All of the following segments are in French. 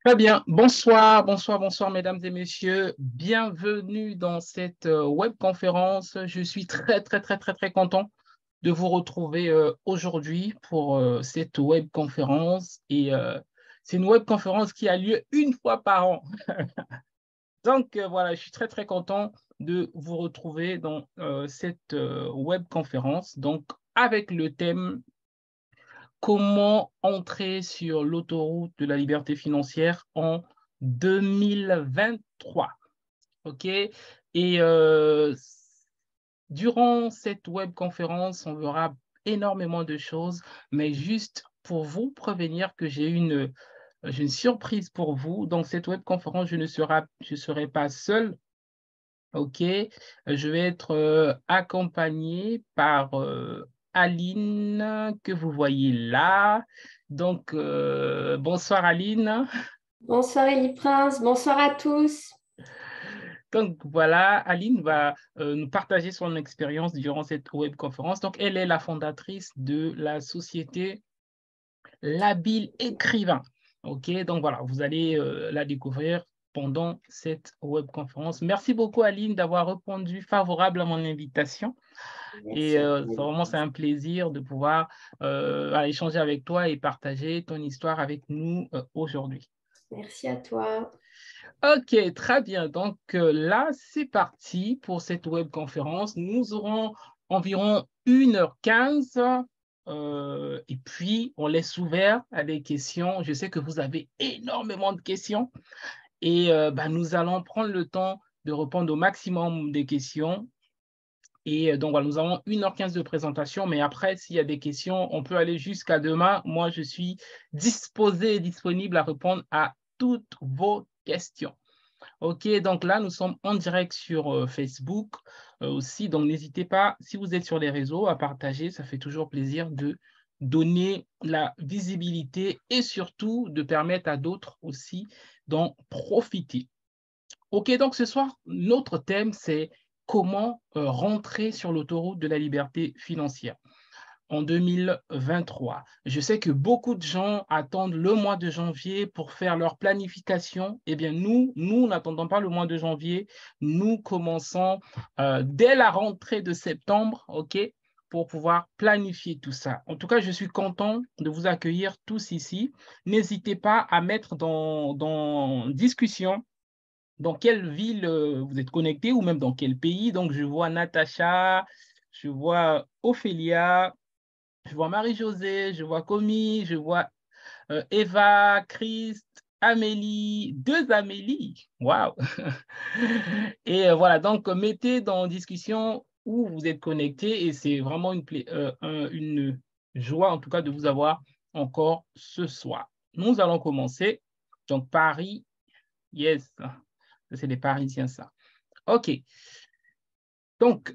Très bien. Bonsoir, bonsoir, bonsoir, mesdames et messieurs. Bienvenue dans cette webconférence. Je suis très, très, très, très, très content de vous retrouver aujourd'hui pour cette webconférence. C'est une webconférence qui a lieu une fois par an. Donc, voilà, je suis très, très content de vous retrouver dans cette webconférence. Donc, avec le thème comment entrer sur l'autoroute de la liberté financière en 2023. OK? Et durant cette webconférence, on verra énormément de choses, mais juste pour vous prévenir que j'ai une surprise pour vous. Dans cette webconférence, je serai pas seul. OK, je vais être accompagné par Aline que vous voyez là. Donc, bonsoir Aline. Bonsoir Elie Prince, bonsoir à tous. Donc voilà, Aline va nous partager son expérience durant cette webconférence. Donc, elle est la fondatrice de la société L'Habile Écrivain. OK, donc voilà, vous allez la découvrir pendant cette webconférence. Merci beaucoup Aline d'avoir répondu favorable à mon invitation. Merci à toi, Elie C'est Prince. un plaisir de pouvoir échanger avec toi et partager ton histoire avec nous aujourd'hui. Merci à toi. OK, très bien. Donc là, c'est parti pour cette webconférence. Nous aurons environ 1h15 et puis on laisse ouvert à des questions. Je sais que vous avez énormément de questions et nous allons prendre le temps de répondre au maximum des questions. Et donc, voilà, nous avons 1h15 de présentation, mais après, s'il y a des questions, on peut aller jusqu'à demain. Moi, je suis disposé et disponible à répondre à toutes vos questions. OK, donc là, nous sommes en direct sur Facebook aussi. Donc, n'hésitez pas, si vous êtes sur les réseaux, à partager. Ça fait toujours plaisir de donner la visibilité et surtout de permettre à d'autres aussi d'en profiter. OK, donc ce soir, notre thème, c'est comment rentrer sur l'autoroute de la liberté financière en 2023. Je sais que beaucoup de gens attendent le mois de janvier pour faire leur planification. Eh bien, nous n'attendons pas le mois de janvier. Nous commençons dès la rentrée de septembre, OK, pour pouvoir planifier tout ça. En tout cas, je suis content de vous accueillir tous ici. N'hésitez pas à mettre dans discussion dans quelle ville vous êtes connecté ou même dans quel pays. Donc, je vois Natacha, je vois Ophélia, je vois Marie-Josée, je vois Comi, je vois Eva, Christ, Amélie, deux Amélie. Waouh! Et voilà, donc mettez dans discussion où vous êtes connecté et c'est vraiment une joie en tout cas de vous avoir encore ce soir. Nous allons commencer. Donc, Paris, yes. C'est les Parisiens, ça. OK. Donc,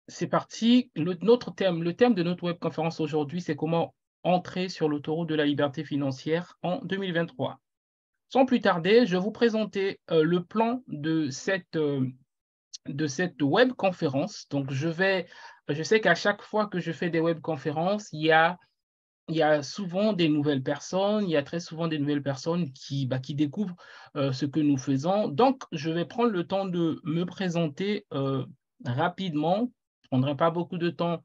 c'est parti. Le thème de notre webconférence aujourd'hui, c'est comment entrer sur l'autoroute de la liberté financière en 2023. Sans plus tarder, je vais vous présenter le plan de cette webconférence. Donc, je sais qu'à chaque fois que je fais des webconférences, il y a souvent des nouvelles personnes, il y a très souvent des nouvelles personnes qui découvrent ce que nous faisons. Donc, je vais prendre le temps de me présenter rapidement. Je ne prendrai pas beaucoup de temps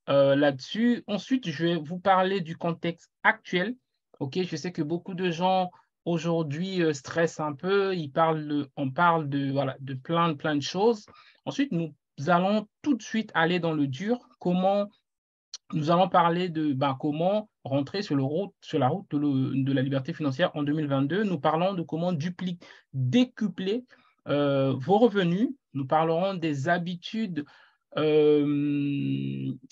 là-dessus. Ensuite, je vais vous parler du contexte actuel. OK, je sais que beaucoup de gens aujourd'hui stressent un peu. On parle voilà, de plein de choses. Ensuite, nous allons tout de suite aller dans le dur. Nous allons parler de comment rentrer sur la route de la liberté financière en 2022. Nous parlons de comment décupler vos revenus. Nous parlerons des habitudes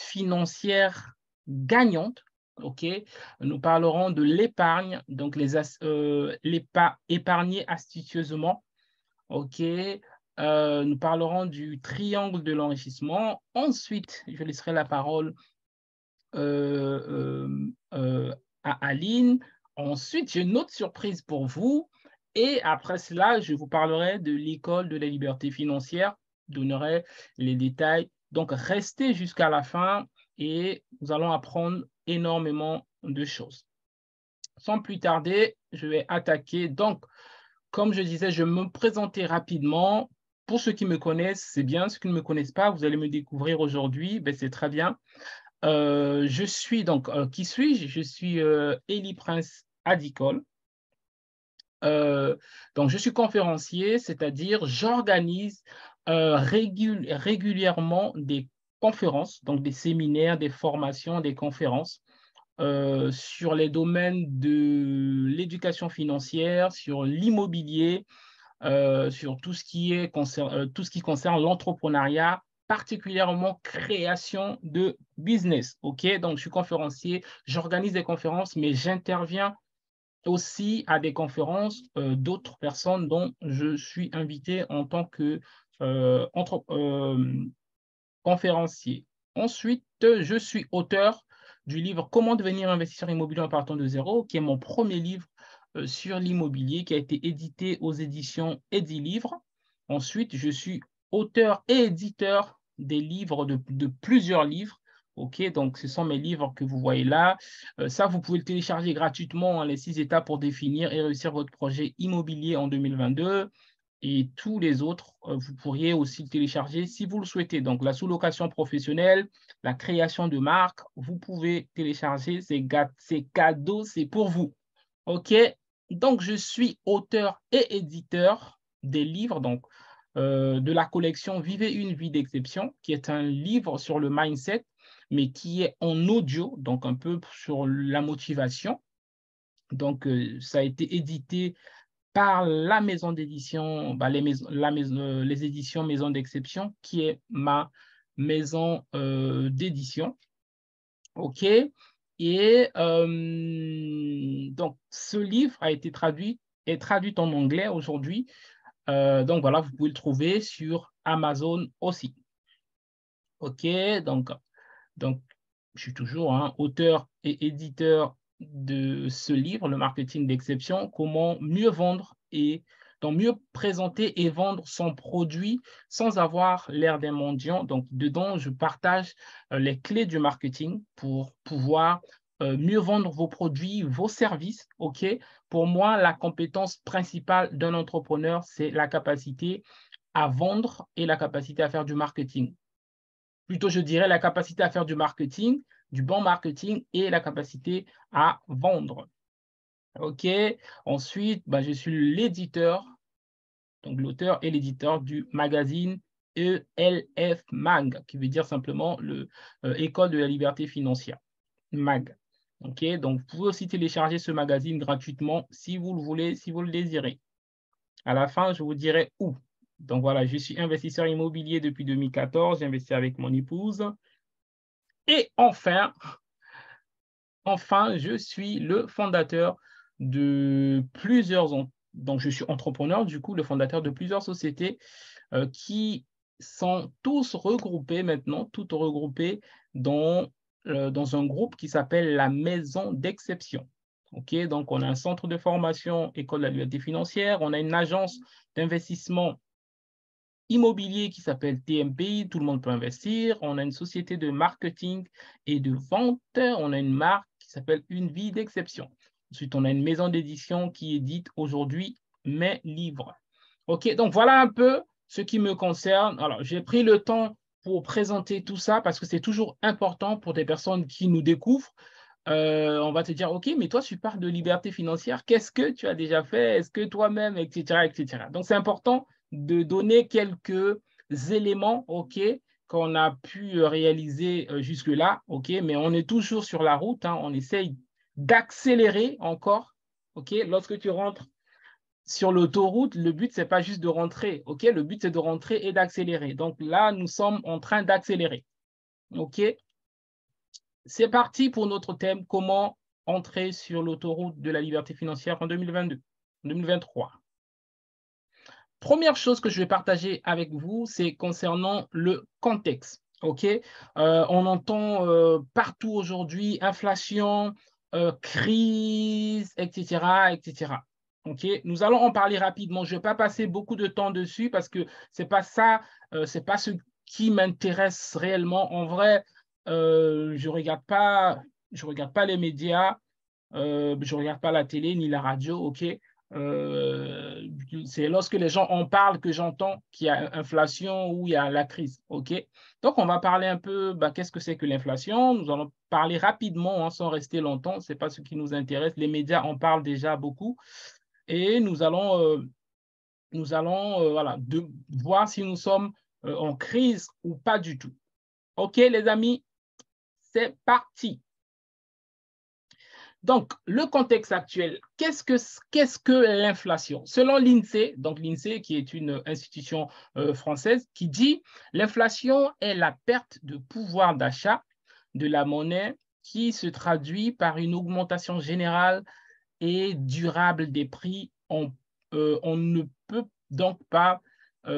financières gagnantes. OK? Nous parlerons de l'épargne, donc épargner astucieusement. OK? Nous parlerons du triangle de l'enrichissement. Ensuite, je laisserai la parole à Aline. Ensuite, j'ai une autre surprise pour vous. Et après cela, je vous parlerai de l'école de la liberté financière, je donnerai les détails. Donc, restez jusqu'à la fin et nous allons apprendre énormément de choses. sans plus tarder, je vais attaquer. Donc, comme je disais, je vais me présenter rapidement. Pour ceux qui me connaissent, c'est bien. Ceux qui ne me connaissent pas, vous allez me découvrir aujourd'hui. Ben, c'est très bien. Je suis donc, qui suis-je? Je suis Eli Prince Adikol. Donc, je suis conférencier, c'est-à-dire j'organise régulièrement des conférences, donc des séminaires, des formations, des conférences sur les domaines de l'éducation financière, sur l'immobilier, sur tout ce qui concerne l'entrepreneuriat, particulièrement création de business. OK? Donc, je suis conférencier, j'organise des conférences, mais j'interviens aussi à des conférences d'autres personnes dont je suis invité en tant que conférencier. Ensuite, je suis auteur du livre Comment devenir investisseur immobilier en partant de zéro, qui est mon premier livre sur l'immobilier, qui a été édité aux éditions Edilivre. Ensuite, je suis auteur et éditeur des livres, de plusieurs livres. OK, donc ce sont mes livres que vous voyez là. Ça, vous pouvez le télécharger gratuitement, hein, les 6 étapes pour définir et réussir votre projet immobilier en 2022. Et tous les autres, vous pourriez aussi le télécharger si vous le souhaitez. Donc, la sous-location professionnelle, la création de marque, vous pouvez télécharger, c'est cadeau, c'est pour vous. OK? Donc, je suis auteur et éditeur des livres, donc, de la collection Vivez une vie d'exception, qui est un livre sur le mindset, mais qui est en audio, donc un peu sur la motivation. Donc, ça a été édité par la maison d'édition, les éditions Maison d'Exception, qui est ma maison d'édition. OK? Et donc, ce livre est traduit en anglais aujourd'hui. Donc, voilà, vous pouvez le trouver sur Amazon aussi. OK? Donc je suis toujours auteur et éditeur de ce livre, Le marketing d'exception, comment mieux vendre et donc mieux présenter et vendre son produit sans avoir l'air d'un mendiant. Donc, dedans, je partage les clés du marketing pour pouvoir mieux vendre vos produits, vos services. OK? Pour moi, la compétence principale d'un entrepreneur, c'est la capacité à vendre et la capacité à faire du marketing. Plutôt, je dirais la capacité à faire du marketing, du bon marketing et la capacité à vendre. OK. Ensuite, je suis l'éditeur, donc l'auteur et l'éditeur du magazine ELF Mag, qui veut dire simplement École de la liberté financière, MAG. OK. Donc, vous pouvez aussi télécharger ce magazine gratuitement si vous le voulez, si vous le désirez. À la fin, je vous dirai où. Donc, voilà, je suis investisseur immobilier depuis 2014. J'ai investi avec mon épouse. Et enfin, je suis le fondateur de plusieurs, donc je suis entrepreneur, du coup, le fondateur de plusieurs sociétés qui sont tous regroupées maintenant, toutes regroupées dans un groupe qui s'appelle la Maison d'Exception. OK, donc on a un centre de formation, École de la liberté financière, on a une agence d'investissement immobilier qui s'appelle TMPI, tout le monde peut investir. On a une société de marketing et de vente. On a une marque qui s'appelle Une vie d'exception. Ensuite, on a une maison d'édition qui édite aujourd'hui mes livres. OK, donc voilà un peu ce qui me concerne. Alors, j'ai pris le temps pour présenter tout ça parce que c'est toujours important pour des personnes qui nous découvrent. On va te dire, OK, mais toi, tu parles de liberté financière. Qu'est-ce que tu as déjà fait? Est-ce que toi-même, etc., etc. Donc, c'est important de donner quelques éléments, OK, qu'on a pu réaliser jusque-là, OK, mais on est toujours sur la route, on essaye d'accélérer encore, OK. Lorsque tu rentres sur l'autoroute, le but, ce n'est pas juste de rentrer, OK, le but, c'est de rentrer et d'accélérer. Donc là, nous sommes en train d'accélérer, OK. C'est parti pour notre thème, comment entrer sur l'autoroute de la liberté financière en 2023. Première chose que je vais partager avec vous, c'est concernant le contexte. OK? On entend partout aujourd'hui inflation, crise, etc., etc. OK? Nous allons en parler rapidement. Je ne vais pas passer beaucoup de temps dessus parce que ce n'est pas ça, c'est pas ce qui m'intéresse réellement. En vrai, je regarde pas les médias. je ne regarde pas la télé ni la radio, OK? C'est lorsque les gens en parlent que j'entends qu'il y a inflation ou il y a la crise, OK? Donc, on va parler un peu, qu'est-ce que c'est que l'inflation? Nous allons parler rapidement, hein, sans rester longtemps, ce n'est pas ce qui nous intéresse. Les médias en parlent déjà beaucoup et nous allons voilà, voir si nous sommes en crise ou pas du tout. OK, les amis, c'est parti. Donc, le contexte actuel, qu'est-ce que l'inflation? Selon l'INSEE, donc l'INSEE qui est une institution française, qui dit l'inflation est la perte de pouvoir d'achat de la monnaie qui se traduit par une augmentation générale et durable des prix. On ne peut donc pas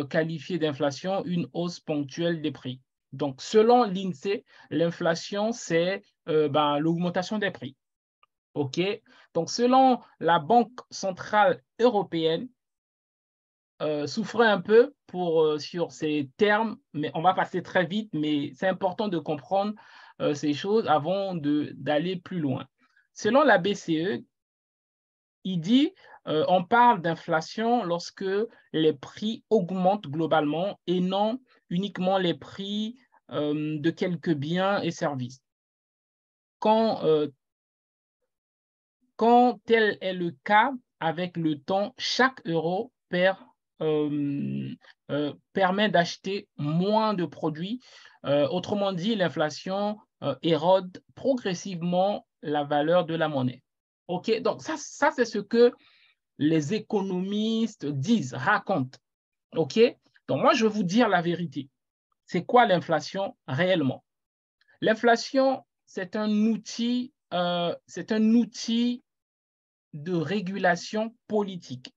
qualifier d'inflation une hausse ponctuelle des prix. Donc, selon l'INSEE, l'inflation, c'est l'augmentation des prix. OK? Donc, selon la Banque centrale européenne, souffrait un peu sur ces termes, mais on va passer très vite, mais c'est important de comprendre ces choses avant d'aller plus loin. Selon la BCE, il dit on parle d'inflation lorsque les prix augmentent globalement et non uniquement les prix de quelques biens et services. Quand tel est le cas avec le temps, chaque euro permet d'acheter moins de produits. Autrement dit, l'inflation érode progressivement la valeur de la monnaie. OK, donc ça c'est ce que les économistes disent, racontent. OK, donc moi, je vais vous dire la vérité. C'est quoi l'inflation réellement? L'inflation, c'est un outil de régulation politique.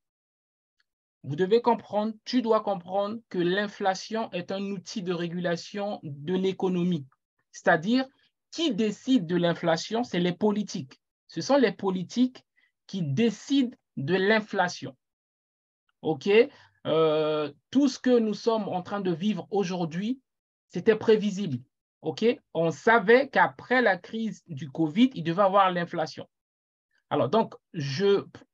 Vous devez comprendre, tu dois comprendre que l'inflation est un outil de régulation de l'économie. C'est-à-dire, qui décide de l'inflation? C'est les politiques. Ce sont les politiques qui décident de l'inflation. OK? Tout ce que nous sommes en train de vivre aujourd'hui, c'était prévisible. OK? On savait qu'après la crise du Covid, il devait y avoir l'inflation. Alors, donc,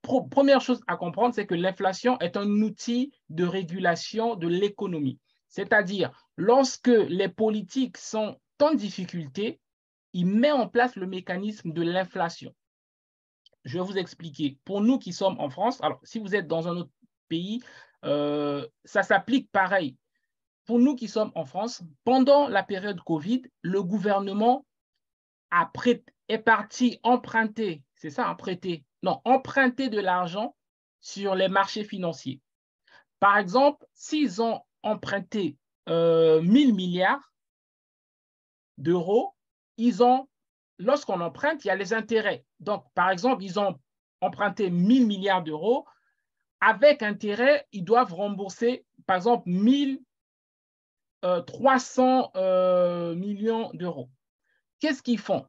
première chose à comprendre, c'est que l'inflation est un outil de régulation de l'économie. C'est-à-dire, lorsque les politiques sont en difficulté, ils mettent en place le mécanisme de l'inflation. Je vais vous expliquer. Pour nous qui sommes en France, alors, si vous êtes dans un autre pays, ça s'applique pareil. Pour nous qui sommes en France, pendant la période Covid, le gouvernement est parti emprunter, c'est ça, emprunter de l'argent sur les marchés financiers. Par exemple, s'ils ont emprunté 1 000 milliards d'euros, lorsqu'on emprunte, il y a les intérêts. Donc, par exemple, ils ont emprunté 1 000 milliards d'euros. Avec intérêt, ils doivent rembourser, par exemple, 300 millions d'euros. Qu'est-ce qu'ils font?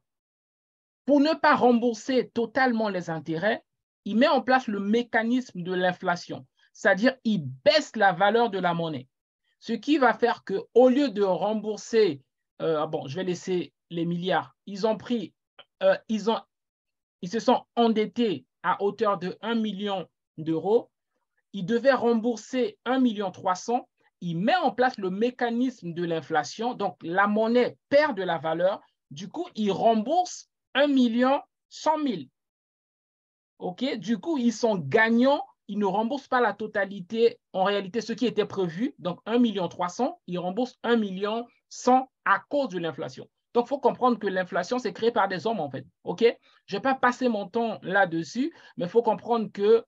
Pour ne pas rembourser totalement les intérêts, ils mettent en place le mécanisme de l'inflation, c'est-à-dire ils baissent la valeur de la monnaie. Ce qui va faire qu'au lieu de rembourser, je vais laisser les milliards, ils se sont endettés à hauteur de 1 million d'euros, ils devaient rembourser 1,3 million. Ils mettent en place le mécanisme de l'inflation, donc la monnaie perd de la valeur, du coup, ils remboursent 1,1 million. OK? Du coup, ils sont gagnants, ils ne remboursent pas la totalité, en réalité, ce qui était prévu, donc 1,3 million, ils remboursent 1,1 million à cause de l'inflation. Donc, il faut comprendre que l'inflation, c'est créé par des hommes, en fait. OK? Je ne vais pas passer mon temps là-dessus, mais il faut comprendre que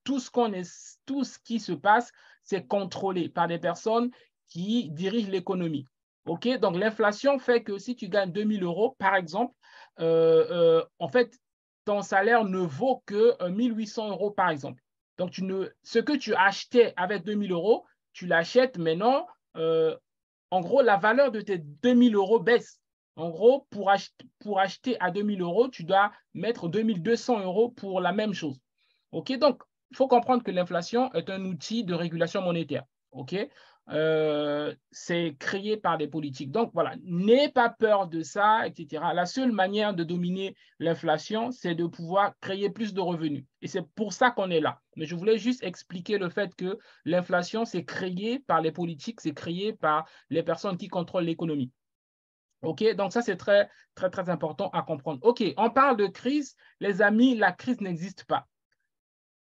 tout ce qui se passe, c'est contrôlé par des personnes qui dirigent l'économie. OK? Donc, l'inflation fait que si tu gagnes 2 000 euros, par exemple, en fait, ton salaire ne vaut que 1 800 euros, par exemple. Donc, ce que tu achetais avec 2 000 euros, tu l'achètes maintenant. En gros, la valeur de tes 2 000 euros baisse. En gros, pour acheter à 2 000 euros, tu dois mettre 2 200 euros pour la même chose. OK? Donc, il faut comprendre que l'inflation est un outil de régulation monétaire. OK? c'est créé par des politiques. Donc, voilà, n'aie pas peur de ça, etc. La seule manière de dominer l'inflation, c'est de pouvoir créer plus de revenus. Et c'est pour ça qu'on est là. Mais je voulais juste expliquer le fait que l'inflation, c'est créé par les politiques, c'est créé par les personnes qui contrôlent l'économie. OK, donc ça, c'est très, très, très important à comprendre. OK, on parle de crise. Les amis, la crise n'existe pas.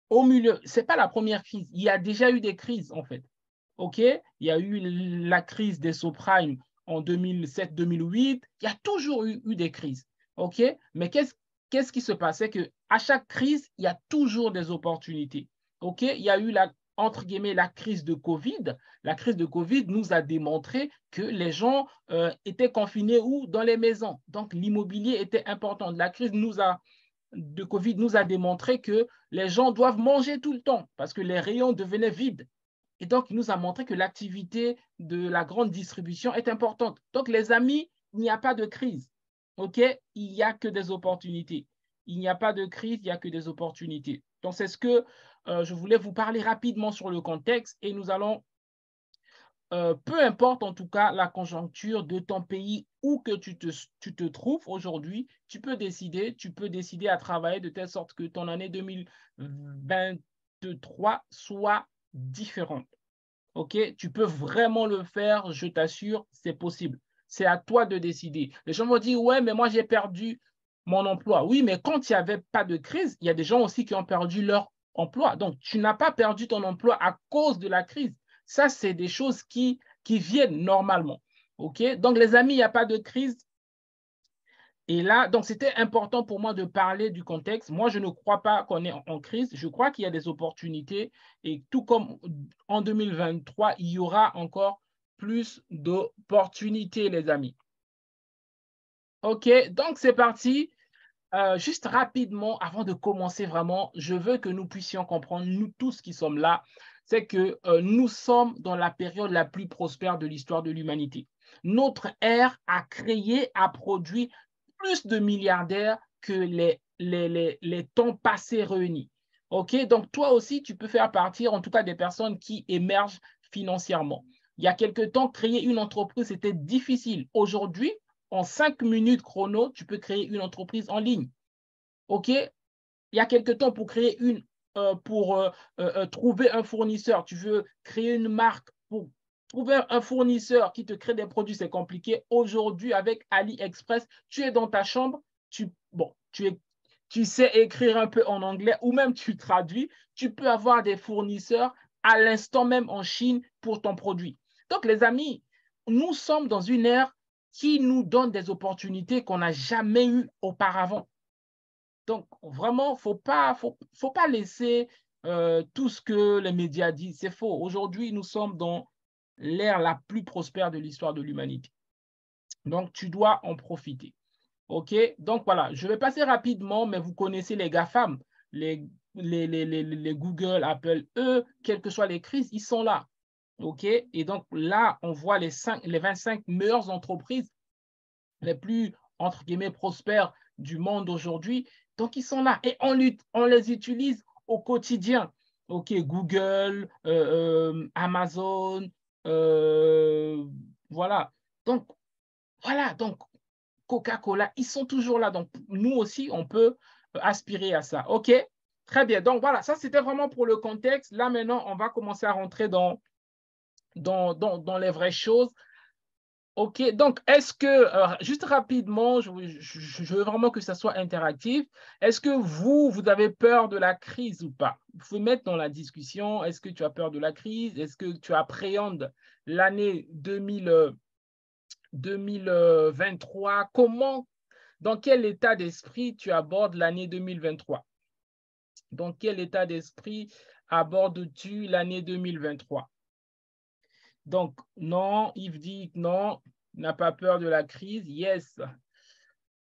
Au milieu, ce n'est pas la première crise. Il y a déjà eu des crises, en fait. OK, il y a eu la crise des subprimes en 2007-2008. Il y a toujours eu des crises. OK, mais qu'est-ce qui se passe? C'est qu'à chaque crise, il y a toujours des opportunités. OK, il y a eu entre guillemets, la crise de COVID. La crise de COVID nous a démontré que les gens étaient confinés ou dans les maisons. Donc, l'immobilier était important. La crise de COVID nous a démontré que les gens doivent manger tout le temps parce que les rayons devenaient vides. Et donc, il nous a montré que l'activité de la grande distribution est importante. Donc, les amis, il n'y a pas de crise. OK? Il n'y a que des opportunités. Il n'y a pas de crise, il n'y a que des opportunités. Donc, c'est ce que je voulais vous parler rapidement sur le contexte et nous allons, peu importe en tout cas la conjoncture de ton pays où que tu te trouves aujourd'hui, tu peux décider à travailler de telle sorte que ton année 2023 soit différente. OK? Tu peux vraiment le faire, je t'assure, c'est possible. C'est à toi de décider. Les gens vont dire, ouais, mais moi, j'ai perdu mon emploi. Oui, mais quand il n'y avait pas de crise, il y a des gens aussi qui ont perdu leur emploi. Donc, tu n'as pas perdu ton emploi à cause de la crise. Ça, c'est des choses qui viennent normalement. OK? Donc, les amis, il n'y a pas de crise. Et là, donc, c'était important pour moi de parler du contexte. Moi, je ne crois pas qu'on est en crise. Je crois qu'il y a des opportunités. Et tout comme en 2023, il y aura encore plus d'opportunités, les amis. OK, donc c'est parti. Juste rapidement, avant de commencer vraiment, je veux que nous puissions comprendre, nous tous qui sommes là, c'est que nous sommes dans la période la plus prospère de l'histoire de l'humanité. Notre ère a créé, a produit plus de milliardaires que les temps passés réunis. OK? Donc, toi aussi, tu peux faire partie, en tout cas, des personnes qui émergent financièrement. Il y a quelque temps, créer une entreprise, c'était difficile. Aujourd'hui, en 5 minutes chrono, tu peux créer une entreprise en ligne. OK? Il y a quelque temps, pour créer trouver un fournisseur, tu veux créer une marque, pour trouver un fournisseur qui te crée des produits, c'est compliqué. Aujourd'hui, avec AliExpress, tu es dans ta chambre, tu sais écrire un peu en anglais ou même tu traduis, tu peux avoir des fournisseurs à l'instant même en Chine pour ton produit. Donc, les amis, nous sommes dans une ère qui nous donne des opportunités qu'on n'a jamais eues auparavant. Donc, vraiment, il ne faut pas laisser tout ce que les médias disent. C'est faux. Aujourd'hui, nous sommes dans l'ère la plus prospère de l'histoire de l'humanité. Donc, tu dois en profiter. OK? Donc, voilà, je vais passer rapidement, mais vous connaissez les GAFAM, les Google, Apple, eux, quelles que soient les crises, ils sont là. OK? Et donc, là, on voit les 25 meilleures entreprises les plus, entre guillemets, prospères du monde aujourd'hui. Donc, ils sont là et on les utilise au quotidien. OK, Google, Amazon, voilà. Donc, Coca-Cola, ils sont toujours là. Donc, nous aussi, on peut aspirer à ça. OK, très bien. Donc, voilà, ça, c'était vraiment pour le contexte. Là, maintenant, on va commencer à rentrer dans les vraies choses. OK, donc est-ce que, juste rapidement, je veux vraiment que ça soit interactif. Est-ce que vous avez peur de la crise ou pas? Vous pouvez mettre dans la discussion, est-ce que tu as peur de la crise? Est-ce que tu appréhendes l'année 2023? Dans quel état d'esprit tu abordes l'année 2023? Dans quel état d'esprit abordes-tu l'année 2023? Donc, non, Yves dit non, n'a pas peur de la crise. Yes.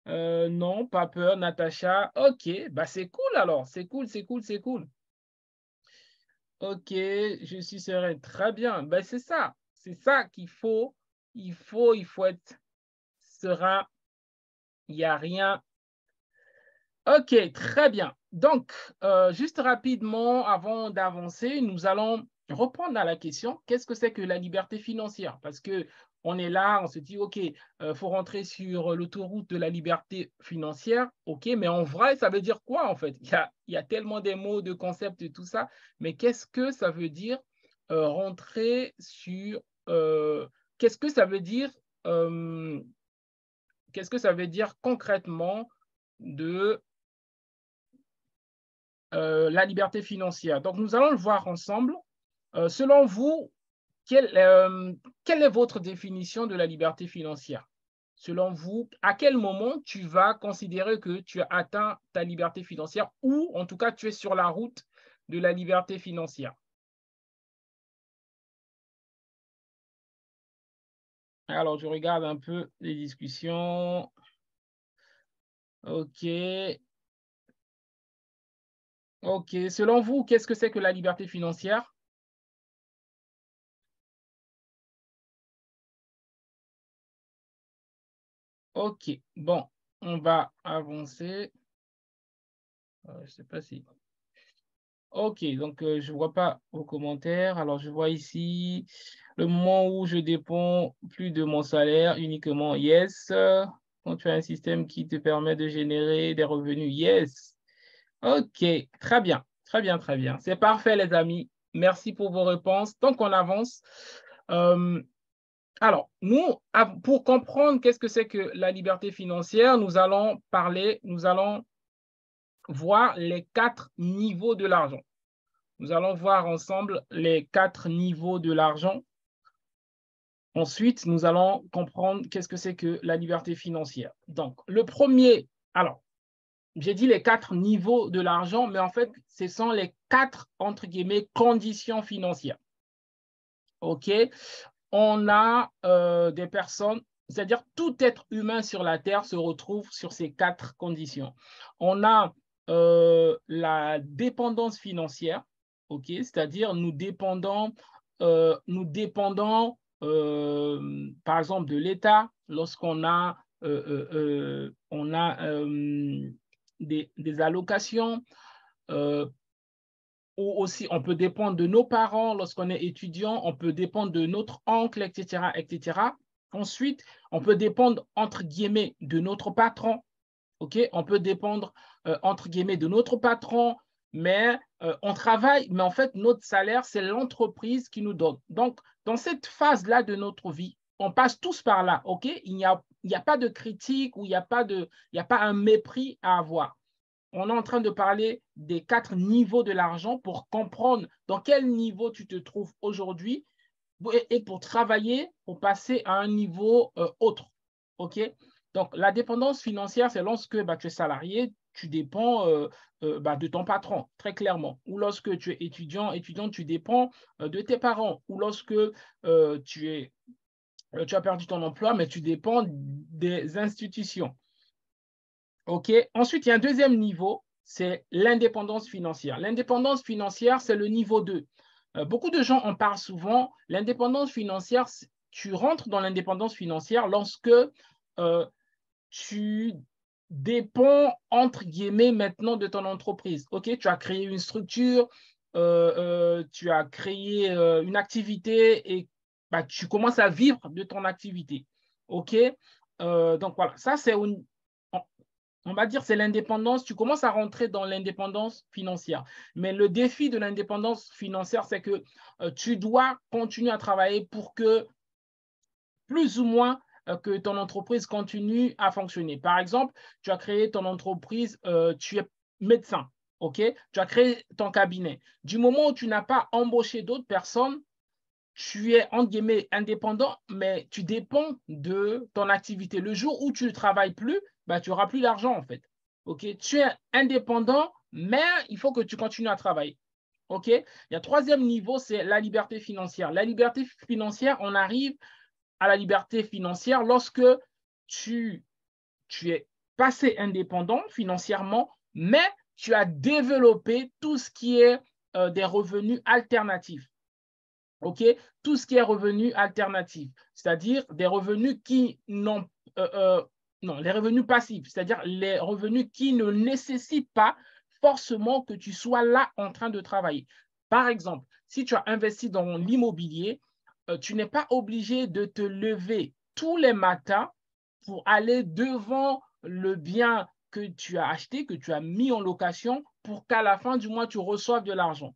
Non, pas peur, Natacha. OK, bah c'est cool alors. C'est cool, c'est cool, c'est cool. OK, je suis serein. Très bien. Ben, c'est ça. C'est ça qu'il faut. Il faut être serein. Il n'y a rien. OK, très bien. Donc, juste rapidement, avant d'avancer, nous allons répondre à la question, qu'est-ce que c'est que la liberté financière? Parce qu'on est là, on se dit, OK, faut rentrer sur l'autoroute de la liberté financière, OK, mais en vrai, ça veut dire quoi en fait? Il y a tellement des mots, de concepts et tout ça, mais qu'est-ce que ça veut dire rentrer sur... qu'est-ce que ça veut dire qu'est-ce que ça veut dire concrètement de la liberté financière? Donc, nous allons le voir ensemble. Selon vous, quelle est votre définition de la liberté financière? Selon vous, à quel moment tu vas considérer que tu as atteint ta liberté financière ou en tout cas tu es sur la route de la liberté financière? Alors, je regarde un peu les discussions. OK. OK. Selon vous, qu'est-ce que c'est que la liberté financière? OK. Bon, on va avancer. Je ne sais pas si... OK, donc je ne vois pas vos commentaires. Alors, je vois ici le moment où je dépends plus de mon salaire uniquement. Yes. Quand tu as un système qui te permet de générer des revenus. Yes. OK, très bien, très bien, très bien. C'est parfait, les amis. Merci pour vos réponses. Donc, on avance. Euh, alors, nous, pour comprendre qu'est-ce que c'est que la liberté financière, nous allons voir les 4 niveaux de l'argent. Nous allons voir ensemble les 4 niveaux de l'argent. Ensuite, nous allons comprendre qu'est-ce que c'est que la liberté financière. Donc, le premier, alors, j'ai dit les 4 niveaux de l'argent, mais en fait, ce sont les 4, entre guillemets, conditions financières. OK? On a des personnes, c'est-à-dire tout être humain sur la Terre se retrouve sur ces 4 conditions. On a la dépendance financière, OK? C'est-à-dire nous dépendons par exemple, de l'État lorsqu'on a, des allocations. Ou aussi, on peut dépendre de nos parents lorsqu'on est étudiant, on peut dépendre de notre oncle, etc., etc. Ensuite, on peut dépendre, entre guillemets, de notre patron. OK? On peut dépendre, entre guillemets, de notre patron, mais on travaille, mais en fait, notre salaire, c'est l'entreprise qui nous donne. Donc, dans cette phase-là de notre vie, on passe tous par là. OK? Il n'y a pas de critique ou il n'y a pas un mépris à avoir. On est en train de parler des 4 niveaux de l'argent pour comprendre dans quel niveau tu te trouves aujourd'hui et pour travailler, pour passer à un niveau autre. OK? Donc, la dépendance financière, c'est lorsque tu es salarié, tu dépends de ton patron, très clairement. Ou lorsque tu es étudiant, tu dépends de tes parents. Ou lorsque tu as perdu ton emploi, mais tu dépends des institutions. OK. Ensuite, il y a un deuxième niveau, c'est l'indépendance financière. L'indépendance financière, c'est le niveau 2. Beaucoup de gens en parlent souvent. L'indépendance financière, tu rentres dans l'indépendance financière lorsque tu dépends, entre guillemets, maintenant de ton entreprise. OK, tu as créé une structure, tu as créé une activité et tu commences à vivre de ton activité. OK, donc voilà, ça c'est on va dire c'est l'indépendance, tu commences à rentrer dans l'indépendance financière. Mais le défi de l'indépendance financière, c'est que tu dois continuer à travailler pour que plus ou moins que ton entreprise continue à fonctionner. Par exemple, tu as créé ton entreprise, tu es médecin, OK? Tu as créé ton cabinet. Du moment où tu n'as pas embauché d'autres personnes, tu es, entre guillemets, indépendant, mais tu dépends de ton activité. Le jour où tu ne travailles plus, tu n'auras plus d'argent, en fait. OK? Tu es indépendant, mais il faut que tu continues à travailler. OK? Il y a un troisième niveau, c'est la liberté financière. La liberté financière, on arrive à la liberté financière lorsque tu es passé indépendant financièrement, mais tu as développé tout ce qui est des revenus alternatifs. OK? Tout ce qui est revenus alternatifs, c'est-à-dire des revenus qui n'ont non, les revenus passifs, c'est-à-dire les revenus qui ne nécessitent pas forcément que tu sois là en train de travailler. Par exemple, si tu as investi dans l'immobilier, tu n'es pas obligé de te lever tous les matins pour aller devant le bien que tu as acheté, que tu as mis en location, pour qu'à la fin du mois, tu reçoives de l'argent.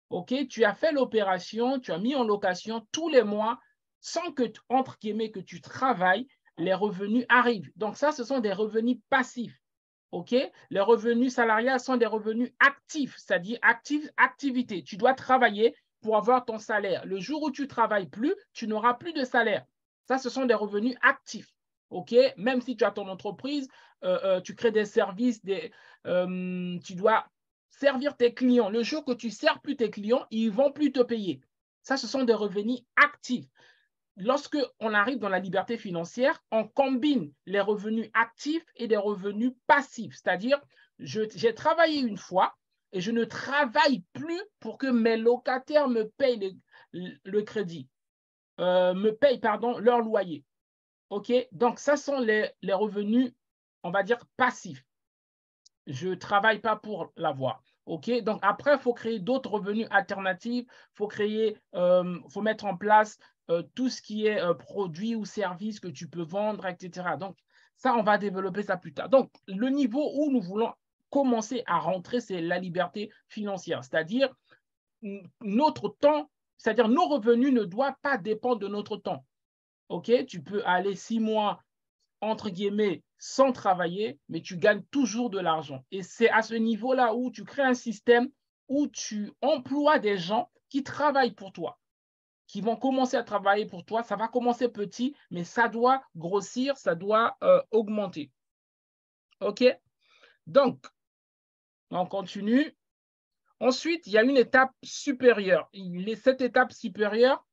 OK? Tu as fait l'opération, tu as mis en location tous les mois sans que, entre guillemets, que tu travailles, les revenus arrivent. Donc ça, ce sont des revenus passifs. OK? Les revenus salariales sont des revenus actifs, c'est-à-dire activité. Tu dois travailler pour avoir ton salaire. Le jour où tu ne travailles plus, tu n'auras plus de salaire. Ça, ce sont des revenus actifs. OK? Même si tu as ton entreprise, tu crées des services, tu dois servir tes clients. Le jour que tu ne sers plus tes clients, ils ne vont plus te payer. Ça, ce sont des revenus actifs. Lorsque on arrive dans la liberté financière, on combine les revenus actifs et des revenus passifs. C'est-à-dire, j'ai travaillé une fois et je ne travaille plus pour que mes locataires me payent le crédit, me payent, pardon, leur loyer. OK? Donc, ça sont les revenus, on va dire, passifs. Je ne travaille pas pour l'avoir. OK? Donc, après, il faut créer d'autres revenus alternatifs. Il faut mettre en place tout ce qui est produit ou service que tu peux vendre, etc. Donc, ça, on va développer ça plus tard. Donc, le niveau où nous voulons commencer à rentrer, c'est la liberté financière. C'est-à-dire, notre temps, c'est-à-dire nos revenus ne doivent pas dépendre de notre temps. OK? Tu peux aller 6 mois entre guillemets, sans travailler, mais tu gagnes toujours de l'argent. Et c'est à ce niveau-là où tu crées un système où tu emploies des gens qui travaillent pour toi, qui vont commencer à travailler pour toi. Ça va commencer petit, mais ça doit grossir, ça doit augmenter. OK? Donc, on continue. Ensuite, il y a une étape supérieure. Cette étape supérieure,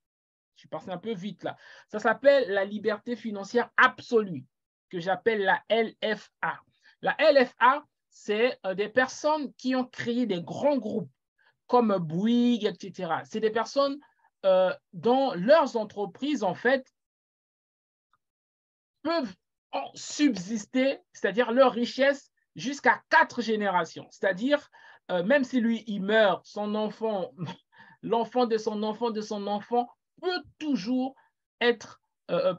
je suis passé un peu vite là, ça s'appelle la liberté financière absolue, que j'appelle la LFA. La LFA, c'est des personnes qui ont créé des grands groupes comme Bouygues, etc. C'est des personnes dont leurs entreprises, en fait, peuvent en subsister, c'est-à-dire leur richesse, jusqu'à 4 générations. C'est-à-dire, même si lui, il meurt, son enfant, l'enfant de son enfant de son enfant peut toujours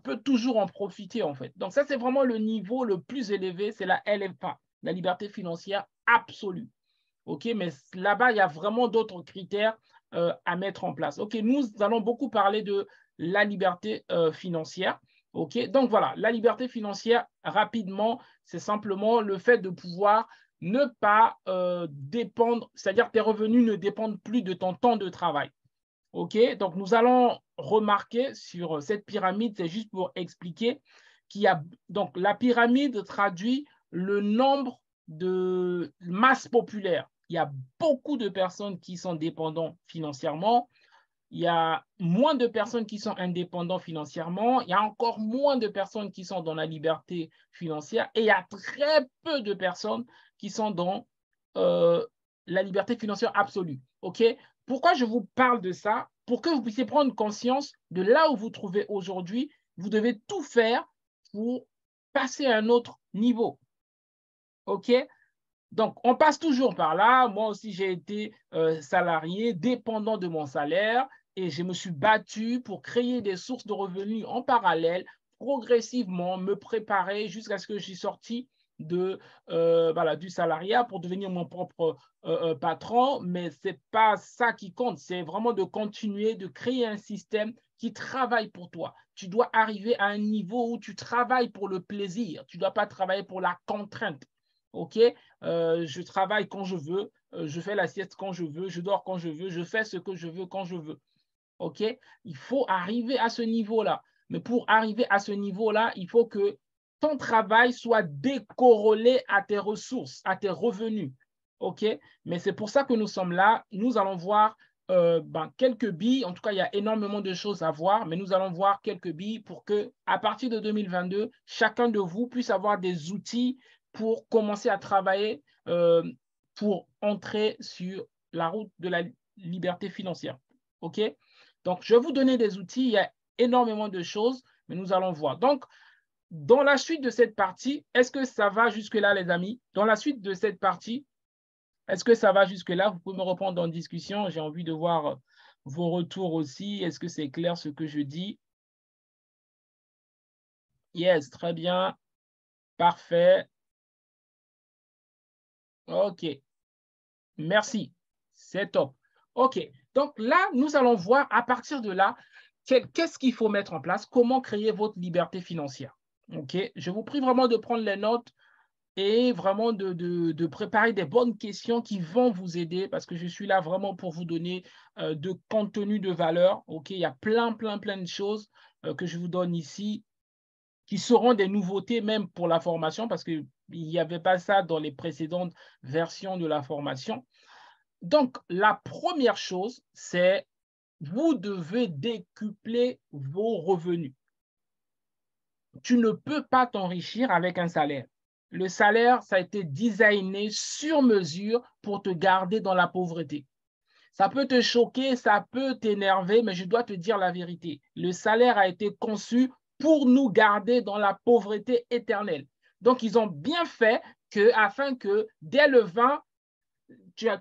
peut toujours en profiter, en fait. Donc ça, c'est vraiment le niveau le plus élevé, c'est la LFA, la liberté financière absolue. OK, mais là-bas, il y a vraiment d'autres critères à mettre en place. OK, nous allons beaucoup parler de la liberté financière. OK, donc voilà, la liberté financière, rapidement, c'est simplement le fait de pouvoir ne pas dépendre, c'est-à-dire tes revenus ne dépendent plus de ton temps de travail. OK, donc nous allons remarquer sur cette pyramide, c'est juste pour expliquer qu'il y a, donc la pyramide traduit le nombre de masse populaire. Il y a beaucoup de personnes qui sont dépendantes financièrement. Il y a moins de personnes qui sont indépendantes financièrement. Il y a encore moins de personnes qui sont dans la liberté financière. Et il y a très peu de personnes qui sont dans la liberté financière absolue. OK? Pourquoi je vous parle de ça? Pour que vous puissiez prendre conscience de là où vous trouvez aujourd'hui. Vous devez tout faire pour passer à un autre niveau. OK? Donc, on passe toujours par là. Moi aussi, j'ai été salarié, dépendant de mon salaire, et je me suis battu pour créer des sources de revenus en parallèle, progressivement me préparer jusqu'à ce que je suis sorti voilà, du salariat pour devenir mon propre patron. Mais ce n'est pas ça qui compte. C'est vraiment de continuer de créer un système qui travaille pour toi. Tu dois arriver à un niveau où tu travailles pour le plaisir. Tu ne dois pas travailler pour la contrainte. OK? Je travaille quand je veux, je fais la sieste quand je veux, je dors quand je veux, je fais ce que je veux quand je veux. OK? Il faut arriver à ce niveau-là. Mais pour arriver à ce niveau-là, il faut que ton travail soit décorrélé à tes ressources, à tes revenus. OK? Mais c'est pour ça que nous sommes là. Nous allons voir quelques billes. En tout cas, il y a énormément de choses à voir, mais nous allons voir quelques billes pour que, à partir de 2022, chacun de vous puisse avoir des outils pour commencer à travailler pour entrer sur la route de la liberté financière. OK? Donc, je vais vous donner des outils. Il y a énormément de choses, mais nous allons voir. Donc, dans la suite de cette partie, est-ce que ça va jusque-là, les amis? Dans la suite de cette partie, Est-ce que ça va jusque-là? Vous pouvez me répondre en discussion. J'ai envie de voir vos retours aussi. Est-ce que c'est clair ce que je dis? Yes, très bien. Parfait. OK. Merci. C'est top. OK. Donc là, nous allons voir à partir de là, qu'est-ce qu'il faut mettre en place, comment créer votre liberté financière. OK. Je vous prie vraiment de prendre les notes et vraiment de préparer des bonnes questions qui vont vous aider parce que je suis là vraiment pour vous donner de contenu de valeur. OK. Il y a plein de choses que je vous donne ici qui seront des nouveautés même pour la formation parce qu'il n'y avait pas ça dans les précédentes versions de la formation. Donc, la première chose, c'est vous devez décupler vos revenus. Tu ne peux pas t'enrichir avec un salaire. Le salaire, ça a été designé sur mesure pour te garder dans la pauvreté. Ça peut te choquer, ça peut t'énerver, mais je dois te dire la vérité. Le salaire a été conçu pour nous garder dans la pauvreté éternelle. Donc, ils ont bien fait afin que dès le 20,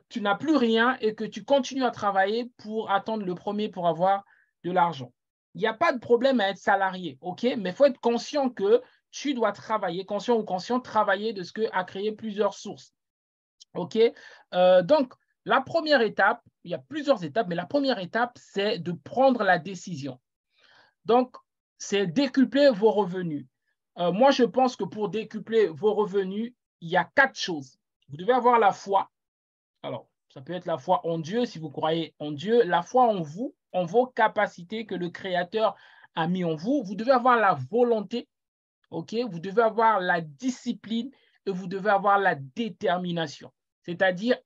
tu n'as plus rien et que tu continues à travailler pour attendre le premier pour avoir de l'argent. Il n'y a pas de problème à être salarié, OK? Mais il faut être conscient que tu dois travailler, conscient ou conscient, travailler de ce que a créé plusieurs sources, OK? Donc, la première étape, il y a plusieurs étapes, mais la première étape, c'est de prendre la décision. Donc, c'est décupler vos revenus. Moi, je pense que pour décupler vos revenus, il y a 4 choses. Vous devez avoir la foi. Alors, ça peut être la foi en Dieu, si vous croyez en Dieu, la foi en vous, en vos capacités que le Créateur a mis en vous. Vous devez avoir la volonté, OK? Vous devez avoir la discipline et vous devez avoir la détermination. C'est-à-dire,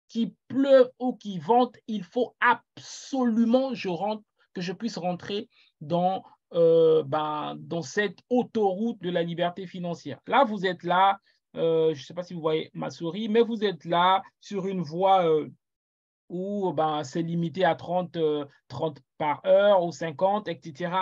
qu'il pleuve ou qu'il vente, il faut absolument que je puisse rentrer dans cette autoroute de la liberté financière. Là, vous êtes là, je ne sais pas si vous voyez ma souris, mais vous êtes là sur une voie où c'est limité à 30 par heure ou 50, etc.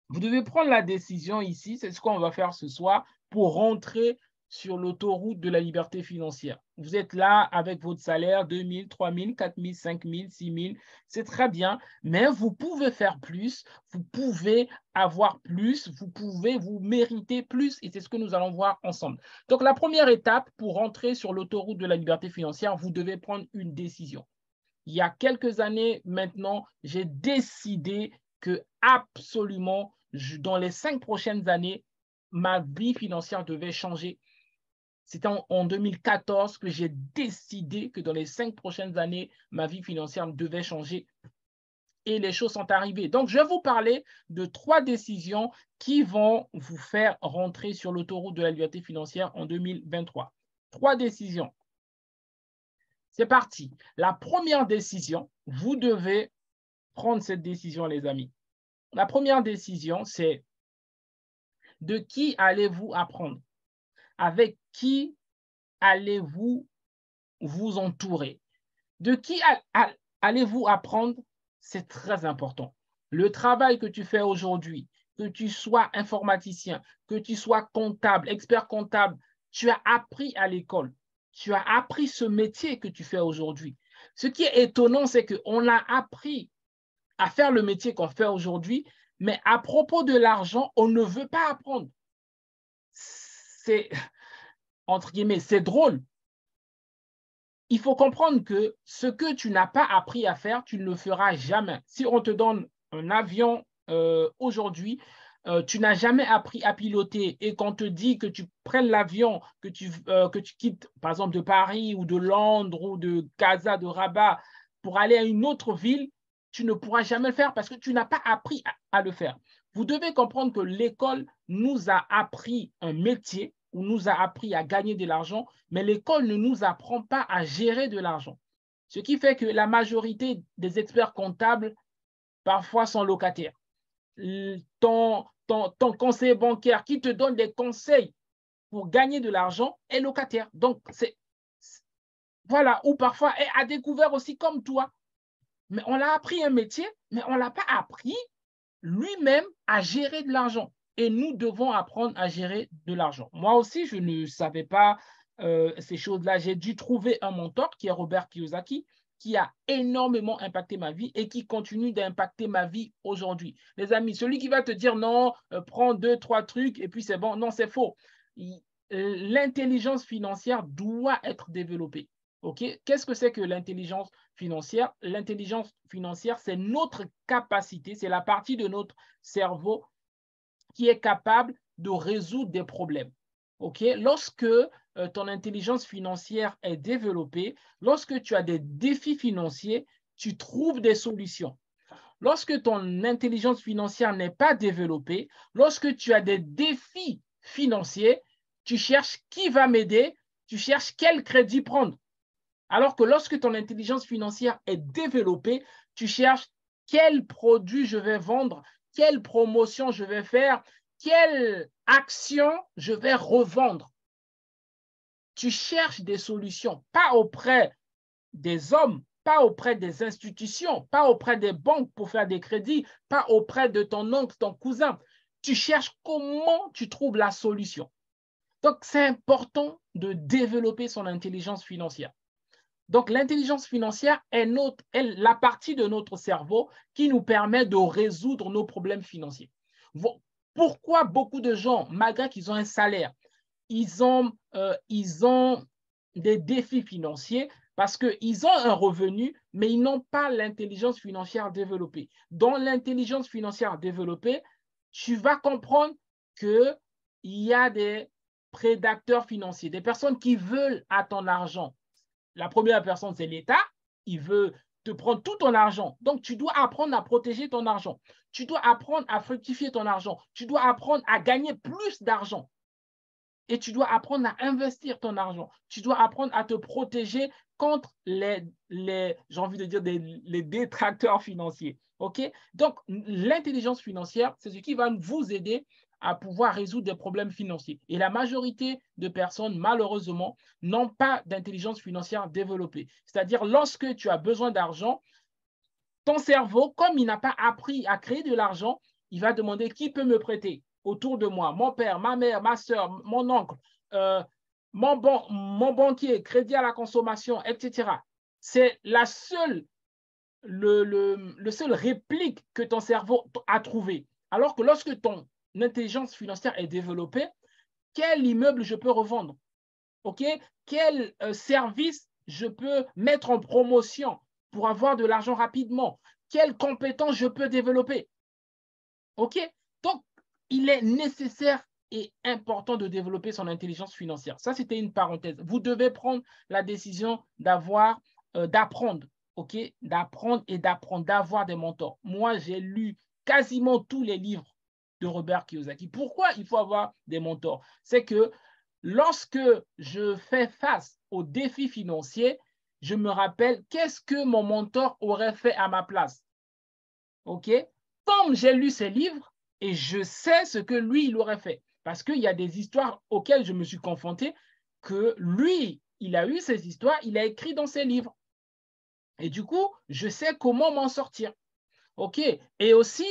Vous devez prendre la décision ici, c'est ce qu'on va faire ce soir, pour rentrer sur l'autoroute de la liberté financière. Vous êtes là avec votre salaire, 2 000, 3 000, 4 000, 5 000, 6 000, c'est très bien, mais vous pouvez faire plus, vous pouvez avoir plus, vous pouvez vous mériter plus, et c'est ce que nous allons voir ensemble. Donc, la première étape pour rentrer sur l'autoroute de la liberté financière, vous devez prendre une décision. Il y a quelques années maintenant, j'ai décidé que absolument, dans les 5 prochaines années, ma vie financière devait changer. C'était en 2014 que j'ai décidé que dans les 5 prochaines années, ma vie financière devait changer. Et les choses sont arrivées. Donc, je vais vous parler de 3 décisions qui vont vous faire rentrer sur l'autoroute de la liberté financière en 2023. 3 décisions. C'est parti. La première décision, vous devez prendre cette décision, les amis. La première décision, c'est de qui allez-vous apprendre? Avec qui allez-vous vous entourer? De qui allez-vous apprendre? C'est très important. Le travail que tu fais aujourd'hui, que tu sois informaticien, que tu sois comptable, expert comptable, tu as appris à l'école. Tu as appris ce métier que tu fais aujourd'hui. Ce qui est étonnant, c'est qu'on a appris à faire le métier qu'on fait aujourd'hui, mais à propos de l'argent, on ne veut pas apprendre. C'est, entre guillemets, c'est drôle. Il faut comprendre que ce que tu n'as pas appris à faire, tu ne le feras jamais. Si on te donne un avion aujourd'hui, tu n'as jamais appris à piloter et qu'on te dit que tu prennes l'avion, que tu quittes par exemple de Paris ou de Londres ou de Gaza, de Rabat pour aller à une autre ville, tu ne pourras jamais le faire parce que tu n'as pas appris à le faire. Vous devez comprendre que l'école nous a appris un métier, ou nous a appris à gagner de l'argent, mais l'école ne nous apprend pas à gérer de l'argent. Ce qui fait que la majorité des experts comptables parfois sont locataires. Ton conseiller bancaire qui te donne des conseils pour gagner de l'argent est locataire. Donc, voilà, ou parfois est à découvert aussi comme toi. Mais on l'a appris un métier, mais on ne l'a pas appris lui-même à gérer de l'argent. Et nous devons apprendre à gérer de l'argent. Moi aussi, je ne savais pas ces choses-là, j'ai dû trouver un mentor qui est Robert Kiyosaki, qui a énormément impacté ma vie et qui continue d'impacter ma vie aujourd'hui. Les amis, celui qui va te dire non, prends 2, 3 trucs et puis c'est bon, non, c'est faux. L'intelligence financière doit être développée. Okay? Qu'est-ce que c'est que l'intelligence financière? L'intelligence financière, c'est notre capacité, c'est la partie de notre cerveau qui est capable de résoudre des problèmes. Okay? Lorsque ton intelligence financière est développée, lorsque tu as des défis financiers, tu trouves des solutions. Lorsque ton intelligence financière n'est pas développée, lorsque tu as des défis financiers, tu cherches qui va m'aider, tu cherches quel crédit prendre. Alors que lorsque ton intelligence financière est développée, tu cherches quel produit je vais vendre, quelle promotion je vais faire, quelle action je vais revendre. Tu cherches des solutions, pas auprès des hommes, pas auprès des institutions, pas auprès des banques pour faire des crédits, pas auprès de ton oncle, ton cousin. Tu cherches comment tu trouves la solution. Donc, c'est important de développer son intelligence financière. Donc, l'intelligence financière est la partie de notre cerveau qui nous permet de résoudre nos problèmes financiers. Pourquoi beaucoup de gens, malgré qu'ils ont un salaire, ils ont des défis financiers parce qu'ils ont un revenu, mais ils n'ont pas l'intelligence financière développée. Dans l'intelligence financière développée, tu vas comprendre qu'il y a des prédateurs financiers, des personnes qui veulent à ton argent. La première personne, c'est l'État. Il veut te prendre tout ton argent. Donc, tu dois apprendre à protéger ton argent. Tu dois apprendre à fructifier ton argent. Tu dois apprendre à gagner plus d'argent. Et tu dois apprendre à investir ton argent. Tu dois apprendre à te protéger contre j'ai envie de dire, les détracteurs financiers. OK? Donc, l'intelligence financière, c'est ce qui va vous aider à pouvoir résoudre des problèmes financiers. Et la majorité de personnes, malheureusement, n'ont pas d'intelligence financière développée. C'est-à-dire, lorsque tu as besoin d'argent, ton cerveau, comme il n'a pas appris à créer de l'argent, il va demander qui peut me prêter autour de moi, mon père, ma mère, ma soeur, mon oncle, mon banquier, crédit à la consommation, etc. C'est le seul réplique que ton cerveau a trouvé. Alors que lorsque ton intelligence financière est développée, quel immeuble je peux revendre? Okay? Quel service je peux mettre en promotion pour avoir de l'argent rapidement? Quelles compétences je peux développer? OK? Donc, il est nécessaire et important de développer son intelligence financière. Ça, c'était une parenthèse. Vous devez prendre la décision d'apprendre, OK? D'apprendre et d'apprendre, d'avoir des mentors. Moi, j'ai lu quasiment tous les livres de Robert Kiyosaki. Pourquoi il faut avoir des mentors? C'est que lorsque je fais face aux défis financiers, je me rappelle qu'est-ce que mon mentor aurait fait à ma place. OK? Comme j'ai lu ses livres et je sais ce que lui, il aurait fait. Parce qu'il y a des histoires auxquelles je me suis confronté que lui, il a eu ces histoires, il a écrit dans ses livres. Et du coup, je sais comment m'en sortir. OK? Et aussi,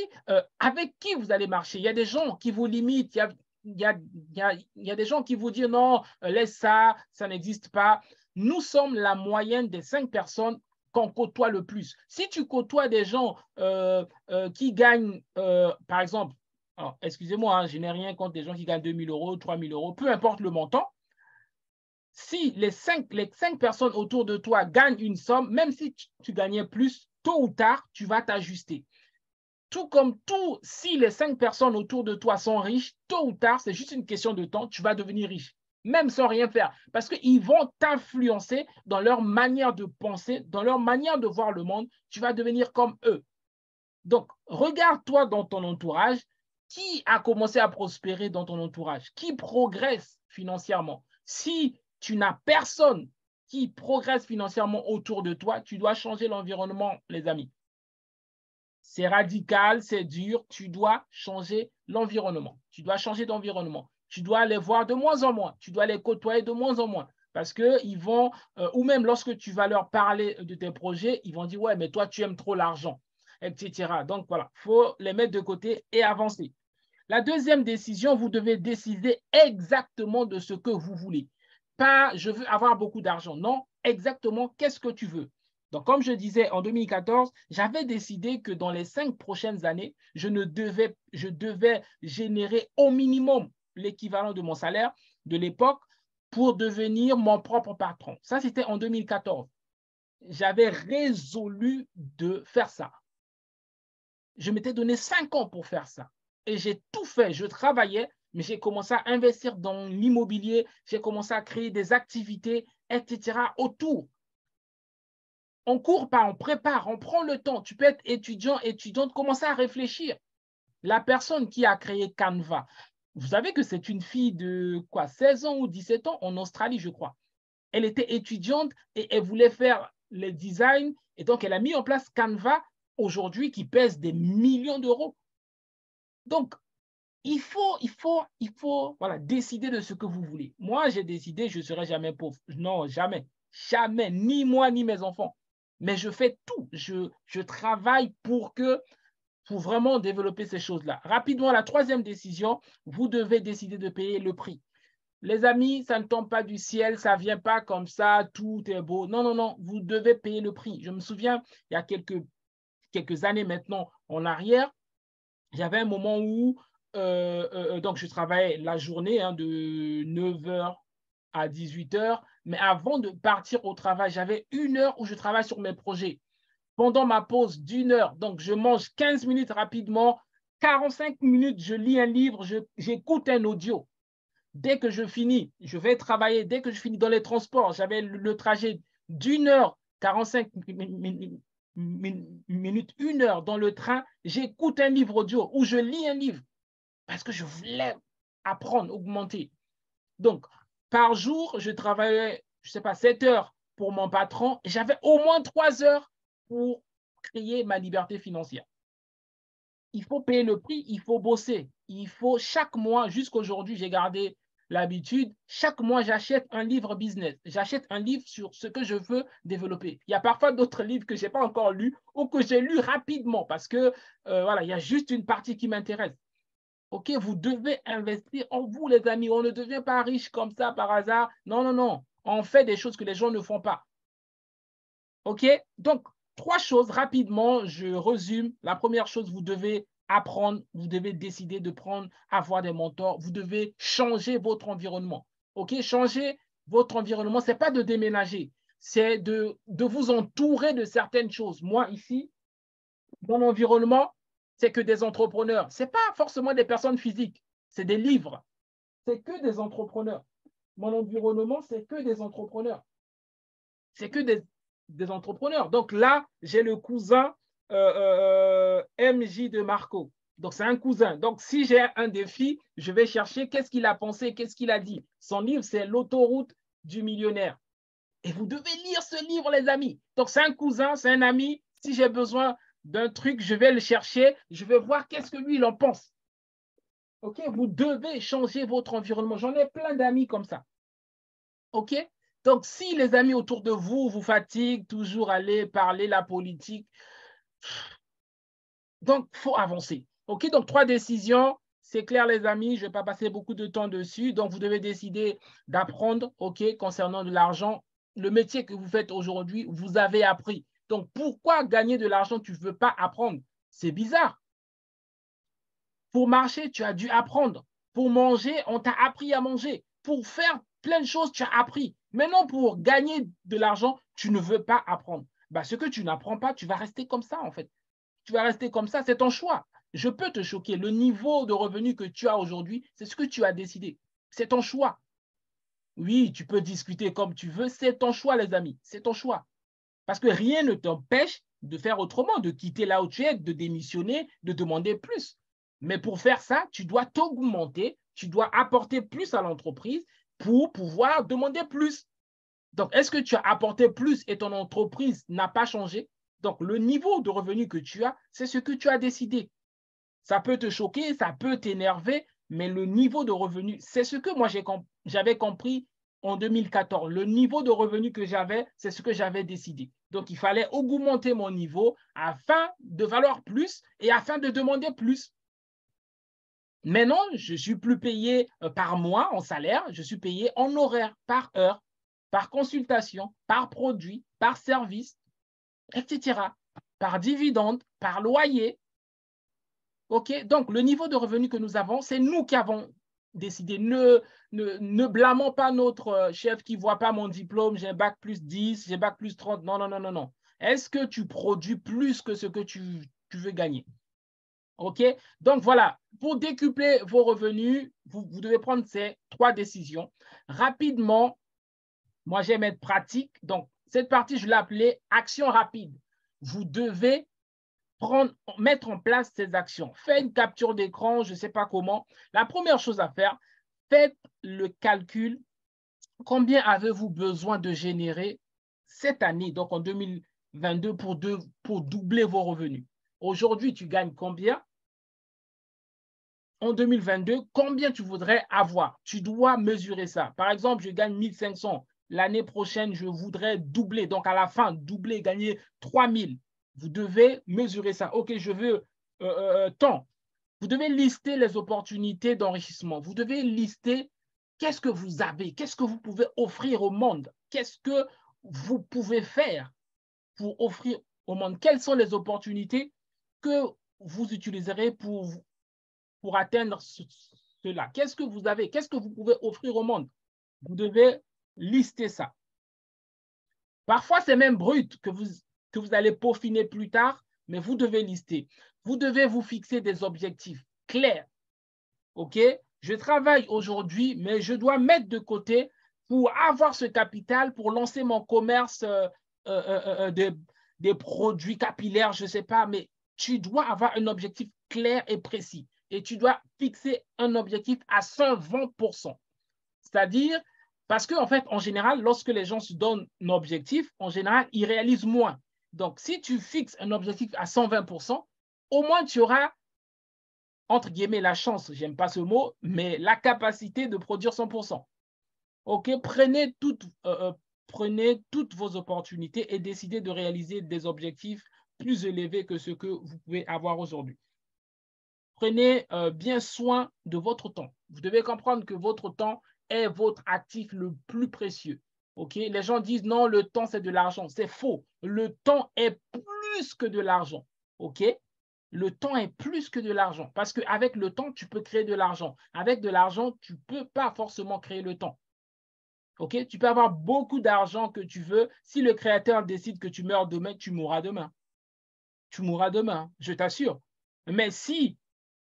avec qui vous allez marcher? Il y a des gens qui vous limitent, il y a des gens qui vous disent non, laisse ça, ça n'existe pas. Nous sommes la moyenne des 5 personnes qu'on côtoie le plus. Si tu côtoies des gens qui gagnent, par exemple, excusez-moi, hein, je n'ai rien contre des gens qui gagnent 2 000 euros, 3 000 euros, peu importe le montant, si les 5 personnes autour de toi gagnent une somme, même si tu gagnais plus, tôt ou tard, tu vas t'ajuster. Tout comme tout, si les 5 personnes autour de toi sont riches, tôt ou tard, c'est juste une question de temps, tu vas devenir riche, même sans rien faire, parce qu'ils vont t'influencer dans leur manière de penser, dans leur manière de voir le monde, tu vas devenir comme eux. Donc, regarde-toi dans ton entourage, qui a commencé à prospérer dans ton entourage, qui progresse financièrement. Si tu n'as personne qui progresse financièrement autour de toi, tu dois changer l'environnement, les amis. C'est radical, c'est dur, tu dois changer l'environnement. Tu dois changer d'environnement. Tu dois les voir de moins en moins. Tu dois les côtoyer de moins en moins. Parce qu'ils vont, ou même lorsque tu vas leur parler de tes projets, ils vont dire, ouais, mais toi, tu aimes trop l'argent, etc. Donc, voilà, il faut les mettre de côté et avancer. La deuxième décision, vous devez décider exactement de ce que vous voulez. pas je veux avoir beaucoup d'argent. Non, exactement, qu'est-ce que tu veux? Donc, comme je disais, en 2014, j'avais décidé que dans les 5 prochaines années, je devais générer au minimum l'équivalent de mon salaire de l'époque pour devenir mon propre patron. Ça, c'était en 2014. J'avais résolu de faire ça. Je m'étais donné 5 ans pour faire ça. Et j'ai tout fait. Je travaillais, mais j'ai commencé à investir dans l'immobilier. J'ai commencé à créer des activités, etc. autour. On ne court pas, on prépare, on prend le temps. Tu peux être étudiant, étudiante, commencer à réfléchir. La personne qui a créé Canva, vous savez que c'est une fille de 16 ans ou 17 ans en Australie, je crois. Elle était étudiante et elle voulait faire les designs. Et donc, elle a mis en place Canva aujourd'hui qui pèse des millions d'euros. Donc, il faut voilà, décider de ce que vous voulez. Moi, j'ai décidé, je ne serai jamais pauvre. Non, jamais. Jamais. Ni moi, ni mes enfants. Mais je fais tout. Je travaille pour vraiment développer ces choses-là. Rapidement, la troisième décision, vous devez décider de payer le prix. Les amis, ça ne tombe pas du ciel, ça ne vient pas comme ça, tout est beau. Non, non, non, vous devez payer le prix. Je me souviens, il y a quelques années maintenant en arrière, j'avais un moment où donc je travaillais la journée de 9h à 18h, mais avant de partir au travail, j'avais 1 heure où je travaille sur mes projets. Pendant ma pause d'1 heure, donc je mange 15 minutes rapidement, 45 minutes, je lis un livre, j'écoute un audio. Dès que je finis, je vais travailler. Dès que je finis dans les transports, j'avais le trajet d'1 heure, 45 minutes, 1 heure dans le train. J'écoute un livre audio ou je lis un livre parce que je voulais apprendre, augmenter. Donc, par jour, je travaillais, je ne sais pas, 7 heures pour mon patron. J'avais au moins 3 heures pour créer ma liberté financière. Il faut payer le prix, il faut bosser. Il faut chaque mois, jusqu'aujourd'hui, j'ai gardé l'habitude, chaque mois, j'achète un livre business. J'achète un livre sur ce que je veux développer. Il y a parfois d'autres livres que je n'ai pas encore lus ou que j'ai lus rapidement parce que voilà, il y a juste une partie qui m'intéresse. OK, vous devez investir en vous, les amis. On ne devient pas riche comme ça par hasard. Non, non, non. On fait des choses que les gens ne font pas. OK? Donc, 3 choses rapidement, je résume. La première chose, vous devez apprendre, vous devez décider de avoir des mentors, vous devez changer votre environnement. OK? Changer votre environnement, ce n'est pas de déménager, c'est de vous entourer de certaines choses. Moi, ici, mon environnement, c'est que des entrepreneurs. Ce n'est pas forcément des personnes physiques, c'est des livres. C'est que des entrepreneurs. Mon environnement, c'est que des entrepreneurs. C'est que des entrepreneurs. Donc là, j'ai le cousin MJ de Marco. Donc, c'est un cousin. Donc, si j'ai un défi, je vais chercher qu'est-ce qu'il a pensé, qu'est-ce qu'il a dit. Son livre, c'est L'autoroute du millionnaire. Et vous devez lire ce livre, les amis. Donc, c'est un cousin, c'est un ami. Si j'ai besoin d'un truc, je vais le chercher. Je vais voir qu'est-ce que lui, il en pense. OK? Vous devez changer votre environnement. J'en ai plein d'amis comme ça. OK? Donc, si les amis autour de vous vous fatiguent, toujours aller parler la politique, donc, il faut avancer. OK? Donc, 3 décisions. C'est clair, les amis, je ne vais pas passer beaucoup de temps dessus. Donc, vous devez décider d'apprendre, OK, concernant de l'argent. Le métier que vous faites aujourd'hui, vous avez appris. Donc, pourquoi gagner de l'argent, tu ne veux pas apprendre? C'est bizarre. Pour marcher, tu as dû apprendre. Pour manger, on t'a appris à manger. Pour faire plein de choses, tu as appris. Maintenant, pour gagner de l'argent, tu ne veux pas apprendre. Ce que tu n'apprends pas, tu vas rester comme ça, en fait. Tu vas rester comme ça, c'est ton choix. Je peux te choquer. Le niveau de revenu que tu as aujourd'hui, c'est ce que tu as décidé. C'est ton choix. Oui, tu peux discuter comme tu veux, c'est ton choix, les amis. C'est ton choix. Parce que rien ne t'empêche de faire autrement, de quitter là où tu es, de démissionner, de demander plus. Mais pour faire ça, tu dois t'augmenter, tu dois apporter plus à l'entreprise pour pouvoir demander plus. Donc, est-ce que tu as apporté plus et ton entreprise n'a pas changé? Donc, le niveau de revenu que tu as, c'est ce que tu as décidé. Ça peut te choquer, ça peut t'énerver, mais le niveau de revenu, c'est ce que moi j'avais compris en 2014. Le niveau de revenu que j'avais, c'est ce que j'avais décidé. Donc, il fallait augmenter mon niveau afin de valoir plus et afin de demander plus. Maintenant, je ne suis plus payé par mois en salaire, je suis payé en horaire, par heure, par consultation, par produit, par service, etc. Par dividende, par loyer. OK? Donc, le niveau de revenu que nous avons, c'est nous qui avons décidé. Ne blâmons pas notre chef qui ne voit pas mon diplôme, j'ai un bac plus 10, j'ai bac plus 30. Non, non, non, non, non. Est-ce que tu produis plus que ce que tu veux gagner? OK? Donc, voilà. Pour décupler vos revenus, vous devez prendre ces 3 décisions. Rapidement, moi, j'aime être pratique. Donc, cette partie, je l'ai appelée action rapide. Vous devez mettre en place ces actions. Faites une capture d'écran, je ne sais pas comment. La première chose à faire, faites le calcul. Combien avez-vous besoin de générer cette année, donc en 2022, pour doubler vos revenus? Aujourd'hui, tu gagnes combien? En 2022, combien tu voudrais avoir? Tu dois mesurer ça. Par exemple, je gagne 1500. L'année prochaine, je voudrais doubler. Donc, à la fin, doubler, gagner 3000. Vous devez mesurer ça. OK, je veux tant. Vous devez lister les opportunités d'enrichissement. Vous devez lister qu'est-ce que vous avez, qu'est-ce que vous pouvez offrir au monde, qu'est-ce que vous pouvez faire pour offrir au monde, quelles sont les opportunités que vous utiliserez pour atteindre cela. Qu'est-ce que vous avez, qu'est-ce que vous pouvez offrir au monde? Vous devez lister ça. Parfois, c'est même brut que vous allez peaufiner plus tard, mais vous devez lister. Vous devez vous fixer des objectifs clairs. OK? Je travaille aujourd'hui, mais je dois mettre de côté pour avoir ce capital pour lancer mon commerce des produits capillaires, je ne sais pas, mais tu dois avoir un objectif clair et précis. Et tu dois fixer un objectif à 120%. C'est-à-dire, parce qu'en fait, en général, lorsque les gens se donnent un objectif, en général, ils réalisent moins. Donc, si tu fixes un objectif à 120%, au moins tu auras, entre guillemets, la chance, j'aime pas ce mot, mais la capacité de produire 100%. OK, prenez toutes vos opportunités et décidez de réaliser des objectifs plus élevés que ce que vous pouvez avoir aujourd'hui. Prenez bien soin de votre temps. Vous devez comprendre que votre temps est votre actif le plus précieux. OK? Les gens disent non, le temps, c'est de l'argent. C'est faux. Le temps est plus que de l'argent. OK? Le temps est plus que de l'argent parce qu'avec le temps, tu peux créer de l'argent. Avec de l'argent, tu ne peux pas forcément créer le temps. OK? Tu peux avoir beaucoup d'argent que tu veux. Si le créateur décide que tu meurs demain, tu mourras demain. Tu mourras demain, je t'assure. Mais si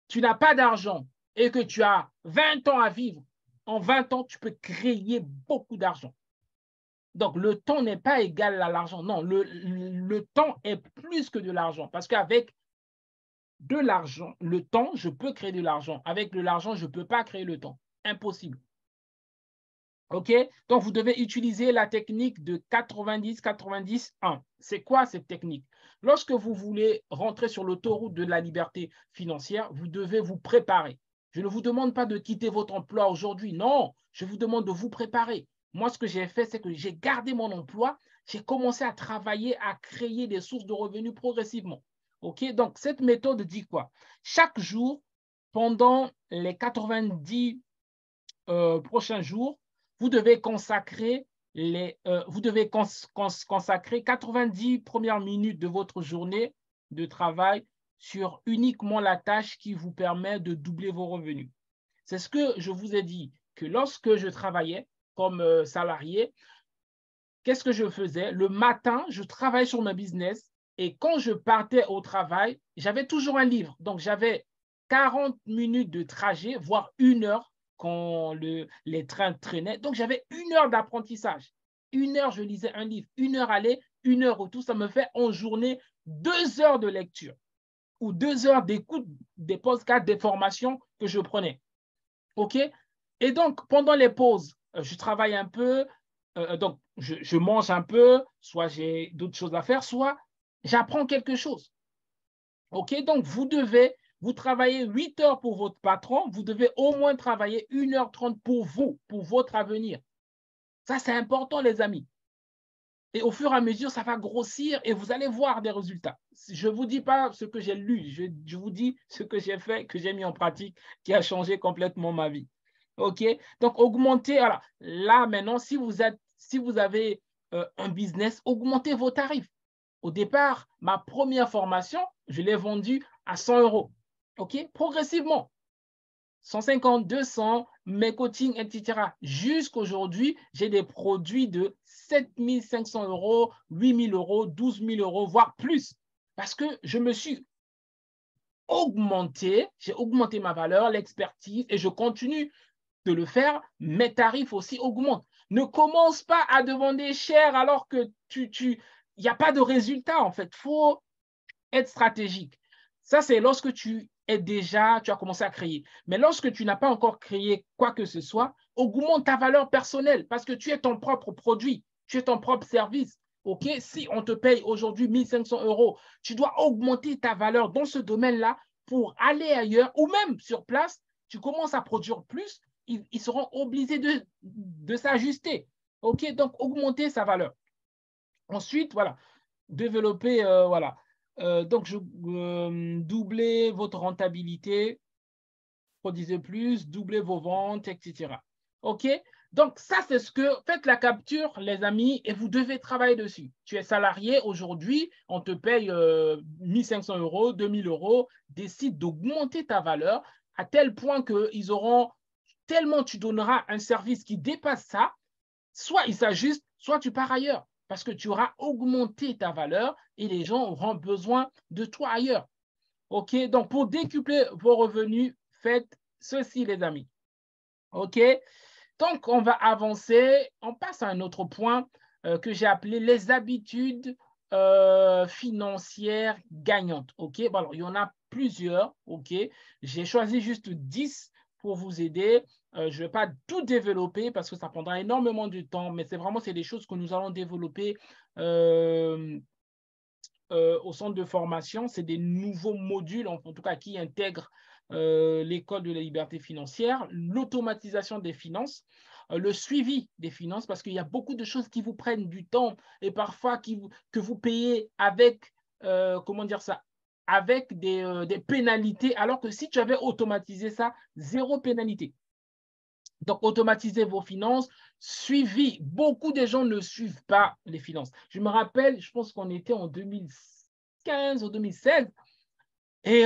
tu n'as pas d'argent et que tu as 20 ans à vivre, en 20 ans, tu peux créer beaucoup d'argent. Donc, le temps n'est pas égal à l'argent. Non, le temps est plus que de l'argent parce qu'avec de l'argent, le temps, je peux créer de l'argent. Avec de l'argent, je ne peux pas créer le temps. Impossible. OK? Donc, vous devez utiliser la technique de 90-90-1. C'est quoi cette technique? Lorsque vous voulez rentrer sur l'autoroute de la liberté financière, vous devez vous préparer. Je ne vous demande pas de quitter votre emploi aujourd'hui. Non, je vous demande de vous préparer. Moi, ce que j'ai fait, c'est que j'ai gardé mon emploi. J'ai commencé à travailler, à créer des sources de revenus progressivement. OK? Donc, cette méthode dit quoi? Chaque jour, pendant les 90 prochains jours, vous devez consacrer consacrer 90 premières minutes de votre journée de travail sur uniquement la tâche qui vous permet de doubler vos revenus. C'est ce que je vous ai dit, que lorsque je travaillais comme salarié, qu'est-ce que je faisais? Le matin, je travaillais sur ma business et quand je partais au travail, j'avais toujours un livre. Donc, j'avais 40 minutes de trajet, voire 1 heure quand les trains traînaient. Donc, j'avais 1 heure d'apprentissage. 1 heure, je lisais un livre. 1 heure aller, 1 heure retour. Ça me fait en journée 2 heures de lecture ou 2 heures d'écoute des podcasts, des formations que je prenais. OK? Et donc, pendant les pauses, je travaille un peu. Donc, je mange un peu, soit j'ai d'autres choses à faire, soit j'apprends quelque chose. OK? Donc, vous travaillez 8 heures pour votre patron, vous devez au moins travailler 1h30 pour vous, pour votre avenir. Ça, c'est important, les amis. Et au fur et à mesure, ça va grossir et vous allez voir des résultats. Je ne vous dis pas ce que j'ai lu, je vous dis ce que j'ai fait, que j'ai mis en pratique, qui a changé complètement ma vie. OK? Donc, augmentez, voilà. Là, maintenant, si vous avez un business, augmentez vos tarifs. Au départ, ma première formation, je l'ai vendue à 100 €. OK? Progressivement. 150, 200, mes coachings, etc. Jusqu'aujourd'hui, j'ai des produits de 7 500 €, 8 000 €, 12 000 €, voire plus. Parce que je me suis augmenté, j'ai augmenté ma valeur, l'expertise, et je continue de le faire. Mes tarifs aussi augmentent. Ne commence pas à demander cher alors que il n'y a pas de résultat, en fait. Il faut être stratégique. Ça, c'est lorsque tu as commencé à créer. Mais lorsque tu n'as pas encore créé quoi que ce soit, augmente ta valeur personnelle parce que tu es ton propre produit, tu es ton propre service. OK? Si on te paye aujourd'hui 1 500 €, tu dois augmenter ta valeur dans ce domaine-là pour aller ailleurs ou même sur place, tu commences à produire plus, ils seront obligés de s'ajuster. OK? Donc, augmenter sa valeur. Ensuite, voilà, développer, voilà. Donc, doubler votre rentabilité, produisez plus, doublez vos ventes, etc. OK? Donc, ça, c'est ce que… Faites la capture, les amis, et vous devez travailler dessus. Tu es salarié aujourd'hui, on te paye 1 500 €, 2 000 €. Décide d'augmenter ta valeur à tel point qu'ils auront… Tellement tu donneras un service qui dépasse ça, soit ils s'ajustent, soit tu pars ailleurs parce que tu auras augmenté ta valeur et les gens auront besoin de toi ailleurs. OK? Donc, pour décupler vos revenus, faites ceci, les amis. OK? Donc, on va avancer. On passe à un autre point que j'ai appelé les habitudes financières gagnantes. OK? Bon, alors, il y en a plusieurs. OK? J'ai choisi juste 10 pour vous aider. Je ne vais pas tout développer parce que ça prendra énormément de temps, mais c'est des choses que nous allons développer au centre de formation. C'est des nouveaux modules, en tout cas, qui intègrent l'école de la liberté financière, l'automatisation des finances, le suivi des finances, parce qu'il y a beaucoup de choses qui vous prennent du temps et parfois que vous payez avec, comment dire ça, avec des pénalités, alors que si tu avais automatisé ça, zéro pénalité. Donc, automatisez vos finances, suivi. Beaucoup de gens ne suivent pas les finances. Je me rappelle, je pense qu'on était en 2015 ou 2016, et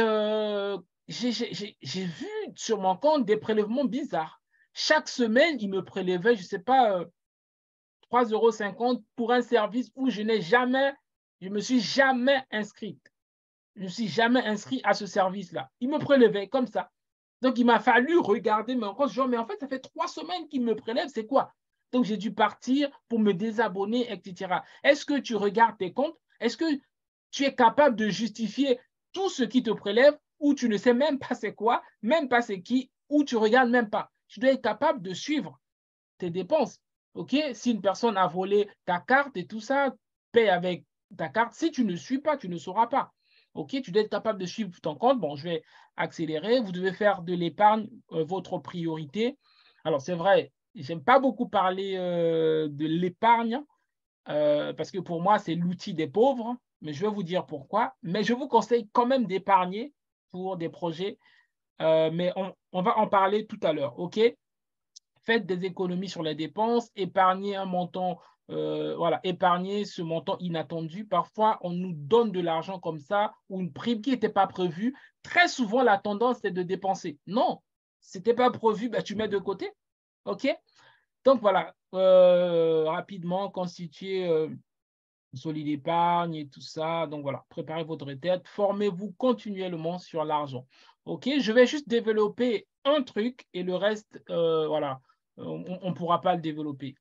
j'ai vu sur mon compte des prélèvements bizarres. Chaque semaine, ils me prélevaient, je ne sais pas, 3,50 € pour un service où je ne me suis jamais inscrite. Je ne suis jamais inscrit à ce service-là. Ils me prélevaient comme ça. Donc, il m'a fallu regarder mes comptes. Mais en fait, ça fait 3 semaines qu'il me prélève. C'est quoi? Donc, j'ai dû partir pour me désabonner, etc. Est-ce que tu regardes tes comptes? Est-ce que tu es capable de justifier tout ce qui te prélève ou tu ne sais même pas c'est quoi, même pas c'est qui, ou tu ne regardes même pas? Tu dois être capable de suivre tes dépenses. OK? Si une personne a volé ta carte et tout ça, paie avec ta carte. Si tu ne suis pas, tu ne sauras pas. OK? Tu dois être capable de suivre ton compte. Bon, je vais accélérer. Vous devez faire de l'épargne votre priorité. Alors, c'est vrai, je n'aime pas beaucoup parler de l'épargne parce que pour moi, c'est l'outil des pauvres. Mais je vais vous dire pourquoi. Mais je vous conseille quand même d'épargner pour des projets. Mais on va en parler tout à l'heure. OK? Faites des économies sur les dépenses, épargnez un montant, voilà, épargnez ce montant inattendu. Parfois, on nous donne de l'argent comme ça ou une prime qui n'était pas prévue. Très souvent, la tendance, c'est de dépenser. Non, ce n'était pas prévu, ben, tu mets de côté. OK? Donc, voilà, rapidement, constituer une solide épargne et tout ça. Donc, voilà, préparez votre retraite. Formez-vous continuellement sur l'argent. OK? Je vais juste développer un truc et le reste, voilà, on ne pourra pas le développer.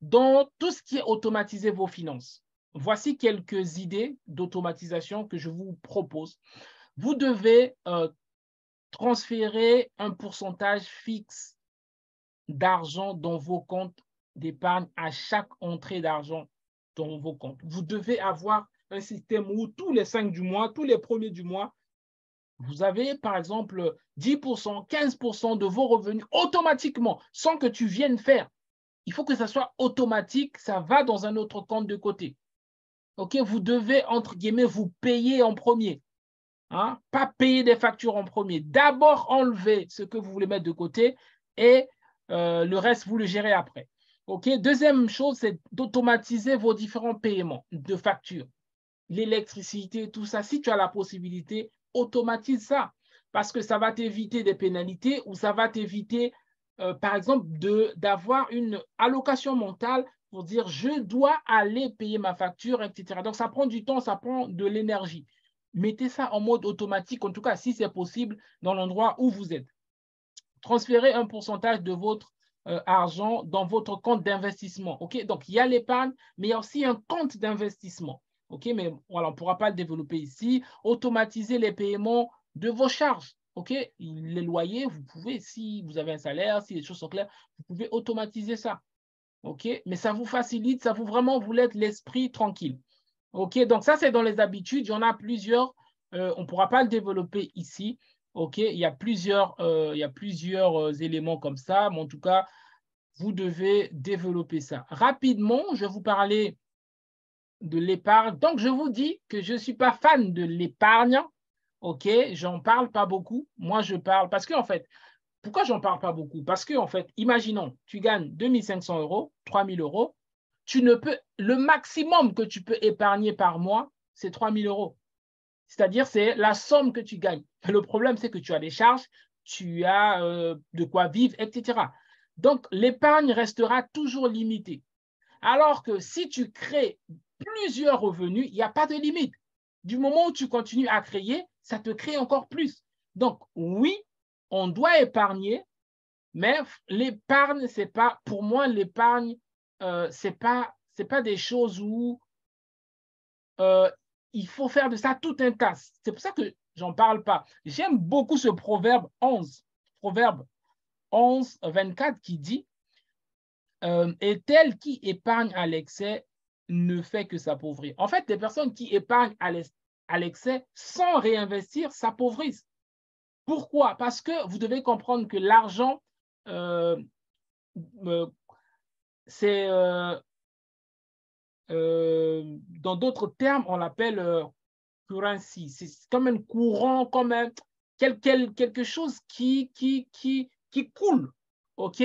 Dans tout ce qui est automatiser vos finances, voici quelques idées d'automatisation que je vous propose. Vous devez transférer un pourcentage fixe d'argent dans vos comptes d'épargne à chaque entrée d'argent dans vos comptes. Vous devez avoir un système où tous les 5 du mois, tous les premiers du mois, vous avez par exemple 10%, 15% de vos revenus automatiquement, sans que tu viennes faire. il faut que ça soit automatique, ça va dans un autre compte de côté. OK, vous devez, entre guillemets, vous payer en premier. Hein? Pas payer des factures en premier. D'abord, enlever ce que vous voulez mettre de côté et le reste, vous le gérez après. OK? Deuxième chose, c'est d'automatiser vos différents paiements de factures. L'électricité, tout ça. Si tu as la possibilité, automatise ça parce que ça va t'éviter des pénalités ou ça va t'éviter, par exemple, d'avoir une allocation mentale pour dire je dois aller payer ma facture, etc. Donc, ça prend du temps, ça prend de l'énergie. Mettez ça en mode automatique, en tout cas, si c'est possible, dans l'endroit où vous êtes. Transférez un pourcentage de votre argent dans votre compte d'investissement. OK? Donc, il y a l'épargne, mais il y a aussi un compte d'investissement. OK? Mais voilà, on ne pourra pas le développer ici. Automatiser les paiements de vos charges. OK? Les loyers, vous pouvez, si vous avez un salaire, si les choses sont claires, vous pouvez automatiser ça. OK? Mais ça vous facilite, ça vous vraiment vous laisse l'esprit tranquille. OK? Donc, ça, c'est dans les habitudes. Il y en a plusieurs. On ne pourra pas le développer ici. OK? Il y a plusieurs éléments comme ça. Mais en tout cas, vous devez développer ça. Rapidement, je vais vous parler de l'épargne. Donc, je vous dis que je ne suis pas fan de l'épargne. OK? J'en parle pas beaucoup. Moi, je parle parce qu'en fait, pourquoi j'en parle pas beaucoup? Parce que, en fait, imaginons, tu gagnes 2 500 €, 3 000 €. Le maximum que tu peux épargner par mois, c'est 3 000 €. C'est-à-dire, c'est la somme que tu gagnes. Le problème, c'est que tu as des charges, tu as de quoi vivre, etc. Donc, l'épargne restera toujours limitée. Alors que si tu crées plusieurs revenus, il n'y a pas de limite. Du moment où tu continues à créer, ça te crée encore plus. Donc, oui, on doit épargner, mais l'épargne, c'est pas, pour moi, l'épargne, c'est pas des choses où il faut faire de ça tout un tas. C'est pour ça que j'en parle pas. J'aime beaucoup ce proverbe 11, 24 qui dit et tel qui épargne à l'excès ne fait que s'appauvrir. En fait, les personnes qui épargnent à l'excès sans réinvestir s'appauvrissent. Pourquoi? Parce que vous devez comprendre que l'argent, c'est dans d'autres termes, on l'appelle currency. C'est comme un courant, comme quelque chose qui coule. OK?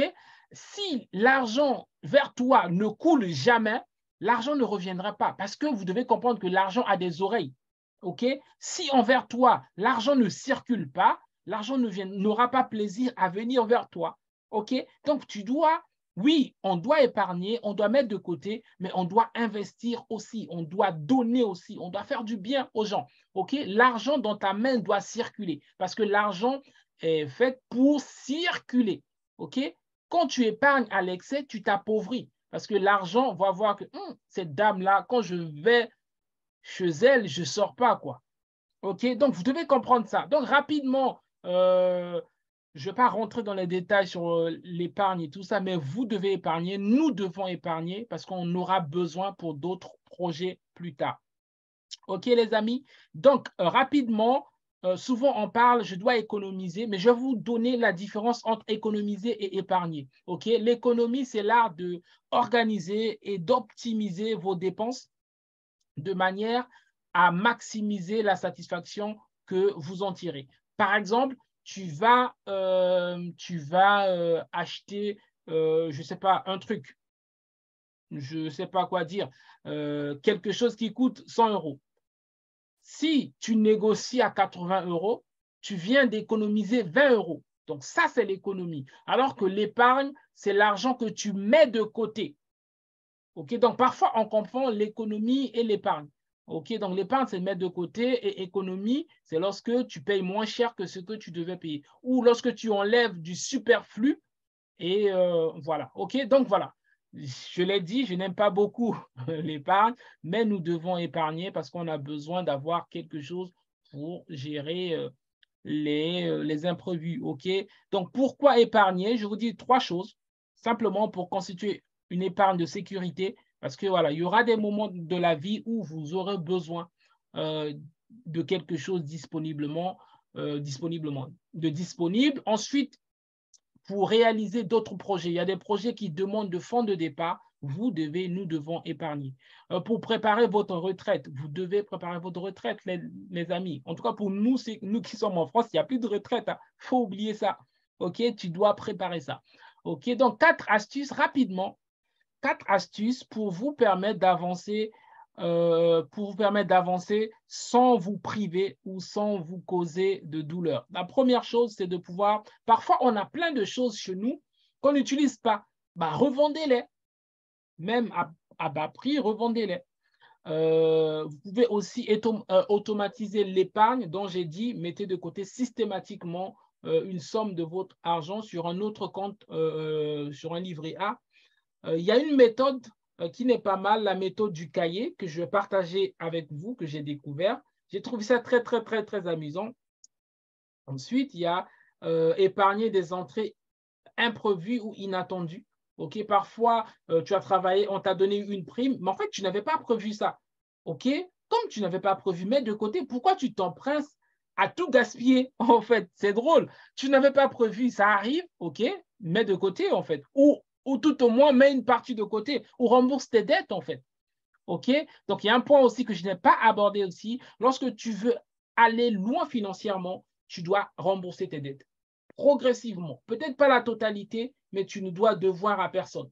Si l'argent vers toi ne coule jamais, l'argent ne reviendra pas parce que vous devez comprendre que l'argent a des oreilles. OK? Si envers toi, l'argent ne circule pas, l'argent n'aura pas plaisir à venir vers toi. OK? Donc, oui, on doit épargner, on doit mettre de côté, mais on doit investir aussi, on doit donner aussi, on doit faire du bien aux gens. OK? L'argent dans ta main doit circuler parce que l'argent est fait pour circuler. OK? Quand tu épargnes à l'excès, tu t'appauvris parce que l'argent va voir que cette dame-là, quand je vais chez elle, je ne sors pas, quoi. OK? Donc, vous devez comprendre ça. Donc, rapidement, je ne vais pas rentrer dans les détails sur l'épargne et tout ça, mais vous devez épargner, nous devons épargner parce qu'on aura besoin pour d'autres projets plus tard. OK, les amis? Donc, rapidement, souvent on parle, je dois économiser, mais je vais vous donner la différence entre économiser et épargner. OK? L'économie, c'est l'art d'organiser et d'optimiser vos dépenses de manière à maximiser la satisfaction que vous en tirez. Par exemple, tu vas acheter, je ne sais pas, un truc, je ne sais pas quoi dire, quelque chose qui coûte 100 €. Si tu négocies à 80 €, tu viens d'économiser 20 €. Donc, ça, c'est l'économie. Alors que l'épargne, c'est l'argent que tu mets de côté. OK? Donc, parfois, on confond l'économie et l'épargne. OK? Donc, l'épargne, c'est mettre de côté et économie, c'est lorsque tu payes moins cher que ce que tu devais payer ou lorsque tu enlèves du superflu et voilà. OK? Donc, voilà. Je l'ai dit, je n'aime pas beaucoup l'épargne, mais nous devons épargner parce qu'on a besoin d'avoir quelque chose pour gérer les imprévus. OK? Donc, pourquoi épargner? Je vous dis 3 choses, simplement pour constituer une épargne de sécurité, parce que voilà, il y aura des moments de la vie où vous aurez besoin de quelque chose disponible. Ensuite, pour réaliser d'autres projets. Il y a des projets qui demandent de fonds de départ. Nous devons épargner. Pour préparer votre retraite, vous devez préparer votre retraite, les amis. En tout cas, pour nous, nous qui sommes en France, il n'y a plus de retraite. Il faut oublier ça. OK, tu dois préparer ça. OK, donc 4 astuces rapidement. 4 astuces pour vous permettre d'avancer sans vous priver ou sans vous causer de douleur. La première chose, c'est de pouvoir, parfois on a plein de choses chez nous qu'on n'utilise pas. Revendez-les. Même à bas prix, revendez-les. Vous pouvez aussi automatiser l'épargne dont j'ai dit, mettez de côté systématiquement une somme de votre argent sur un autre compte, sur un livret A. Il y a une méthode qui n'est pas mal, la méthode du cahier que je vais partager avec vous, que j'ai découvert. J'ai trouvé ça très, très, très, très amusant. Ensuite, il y a épargner des entrées imprévues ou inattendues. OK, parfois, tu as travaillé, on t'a donné une prime, mais en fait, tu n'avais pas prévu ça. OK, comme tu n'avais pas prévu, mets de côté, pourquoi tu t'empresses à tout gaspiller? En fait, c'est drôle. Tu n'avais pas prévu, ça arrive, OK, mets de côté, en fait. Ou tout au moins, mets une partie de côté ou rembourse tes dettes, en fait. OK, donc il y a un point aussi que je n'ai pas abordé aussi. Lorsque tu veux aller loin financièrement, tu dois rembourser tes dettes progressivement. Peut-être pas la totalité, mais tu ne dois devoir à personne.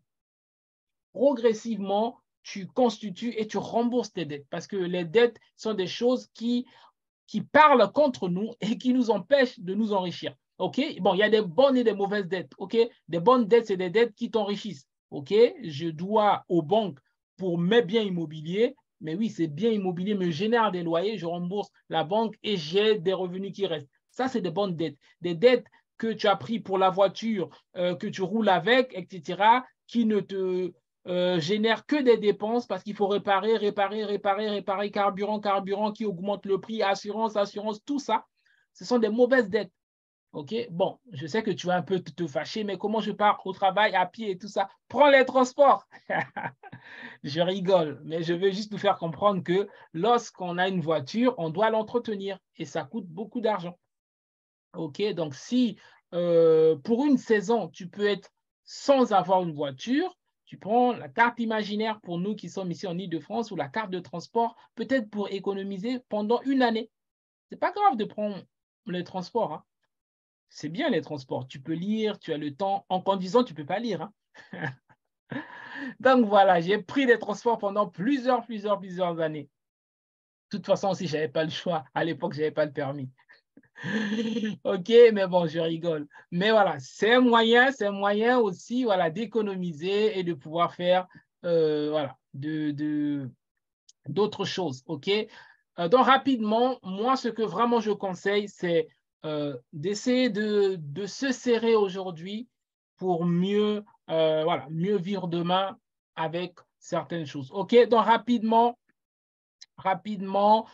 Progressivement, tu constitues et tu rembourses tes dettes parce que les dettes sont des choses qui parlent contre nous et qui nous empêchent de nous enrichir. OK? Bon, il y a des bonnes et des mauvaises dettes. OK? Des bonnes dettes, c'est des dettes qui t'enrichissent. OK? Je dois aux banques pour mes biens immobiliers, mais oui, ces biens immobiliers me génèrent des loyers, je rembourse la banque et j'ai des revenus qui restent. Ça, c'est des bonnes dettes. Des dettes que tu as pris pour la voiture, que tu roules avec, etc., qui ne te génèrent que des dépenses parce qu'il faut réparer, carburant qui augmente le prix, assurance, tout ça. Ce sont des mauvaises dettes. OK? Bon, je sais que tu vas un peu te fâcher, mais comment je pars au travail à pied et tout ça? Prends les transports. Je rigole, mais je veux juste nous faire comprendre que lorsqu'on a une voiture, on doit l'entretenir et ça coûte beaucoup d'argent. OK, donc si pour une saison, tu peux être sans avoir une voiture, tu prends la carte imaginaire pour nous qui sommes ici en Île-de-France ou la carte de transport, peut-être pour économiser pendant une année. Ce n'est pas grave de prendre les transports. Hein. C'est bien les transports. Tu peux lire, tu as le temps. En conduisant, tu ne peux pas lire. Hein. Donc voilà, j'ai pris les transports pendant plusieurs années. De toute façon aussi, je n'avais pas le choix. À l'époque, je n'avais pas le permis. OK, mais bon, je rigole. Mais voilà, c'est un moyen aussi voilà, d'économiser et de pouvoir faire voilà, d'autres choses. OK? Donc, rapidement, moi, ce que vraiment je conseille, c'est d'essayer de se serrer aujourd'hui pour mieux vivre demain avec certaines choses. OK? Donc, rapidement,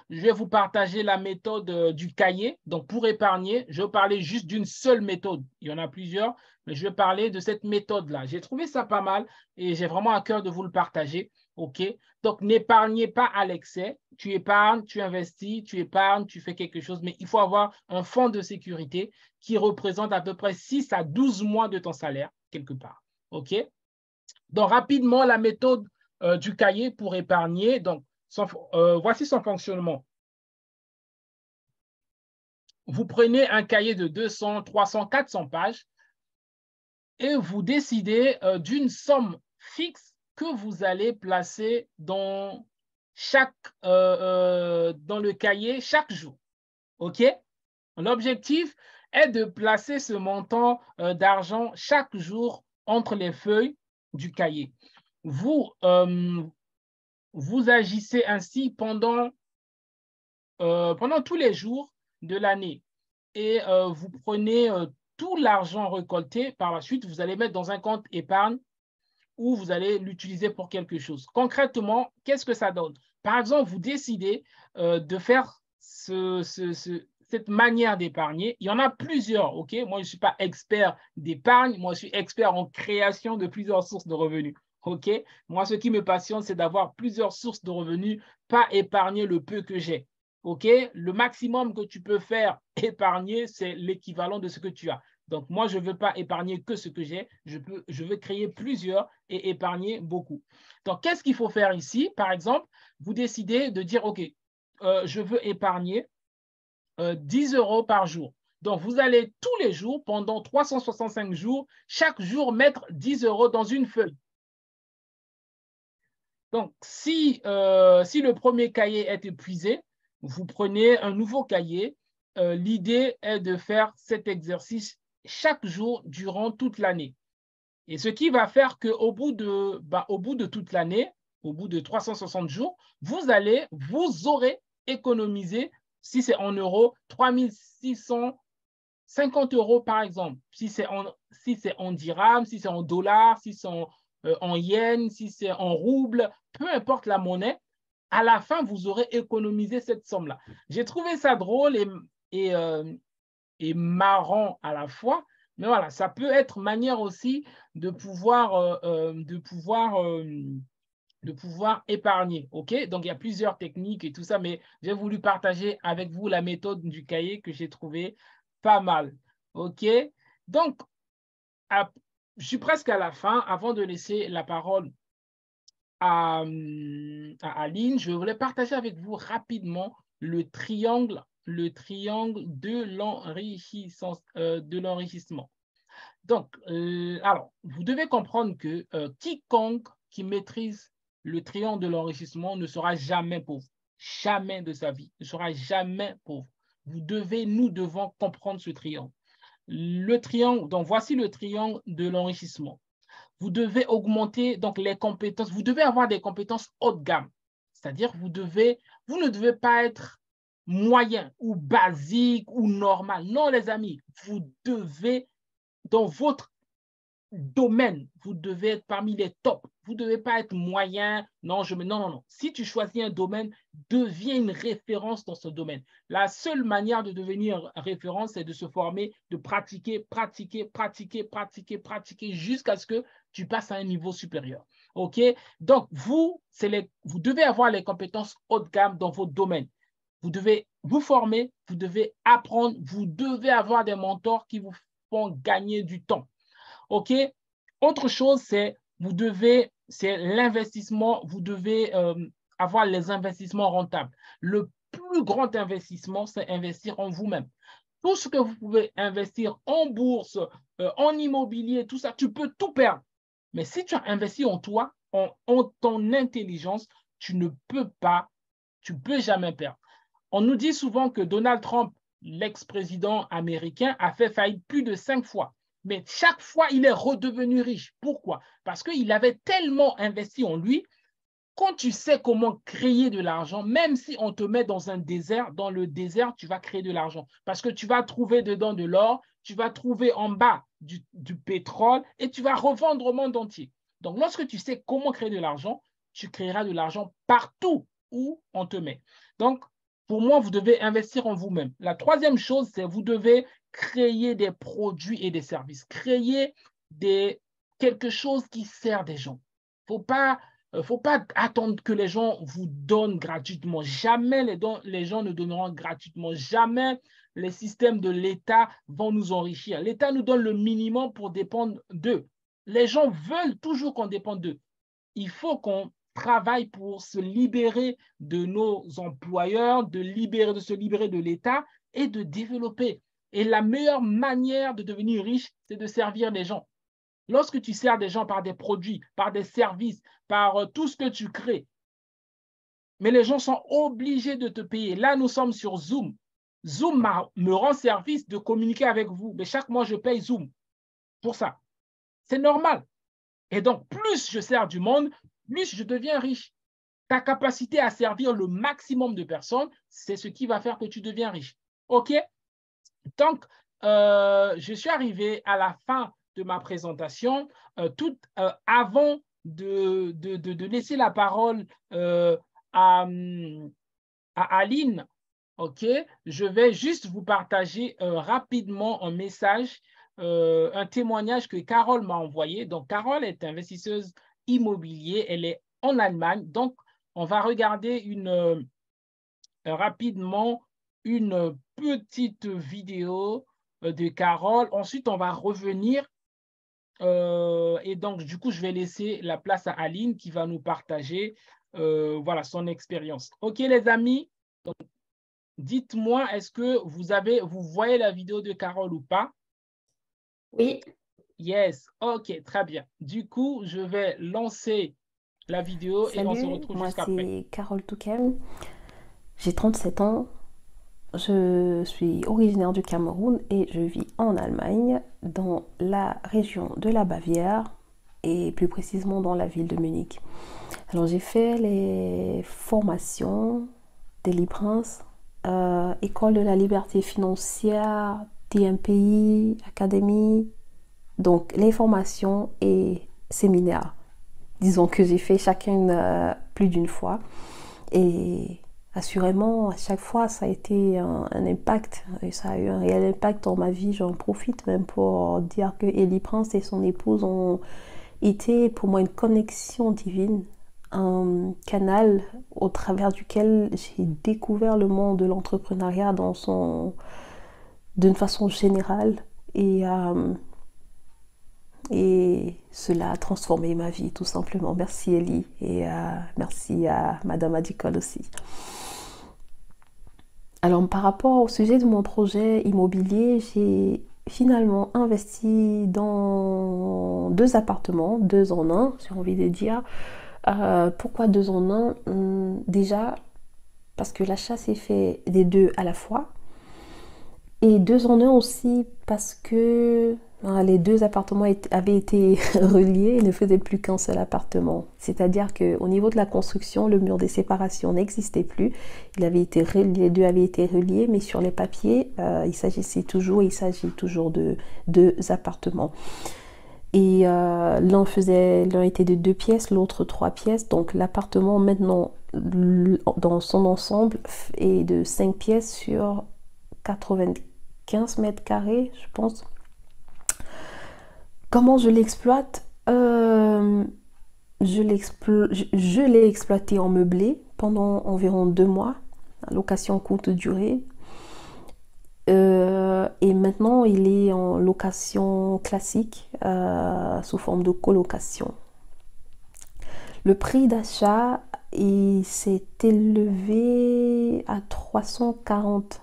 je vais vous partager la méthode du cahier. Donc, pour épargner, je vais parler juste d'une seule méthode. Il y en a plusieurs, mais je vais parler de cette méthode-là. J'ai trouvé ça pas mal et j'ai vraiment à cœur de vous le partager. OK? Donc, n'épargnez pas à l'excès. Tu épargnes, tu investis, tu épargnes, tu fais quelque chose, mais il faut avoir un fonds de sécurité qui représente à peu près 6 à 12 mois de ton salaire, quelque part. OK? Donc, rapidement, la méthode du cahier pour épargner. Donc, voici son fonctionnement. Vous prenez un cahier de 200, 300, 400 pages et vous décidez d'une somme fixe que vous allez placer dans le cahier chaque jour. OK? L'objectif est de placer ce montant d'argent chaque jour entre les feuilles du cahier. Vous agissez ainsi pendant tous les jours de l'année et vous prenez tout l'argent récolté. Par la suite, vous allez mettre dans un compte épargne ou vous allez l'utiliser pour quelque chose. Concrètement, qu'est-ce que ça donne? Par exemple, vous décidez de faire cette manière d'épargner. Il y en a plusieurs, OK? Moi, je ne suis pas expert d'épargne. Moi, je suis expert en création de plusieurs sources de revenus. OK? Moi, ce qui me passionne, c'est d'avoir plusieurs sources de revenus, pas épargner le peu que j'ai. OK? Le maximum que tu peux faire épargner, c'est l'équivalent de ce que tu as. Donc, moi, je ne veux pas épargner que ce que j'ai. Je veux créer plusieurs et épargner beaucoup. Donc, qu'est-ce qu'il faut faire ici? Par exemple, vous décidez de dire, OK, je veux épargner 10 € par jour. Donc, vous allez tous les jours, pendant 365 jours, chaque jour, mettre 10 € dans une feuille. Donc, si le premier cahier est épuisé, vous prenez un nouveau cahier. L'idée est de faire cet exercice chaque jour durant toute l'année. Et ce qui va faire qu'au bout de toute l'année, au bout de 360 jours, vous aurez économisé, si c'est en euros, 3 650 € par exemple. Si c'est en dirhams, si c'est en dollars, si c'est en yens, si c'est en roubles, peu importe la monnaie, à la fin, vous aurez économisé cette somme-là. J'ai trouvé ça drôle et marrant à la fois, mais voilà, ça peut être manière aussi de pouvoir épargner. OK? Donc, il y a plusieurs techniques et tout ça, mais j'ai voulu partager avec vous la méthode du cahier que j'ai trouvé pas mal. OK? Donc, je suis presque à la fin. Avant de laisser la parole à Aline, je voulais partager avec vous rapidement le triangle de l'enrichissement. Donc, alors, vous devez comprendre que quiconque qui maîtrise le triangle de l'enrichissement ne sera jamais pauvre. Jamais de sa vie, ne sera jamais pauvre. Nous devons comprendre ce triangle. Le triangle, donc voici le triangle de l'enrichissement. Vous devez augmenter donc les compétences, vous devez avoir des compétences haut de gamme. C'est-à-dire vous ne devez pas être moyen ou basique ou normal. Non, les amis, vous devez, dans votre domaine, vous devez être parmi les tops. Vous ne devez pas être moyen. Non, non. Si tu choisis un domaine, deviens une référence dans ce domaine. La seule manière de devenir référence, c'est de se former, de pratiquer jusqu'à ce que tu passes à un niveau supérieur. OK? Donc, vous devez avoir les compétences haut de gamme dans votre domaine. Vous devez vous former, vous devez apprendre, vous devez avoir des mentors qui vous font gagner du temps. OK? Autre chose, c'est l'investissement. Vous devez avoir les investissements rentables. Le plus grand investissement, c'est investir en vous-même. Tout ce que vous pouvez investir en bourse, en immobilier, tout ça, tu peux tout perdre. Mais si tu as investi en toi, en ton intelligence, tu ne peux jamais perdre. On nous dit souvent que Donald Trump, l'ex-président américain, a fait faillite plus de 5 fois. Mais chaque fois, il est redevenu riche. Pourquoi? Parce qu'il avait tellement investi en lui. Quand tu sais comment créer de l'argent, même si on te met dans un désert, dans le désert, tu vas créer de l'argent. Parce que tu vas trouver dedans de l'or, tu vas trouver en bas du pétrole et tu vas revendre au monde entier. Donc, lorsque tu sais comment créer de l'argent, tu créeras de l'argent partout où on te met. Donc, pour moi, vous devez investir en vous-même. La troisième chose, c'est vous devez créer des produits et des services. Créer quelque chose qui sert des gens. Il ne faut pas attendre que les gens vous donnent gratuitement. Jamais les gens ne donneront gratuitement. Jamais les systèmes de l'État vont nous enrichir. L'État nous donne le minimum pour dépendre d'eux. Les gens veulent toujours qu'on dépende d'eux. Il faut qu'on travaille pour se libérer de nos employeurs, de se libérer de l'État et de développer. Et la meilleure manière de devenir riche, c'est de servir les gens. Lorsque tu sers des gens par des produits, par des services, par tout ce que tu crées, mais les gens sont obligés de te payer. Là, nous sommes sur Zoom. Zoom me rend service de communiquer avec vous, mais chaque mois, je paye Zoom pour ça. C'est normal. Et donc, plus je sers du monde, plus je deviens riche. Ta capacité à servir le maximum de personnes, c'est ce qui va faire que tu deviens riche. OK? Donc, je suis arrivé à la fin de ma présentation. Avant de laisser la parole à Aline, OK, je vais juste vous partager rapidement un message, un témoignage que Carole m'a envoyé. Donc, Carole est investisseuse immobilière, elle est en Allemagne. Donc, on va regarder rapidement une petite vidéo de Carole. Ensuite, on va revenir et donc, du coup, je vais laisser la place à Aline qui va nous partager voilà, son expérience. OK, les amis, dites-moi, est-ce que vous voyez la vidéo de Carole ou pas? Oui. Yes, OK, très bien. Du coup, je vais lancer la vidéo et on se Salut, retrouve moi juste après. c'est Carole Toukem, j'ai 37 ans, je suis originaire du Cameroun et je vis en Allemagne, dans la région de la Bavière et plus précisément dans la ville de Munich. Alors j'ai fait les formations d'Eli Prince, École de la liberté financière, TMPI, Académie, donc les formations et séminaires. Disons que j'ai fait chacune plus d'une fois. Et assurément, à chaque fois, ça a été un impact. Et ça a eu un réel impact dans ma vie. J'en profite même pour dire que Eli Prince et son épouse ont été pour moi une connexion divine. Un canal au travers duquel j'ai découvert le monde de l'entrepreneuriat d'une façon générale. Et cela a transformé ma vie, tout simplement. Merci Ellie et merci à Madame Adicole aussi. Alors, par rapport au sujet de mon projet immobilier, j'ai finalement investi dans 2 appartements, 2 en 1, j'ai envie de dire. Pourquoi 2 en 1? Déjà, parce que l'achat s'est fait des 2 à la fois. Et 2 en 1 aussi parce que les 2 appartements avaient été reliés et ne faisaient plus qu'un seul appartement. C'est-à-dire qu'au niveau de la construction, le mur des séparations n'existait plus. Les 2 avaient été reliés, mais sur les papiers, il s'agit toujours de 2 appartements. Et l'un était de 2 pièces, l'autre 3 pièces. Donc l'appartement maintenant, dans son ensemble, est de 5 pièces sur 95 mètres carrés, je pense. Comment je l'exploite? Je l'ai exploité en meublé pendant environ 2 mois, location courte durée. Et maintenant, il est en location classique, sous forme de colocation. Le prix d'achat s'est élevé à 347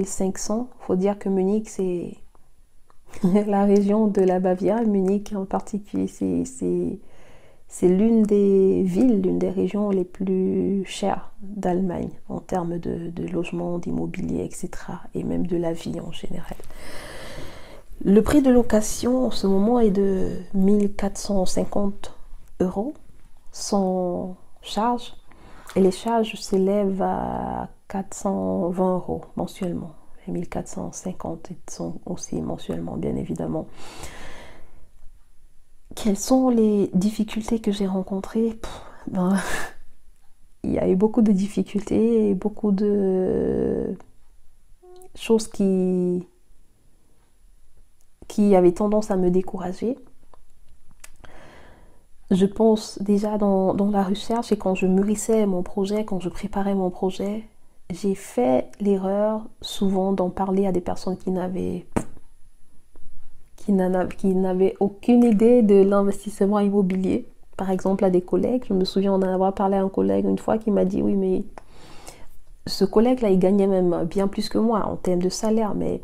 500. Il faut dire que Munich, c'est la région de la Bavière. Munich en particulier, c'est l'une des villes, l'une des régions les plus chères d'Allemagne en termes de logement, d'immobilier, etc. et même de la vie en général. Le prix de location en ce moment est de 1450 € sans charge et les charges s'élèvent à 420 € mensuellement. Les 1450 sont aussi mensuellement, bien évidemment. Quelles sont les difficultés que j'ai rencontrées? Il y a eu beaucoup de difficultés et beaucoup de choses qui avaient tendance à me décourager. Je pense déjà dans la recherche et quand je mûrissais mon projet, quand je préparais mon projet, j'ai fait l'erreur souvent d'en parler à des personnes qui n'avaient aucune idée de l'investissement immobilier. Par exemple, à des collègues. Je me souviens en avoir parlé à un collègue une fois qui m'a dit oui, mais ce collègue-là, il gagnait même bien plus que moi en termes de salaire, mais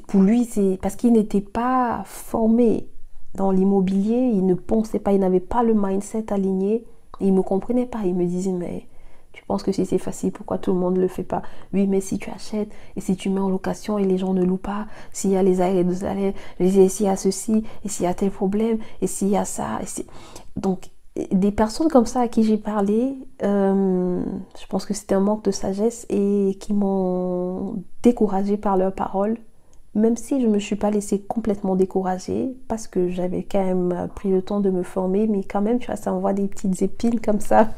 pour lui, c'est parce qu'il n'était pas formé dans l'immobilier, il ne pensait pas, il n'avait pas le mindset aligné, et il me comprenait pas. Il me disait mais tu penses que si c'est facile, pourquoi tout le monde ne le fait pas? Oui, mais si tu achètes et si tu mets en location et les gens ne louent pas, s'il y a les arrêts de salaire, s'il y a ceci, et s'il y a tel problème, et s'il y a ça, donc des personnes comme ça à qui j'ai parlé, je pense que c'était un manque de sagesse et qui m'ont découragée par leurs paroles. Même si je ne me suis pas laissée complètement décourager, parce que j'avais quand même pris le temps de me former, mais quand même, tu vois, ça envoie des petites épines comme ça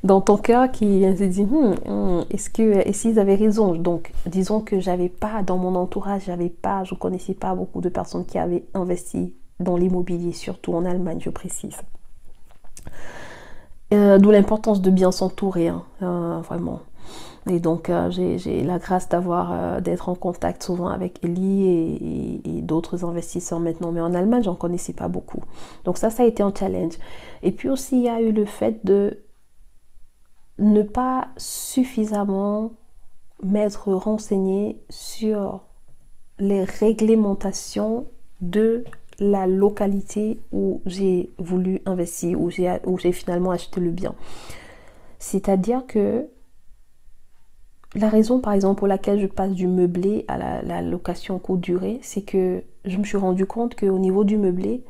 dans ton cœur qui se dit et s'ils avaient raison. Donc, disons que j'avais pas, dans mon entourage, je connaissais pas beaucoup de personnes qui avaient investi dans l'immobilier, surtout en Allemagne, je précise. D'où l'importance de bien s'entourer, hein, vraiment. Et donc, j'ai la grâce d'être en contact souvent avec Ellie et d'autres investisseurs maintenant. Mais en Allemagne, j'en connaissais pas beaucoup. Donc ça a été un challenge. Et puis aussi, il y a eu le fait de ne pas suffisamment m'être renseigné sur les réglementations de la localité où j'ai voulu investir, où j'ai finalement acheté le bien. C'est-à-dire que la raison, par exemple, pour laquelle je passe du meublé à la location courte durée, c'est que je me suis rendu compte qu'au niveau du meublé,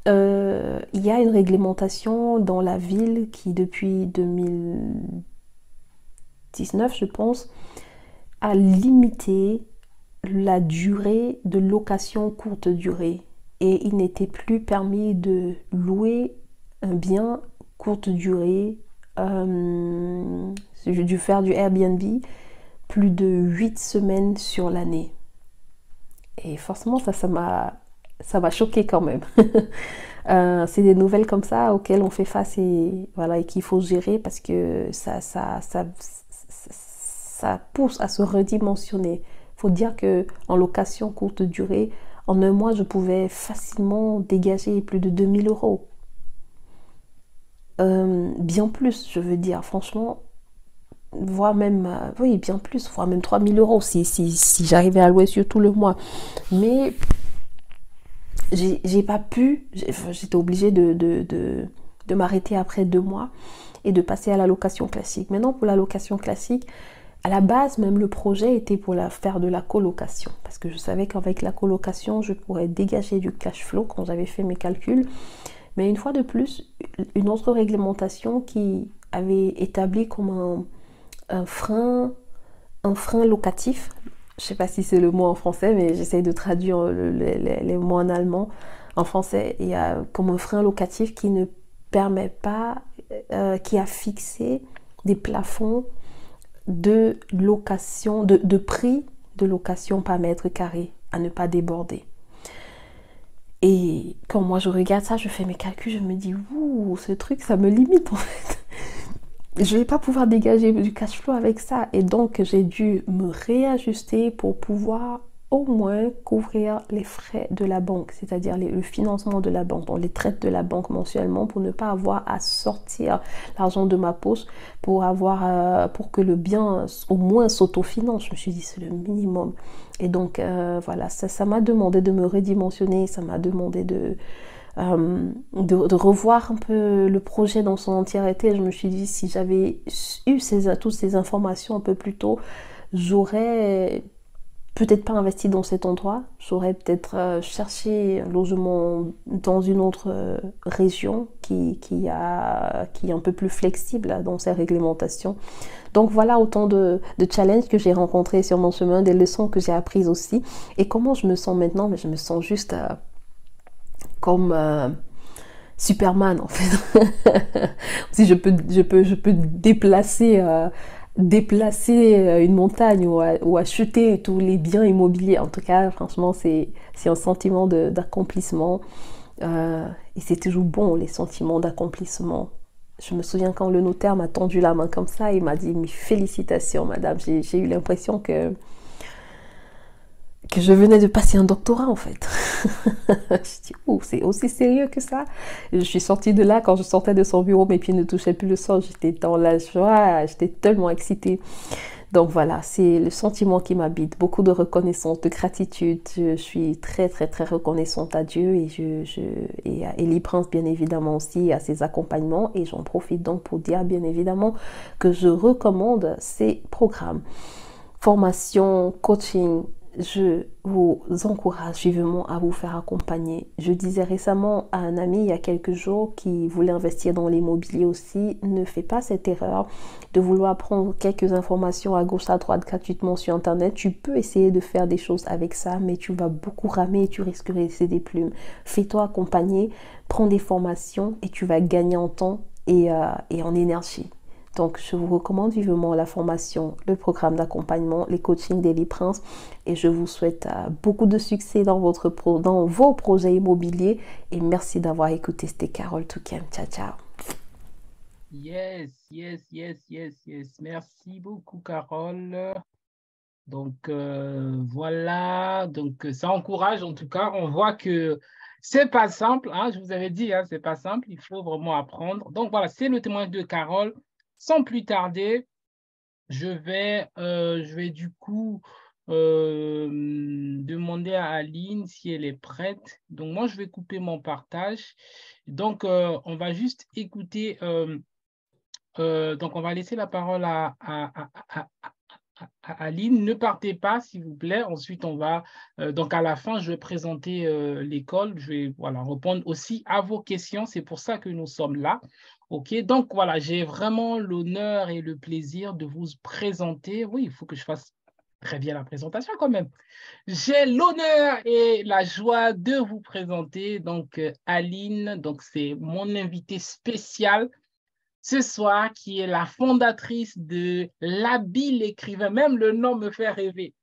il y a une réglementation dans la ville qui, depuis 2019, je pense, a limité la durée de location courte durée. Et il n'était plus permis de louer un bien courte durée. J'ai dû faire du Airbnb plus de 8 semaines sur l'année. Et forcément, ça m'a choqué quand même. C'est des nouvelles comme ça auxquelles on fait face et qu'il faut gérer parce que ça pousse à se redimensionner. Il faut dire qu'en location courte durée, en un mois, je pouvais facilement dégager plus de 2000 €. Bien plus, je veux dire, franchement, voire même, oui, bien plus, voire même 3000 € si j'arrivais à louer sur tout le mois. Mais j'ai pas pu, j'étais obligée de m'arrêter après 2 mois et de passer à la location classique. Maintenant, pour la location classique, à la base, même le projet était pour faire de la colocation. Parce que je savais qu'avec la colocation, je pourrais dégager du cash flow quand j'avais fait mes calculs. Mais une fois de plus, une autre réglementation qui avait établi comme un frein locatif. Je ne sais pas si c'est le mot en français, mais j'essaye de traduire les mots en allemand. En français, il y a comme un frein locatif qui ne permet pas, qui a fixé des plafonds de location, de prix de location par mètre carré à ne pas déborder. Et quand moi je regarde ça, je fais mes calculs, je me dis, ouh, ce truc, ça me limite en fait. Je vais pas pouvoir dégager du cash flow avec ça. Et donc, j'ai dû me réajuster pour pouvoir au moins couvrir les frais de la banque, c'est-à-dire le financement de la banque, donc les traites de la banque mensuellement pour ne pas avoir à sortir l'argent de ma poche pour que le bien au moins s'autofinance. Je me suis dit, c'est le minimum. Et donc, ça m'a demandé de me redimensionner, ça m'a demandé de revoir un peu le projet dans son entièreté. Je me suis dit, si j'avais eu toutes ces informations un peu plus tôt, j'aurais peut-être pas investi dans cet endroit, j'aurais peut-être cherché un logement dans une autre région qui est un peu plus flexible dans ses réglementations. Donc voilà autant de challenges que j'ai rencontrés sur mon chemin, des leçons que j'ai apprises aussi. Et comment je me sens maintenant? Mais je me sens juste comme Superman en fait. Si je peux déplacer une montagne ou acheter tous les biens immobiliers. En tout cas, franchement, c'est un sentiment d'accomplissement. Et c'est toujours bon, les sentiments d'accomplissement. Je me souviens quand le notaire m'a tendu la main comme ça, il m'a dit, mais félicitations madame. J'ai eu l'impression que je venais de passer un doctorat en fait. Je dis, oh, c'est aussi sérieux que ça. Et je suis sortie de là, quand je sortais de son bureau, mes pieds ne touchaient plus le sol, j'étais dans la joie, j'étais tellement excitée. Donc voilà, c'est le sentiment qui m'habite, beaucoup de reconnaissance, de gratitude. Je suis très très très reconnaissante à Dieu et à Ellie Prince bien évidemment aussi, à ses accompagnements. Et j'en profite donc pour dire bien évidemment que je recommande ces programmes. Formation, coaching, je vous encourage vivement à vous faire accompagner. Je disais récemment à un ami il y a quelques jours qui voulait investir dans l'immobilier aussi, ne fais pas cette erreur de vouloir prendre quelques informations à gauche à droite gratuitement sur internet. Tu peux essayer de faire des choses avec ça, mais tu vas beaucoup ramer et tu risques de laisser des plumes. Fais-toi accompagner, prends des formations et tu vas gagner en temps et en énergie. Donc, je vous recommande vivement la formation, le programme d'accompagnement, les coachings d'Ellie Prince. Et je vous souhaite beaucoup de succès dans vos projets immobiliers. Et merci d'avoir écouté. C'était Carole Touquem. Ciao, ciao. Yes, yes, yes, yes, yes. Merci beaucoup, Carole. Donc, voilà. Donc, ça encourage, en tout cas. On voit que c'est pas simple, hein, je vous avais dit, hein, c'est pas simple. Il faut vraiment apprendre. Donc, voilà, c'est le témoignage de Carole. Sans plus tarder, je vais du coup demander à Aline si elle est prête. Donc, moi, je vais couper mon partage. Donc, on va juste écouter. Donc, on va laisser la parole à Aline. Ne partez pas, s'il vous plaît. Ensuite, on va, donc à la fin, je vais présenter l'école. Je vais voilà, répondre aussi à vos questions. C'est pour ça que nous sommes là. OK, donc voilà, j'ai vraiment l'honneur et le plaisir de vous présenter. Oui, il faut que je fasse très bien la présentation quand même. J'ai l'honneur et la joie de vous présenter donc Aline. Donc, c'est mon invitée spéciale ce soir, qui est la fondatrice de l'habile écrivain. Même le nom me fait rêver.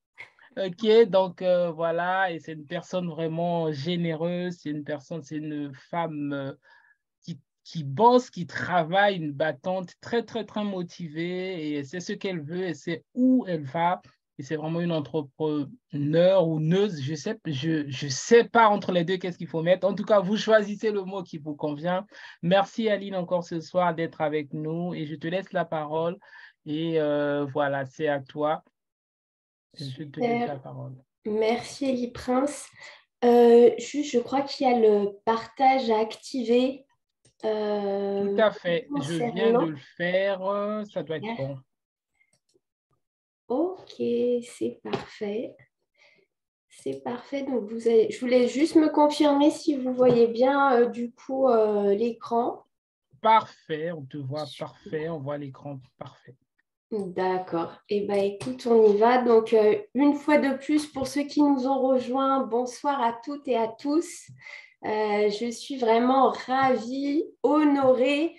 OK, donc voilà, et c'est une personne vraiment généreuse, c'est une femme qui bosse, qui travaille, une battante, très, très, très motivée, et c'est ce qu'elle veut, et c'est où elle va. Et c'est vraiment une entrepreneur ou neuse, je sais pas entre les deux qu'est-ce qu'il faut mettre. En tout cas, vous choisissez le mot qui vous convient. Merci Aline encore ce soir d'être avec nous et je te laisse la parole. Et voilà, c'est à toi. Je te laisse la Super. parole. Merci, Elie Prince. Juste, je crois qu'il y a le partage à activer Tout à fait. Je viens de concernant. le faire. Ça doit être Super. bon. Ok, c'est parfait. C'est parfait. Donc, je voulais juste me confirmer si vous voyez bien du coup l'écran. Parfait, on te voit parfait, on voit l'écran parfait. D'accord. Eh bien, écoute, on y va. Donc, une fois de plus, pour ceux qui nous ont rejoints, bonsoir à toutes et à tous. Je suis vraiment ravie, honorée.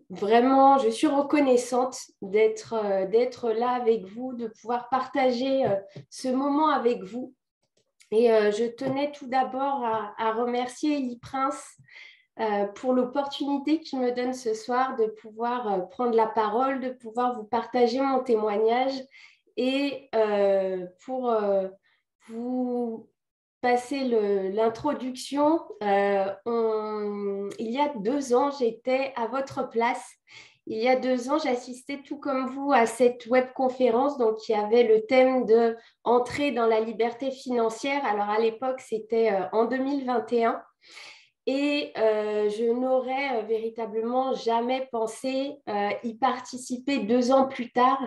Vraiment, je suis reconnaissante d'être là avec vous, de pouvoir partager ce moment avec vous. Et je tenais tout d'abord à remercier Elie Prince pour l'opportunité qu'il me donne ce soir de pouvoir prendre la parole, de pouvoir vous partager mon témoignage et pour vous passer l'introduction. Il y a 2 ans, j'étais à votre place. Il y a 2 ans, j'assistais tout comme vous à cette webconférence donc, qui avait le thème de entrer dans la liberté financière. Alors à l'époque, c'était en 2021. Et je n'aurais véritablement jamais pensé y participer 2 ans plus tard,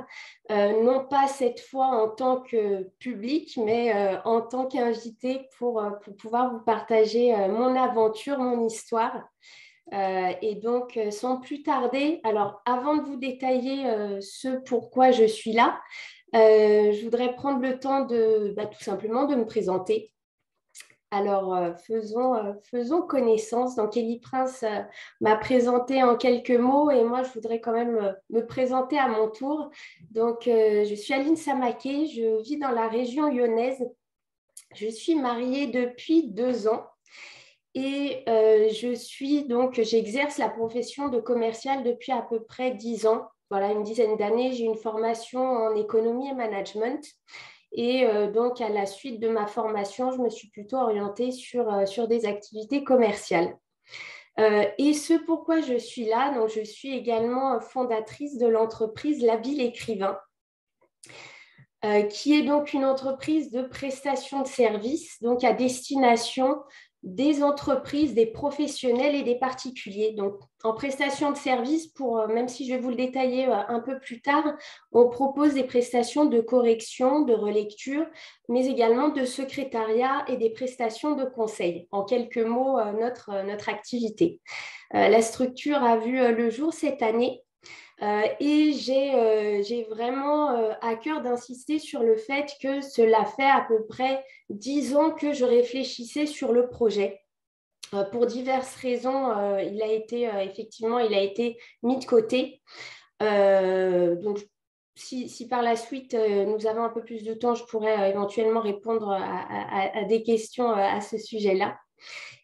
non pas cette fois en tant que public, mais en tant qu'invité pour pouvoir vous partager mon aventure, mon histoire. Et donc, sans plus tarder, alors avant de vous détailler ce pourquoi je suis là, je voudrais prendre le temps de tout simplement de me présenter. Alors, faisons connaissance. Donc, Elie Prince m'a présenté en quelques mots et moi, je voudrais quand même me présenter à mon tour. Donc, je suis Aline Samaké, je vis dans la région lyonnaise. Je suis mariée depuis 2 ans et j'exerce la profession de commerciale depuis à peu près 10 ans. Voilà, une dizaine d'années. J'ai une formation en économie et management. Et donc, à la suite de ma formation, je me suis plutôt orientée sur des activités commerciales. Et ce pourquoi je suis là, donc je suis également fondatrice de l'entreprise L'Habile Écrivain, qui est donc une entreprise de prestation de services, donc à destination des entreprises, des professionnels et des particuliers. Donc, en prestation de services, même si je vais vous le détailler un peu plus tard, on propose des prestations de correction, de relecture, mais également de secrétariat et des prestations de conseil. En quelques mots, notre activité. La structure a vu le jour cette année. Et j'ai vraiment à cœur d'insister sur le fait que cela fait à peu près 10 ans que je réfléchissais sur le projet. Pour diverses raisons, effectivement, il a été mis de côté. Donc, si par la suite nous avons un peu plus de temps, je pourrais éventuellement répondre à des questions à ce sujet-là.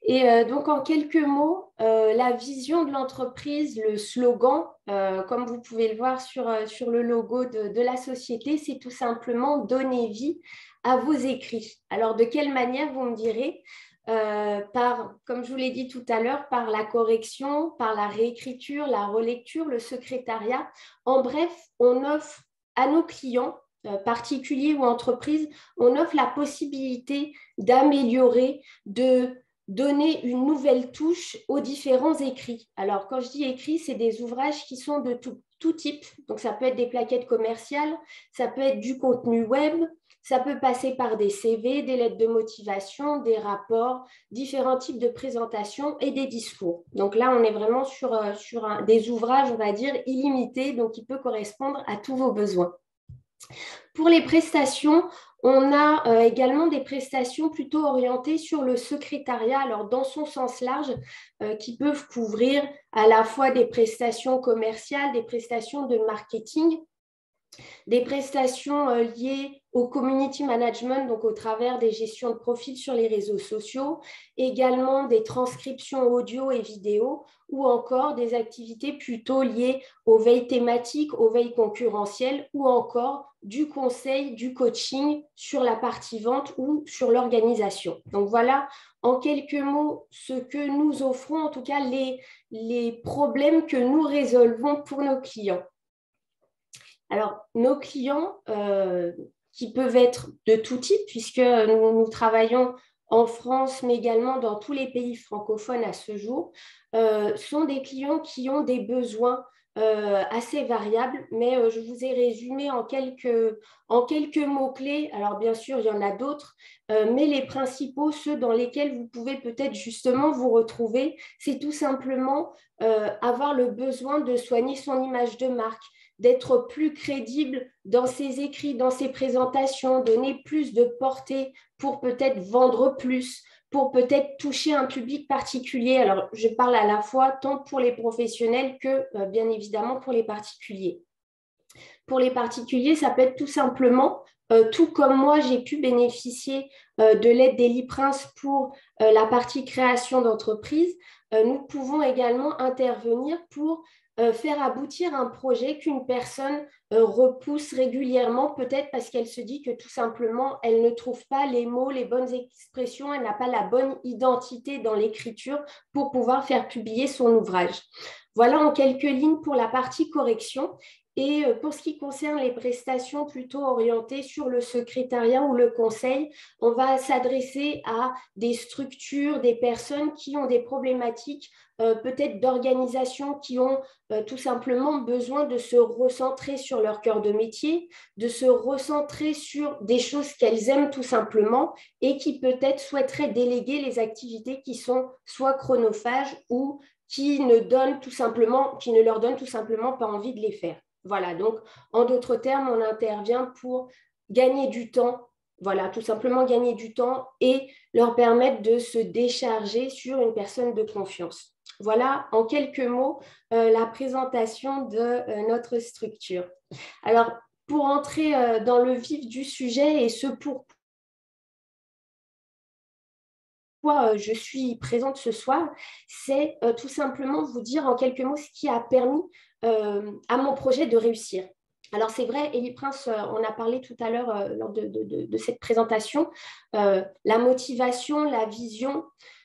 Et donc, en quelques mots, la vision de l'entreprise, le slogan, comme vous pouvez le voir sur le logo de la société, c'est tout simplement donner vie à vos écrits. Alors, de quelle manière, vous me direz? Comme je vous l'ai dit tout à l'heure, par la correction, par la réécriture, la relecture, le secrétariat. En bref, on offre à nos clients, particuliers ou entreprises, on offre la possibilité d'améliorer, de donner une nouvelle touche aux différents écrits. Alors, quand je dis écrits, c'est des ouvrages qui sont de tout type. Donc, ça peut être des plaquettes commerciales, ça peut être du contenu web, ça peut passer par des CV, des lettres de motivation, des rapports, différents types de présentations et des discours. Donc là, on est vraiment sur des ouvrages, on va dire, illimités, donc qui peut correspondre à tous vos besoins. Pour les prestations, on a également des prestations plutôt orientées sur le secrétariat, alors dans son sens large, qui peuvent couvrir à la fois des prestations commerciales, des prestations de marketing, des prestations liées au community management, donc au travers des gestions de profils sur les réseaux sociaux, également des transcriptions audio et vidéo, ou encore des activités plutôt liées aux veilles thématiques, aux veilles concurrentielles, ou encore du conseil, du coaching sur la partie vente ou sur l'organisation. Donc voilà, en quelques mots, ce que nous offrons, en tout cas les problèmes que nous résolvons pour nos clients. Alors, nos clients, qui peuvent être de tout type, puisque nous travaillons en France, mais également dans tous les pays francophones à ce jour, sont des clients qui ont des besoins assez variables, mais je vous ai résumé en quelques mots-clés. Alors, bien sûr, il y en a d'autres, mais les principaux, ceux dans lesquels vous pouvez peut-être justement vous retrouver, c'est tout simplement avoir le besoin de soigner son image de marque, d'être plus crédible dans ses écrits, dans ses présentations, donner plus de portée pour peut-être vendre plus, pour peut-être toucher un public particulier. Alors, je parle à la fois tant pour les professionnels que, bien évidemment, pour les particuliers. Pour les particuliers, ça peut être tout simplement, tout comme moi, j'ai pu bénéficier de l'aide d'Eli-Prince pour la partie création d'entreprise. Nous pouvons également intervenir pour faire aboutir un projet qu'une personne repousse régulièrement, peut-être parce qu'elle se dit que tout simplement, elle ne trouve pas les mots, les bonnes expressions, elle n'a pas la bonne identité dans l'écriture pour pouvoir faire publier son ouvrage. Voilà en quelques lignes pour la partie correction. Et pour ce qui concerne les prestations plutôt orientées sur le secrétariat ou le conseil, on va s'adresser à des structures, des personnes qui ont des problématiques peut-être d'organisation, qui ont tout simplement besoin de se recentrer sur leur cœur de métier, de se recentrer sur des choses qu'elles aiment tout simplement et qui peut-être souhaiteraient déléguer les activités qui sont soit chronophages ou qui ne leur donnent tout simplement pas envie de les faire. Voilà, donc en d'autres termes, on intervient pour gagner du temps, voilà, tout simplement gagner du temps et leur permettre de se décharger sur une personne de confiance. Voilà, en quelques mots, la présentation de notre structure. Alors, pour entrer dans le vif du sujet et ce pourquoi je suis présente ce soir, c'est tout simplement vous dire en quelques mots ce qui a permis à mon projet de réussir. Alors c'est vrai, Eli-Prince, on a parlé tout à l'heure lors de cette présentation, la motivation, la vision,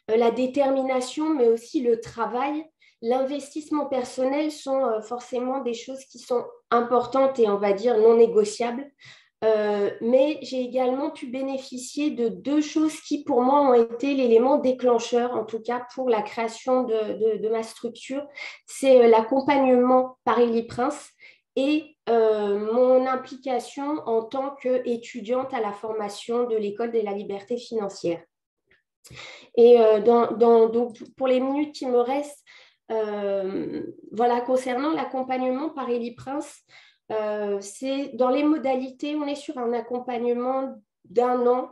la détermination, mais aussi le travail, l'investissement personnel sont forcément des choses qui sont importantes et on va dire non négociables. Mais j'ai également pu bénéficier de deux choses qui, pour moi, ont été l'élément déclencheur, en tout cas pour la création de ma structure. C'est l'accompagnement par Eli-Prince et mon implication en tant qu'étudiante à la formation de l'École de la liberté financière. Et donc, pour les minutes qui me restent, voilà, concernant l'accompagnement par Eli-Prince, c'est dans les modalités, on est sur un accompagnement d'1 an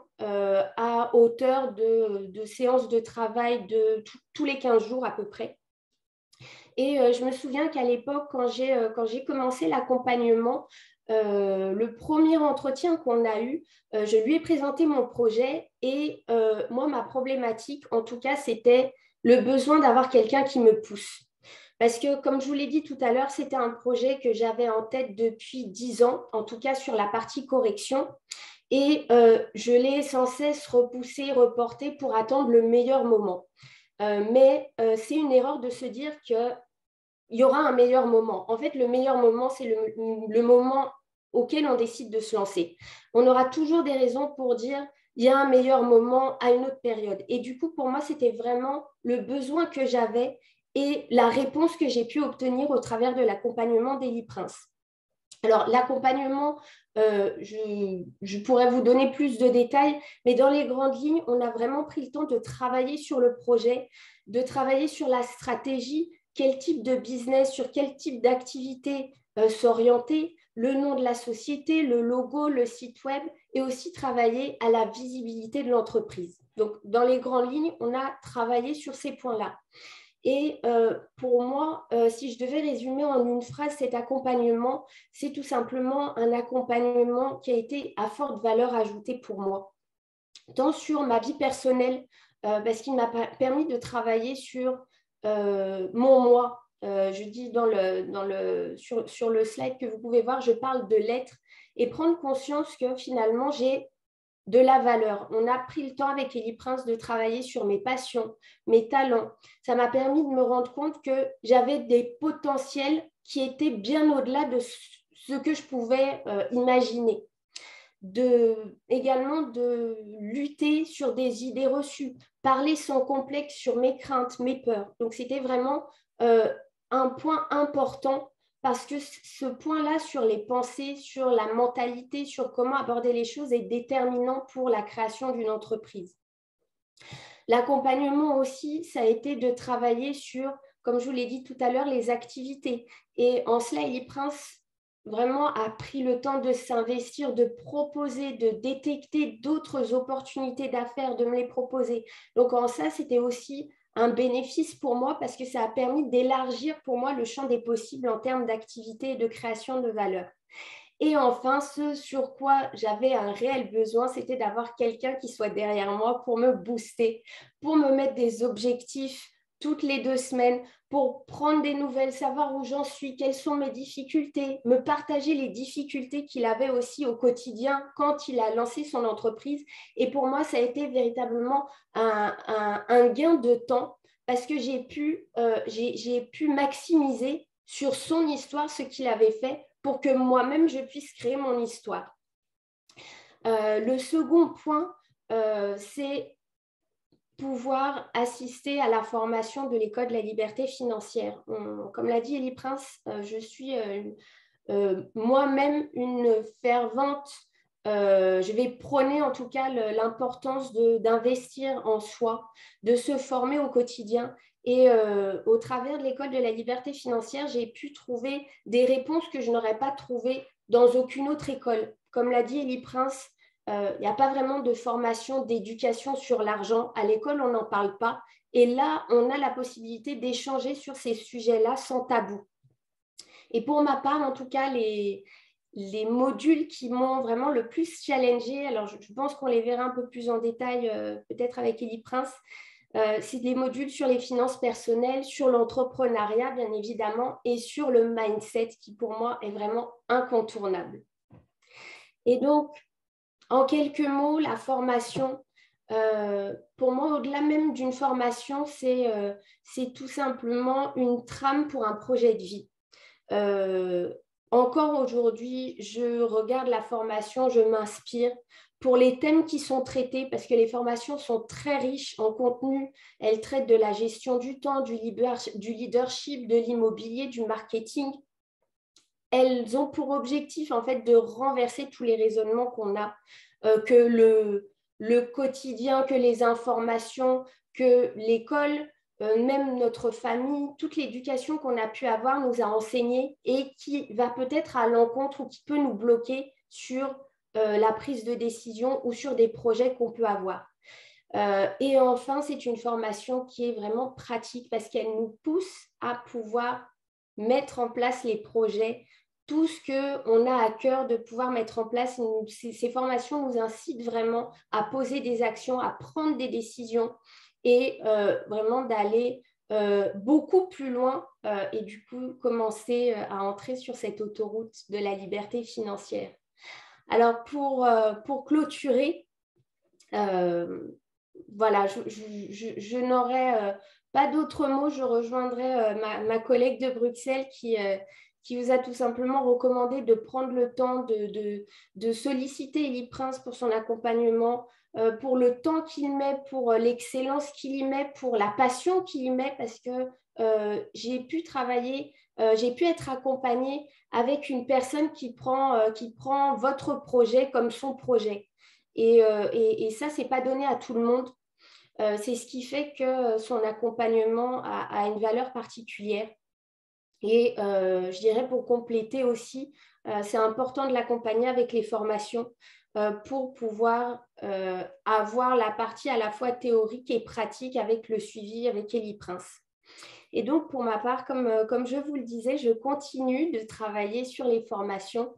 à hauteur de séances de travail de tous les 15 jours à peu près. Et je me souviens qu'à l'époque, quand j'ai commencé l'accompagnement, le premier entretien qu'on a eu, je lui ai présenté mon projet et moi, ma problématique, en tout cas, c'était le besoin d'avoir quelqu'un qui me pousse. Parce que, comme je vous l'ai dit tout à l'heure, c'était un projet que j'avais en tête depuis 10 ans, en tout cas sur la partie correction. Et je l'ai sans cesse repoussé, reporté pour attendre le meilleur moment. Mais c'est une erreur de se dire qu'il y aura un meilleur moment. En fait, le meilleur moment, c'est le moment auquel on décide de se lancer. On aura toujours des raisons pour dire il y a un meilleur moment à une autre période. Et du coup, pour moi, c'était vraiment le besoin que j'avais et la réponse que j'ai pu obtenir au travers de l'accompagnement d'Eli Prince. Alors, l'accompagnement, je pourrais vous donner plus de détails, mais dans les grandes lignes, on a vraiment pris le temps de travailler sur le projet, de travailler sur la stratégie, quel type de business, sur quel type d'activité s'orienter, le nom de la société, le logo, le site web, et aussi travailler à la visibilité de l'entreprise. Donc, dans les grandes lignes, on a travaillé sur ces points-là. Et pour moi, si je devais résumer en une phrase cet accompagnement, c'est tout simplement un accompagnement qui a été à forte valeur ajoutée pour moi, tant sur ma vie personnelle, parce qu'il m'a permis de travailler sur mon moi. Je dis sur le slide que vous pouvez voir, je parle de l'être et prendre conscience que finalement, j'ai de la valeur. On a pris le temps avec Eli Prince de travailler sur mes passions, mes talents. Ça m'a permis de me rendre compte que j'avais des potentiels qui étaient bien au-delà de ce que je pouvais imaginer. Également de lutter sur des idées reçues, parler sans complexe sur mes craintes, mes peurs. Donc, c'était vraiment un point important parce que ce point-là sur les pensées, sur la mentalité, sur comment aborder les choses est déterminant pour la création d'une entreprise. L'accompagnement aussi, ça a été de travailler sur, comme je vous l'ai dit tout à l'heure, les activités. Et en cela, Eli Prince vraiment a pris le temps de s'investir, de proposer, de détecter d'autres opportunités d'affaires, de me les proposer. Donc en ça, c'était aussi un bénéfice pour moi parce que ça a permis d'élargir pour moi le champ des possibles en termes d'activité et de création de valeur. Et enfin, ce sur quoi j'avais un réel besoin, c'était d'avoir quelqu'un qui soit derrière moi pour me booster, pour me mettre des objectifs toutes les 2 semaines, pour prendre des nouvelles, savoir où j'en suis, quelles sont mes difficultés, me partager les difficultés qu'il avait aussi au quotidien quand il a lancé son entreprise. Et pour moi, ça a été véritablement un gain de temps parce que j'ai pu maximiser sur son histoire ce qu'il avait fait pour que moi-même, je puisse créer mon histoire. Le second point, c'est pouvoir assister à la formation de l'École de la liberté financière. Comme l'a dit Eli Prince, je suis moi-même une fervente, je vais prôner en tout cas l'importance d'investir en soi, de se former au quotidien. Et au travers de l'École de la liberté financière, j'ai pu trouver des réponses que je n'aurais pas trouvées dans aucune autre école. Comme l'a dit Eli Prince, il n'y a pas vraiment de formation, d'éducation sur l'argent. À l'école, on n'en parle pas. Et là, on a la possibilité d'échanger sur ces sujets-là sans tabou. Et pour ma part, en tout cas, les modules qui m'ont vraiment le plus challengée, alors je pense qu'on les verra un peu plus en détail, peut-être avec Eli Prince, c'est des modules sur les finances personnelles, sur l'entrepreneuriat, bien évidemment, et sur le mindset, qui pour moi est vraiment incontournable. Et donc, en quelques mots, la formation, pour moi, au-delà même d'une formation, c'est tout simplement une trame pour un projet de vie. Encore aujourd'hui, je regarde la formation, je m'inspire pour les thèmes qui sont traités, parce que les formations sont très riches en contenu. Elles traitent de la gestion du temps, du leadership, de l'immobilier, du marketing. Elles ont pour objectif en fait de renverser tous les raisonnements qu'on a, que le quotidien, que les informations, que l'école, même notre famille, toute l'éducation qu'on a pu avoir nous a enseigné et qui va peut-être à l'encontre ou qui peut nous bloquer sur la prise de décision ou sur des projets qu'on peut avoir. Et enfin, c'est une formation qui est vraiment pratique parce qu'elle nous pousse à pouvoir mettre en place les projets tout ce qu'on a à cœur de pouvoir mettre en place. Ces formations nous incitent vraiment à poser des actions, à prendre des décisions et vraiment d'aller beaucoup plus loin et du coup commencer à entrer sur cette autoroute de la liberté financière. Alors pour clôturer, voilà, je n'aurais pas d'autres mots. Je rejoindrai ma collègue de Bruxelles qui vous a tout simplement recommandé de prendre le temps de solliciter Elie Prince pour son accompagnement, pour le temps qu'il met, pour l'excellence qu'il y met, pour la passion qu'il y met, parce que j'ai pu travailler, j'ai pu être accompagnée avec une personne qui prend votre projet comme son projet. Et ça, ce n'est pas donné à tout le monde. C'est ce qui fait que son accompagnement a une valeur particulière. Et je dirais pour compléter aussi, c'est important de l'accompagner avec les formations pour pouvoir avoir la partie à la fois théorique et pratique avec le suivi avec Elie Prince. Et donc, pour ma part, comme je vous le disais, je continue de travailler sur les formations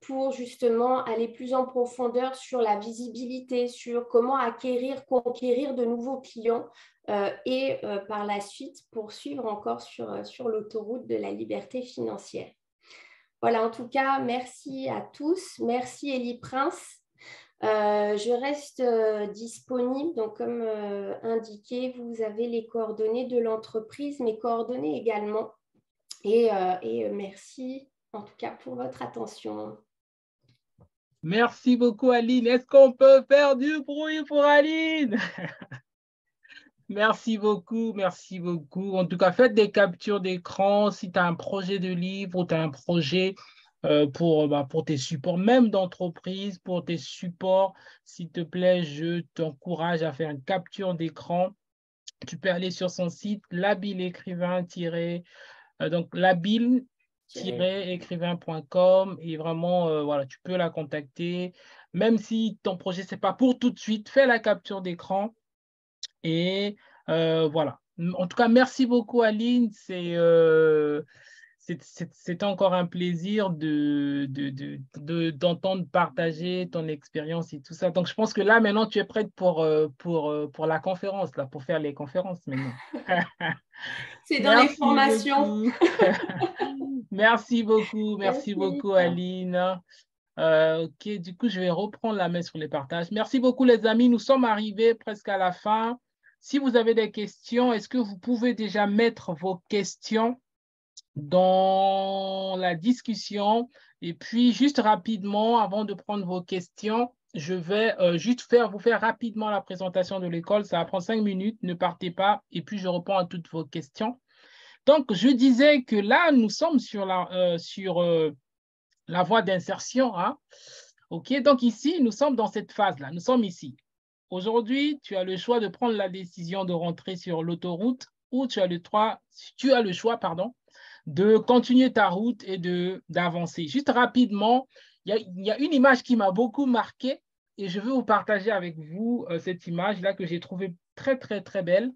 pour justement aller plus en profondeur sur la visibilité, sur comment conquérir de nouveaux clients et par la suite poursuivre encore sur l'autoroute de la liberté financière. Voilà, en tout cas, merci à tous. Merci Elie Prince. Je reste disponible, donc comme indiqué, vous avez les coordonnées de l'entreprise, mes coordonnées également. Et merci en tout cas pour votre attention. Merci beaucoup, Aline. Est-ce qu'on peut faire du bruit pour Aline? Merci beaucoup, merci beaucoup. En tout cas, faites des captures d'écran si tu as un projet de livre ou tu as un projet pour tes supports, même d'entreprise, pour tes supports. S'il te plaît, je t'encourage à faire une capture d'écran. Tu peux aller sur son site, l'habile-écrivain- donc l'habile-écrivain.com et vraiment, voilà, tu peux la contacter. Même si ton projet, ce n'est pas pour tout de suite, fais la capture d'écran. Et voilà. En tout cas, merci beaucoup, Aline. C'était encore un plaisir d'entendre partager ton expérience et tout ça. Donc, je pense que là, maintenant, tu es prête pour la conférence, là, pour faire les conférences maintenant. C'est dans les formations. Merci beaucoup, Aline. Ok, du coup, je vais reprendre la main sur les partages. Merci beaucoup, les amis. Nous sommes arrivés presque à la fin. Si vous avez des questions, est-ce que vous pouvez déjà mettre vos questions dans la discussion? Et puis, juste rapidement, avant de prendre vos questions, je vais juste vous faire rapidement la présentation de l'école. Ça va prendre 5 minutes, ne partez pas. Et puis, je réponds à toutes vos questions. Donc, je disais que là, nous sommes sur la voie d'insertion. Hein? OK, donc ici, nous sommes dans cette phase-là. Nous sommes ici. Aujourd'hui, tu as le choix de prendre la décision de rentrer sur l'autoroute ou tu as le choix de continuer ta route et d'avancer. Juste rapidement, il y a une image qui m'a beaucoup marqué et je veux vous partager avec vous cette image-là que j'ai trouvée très, très, très belle.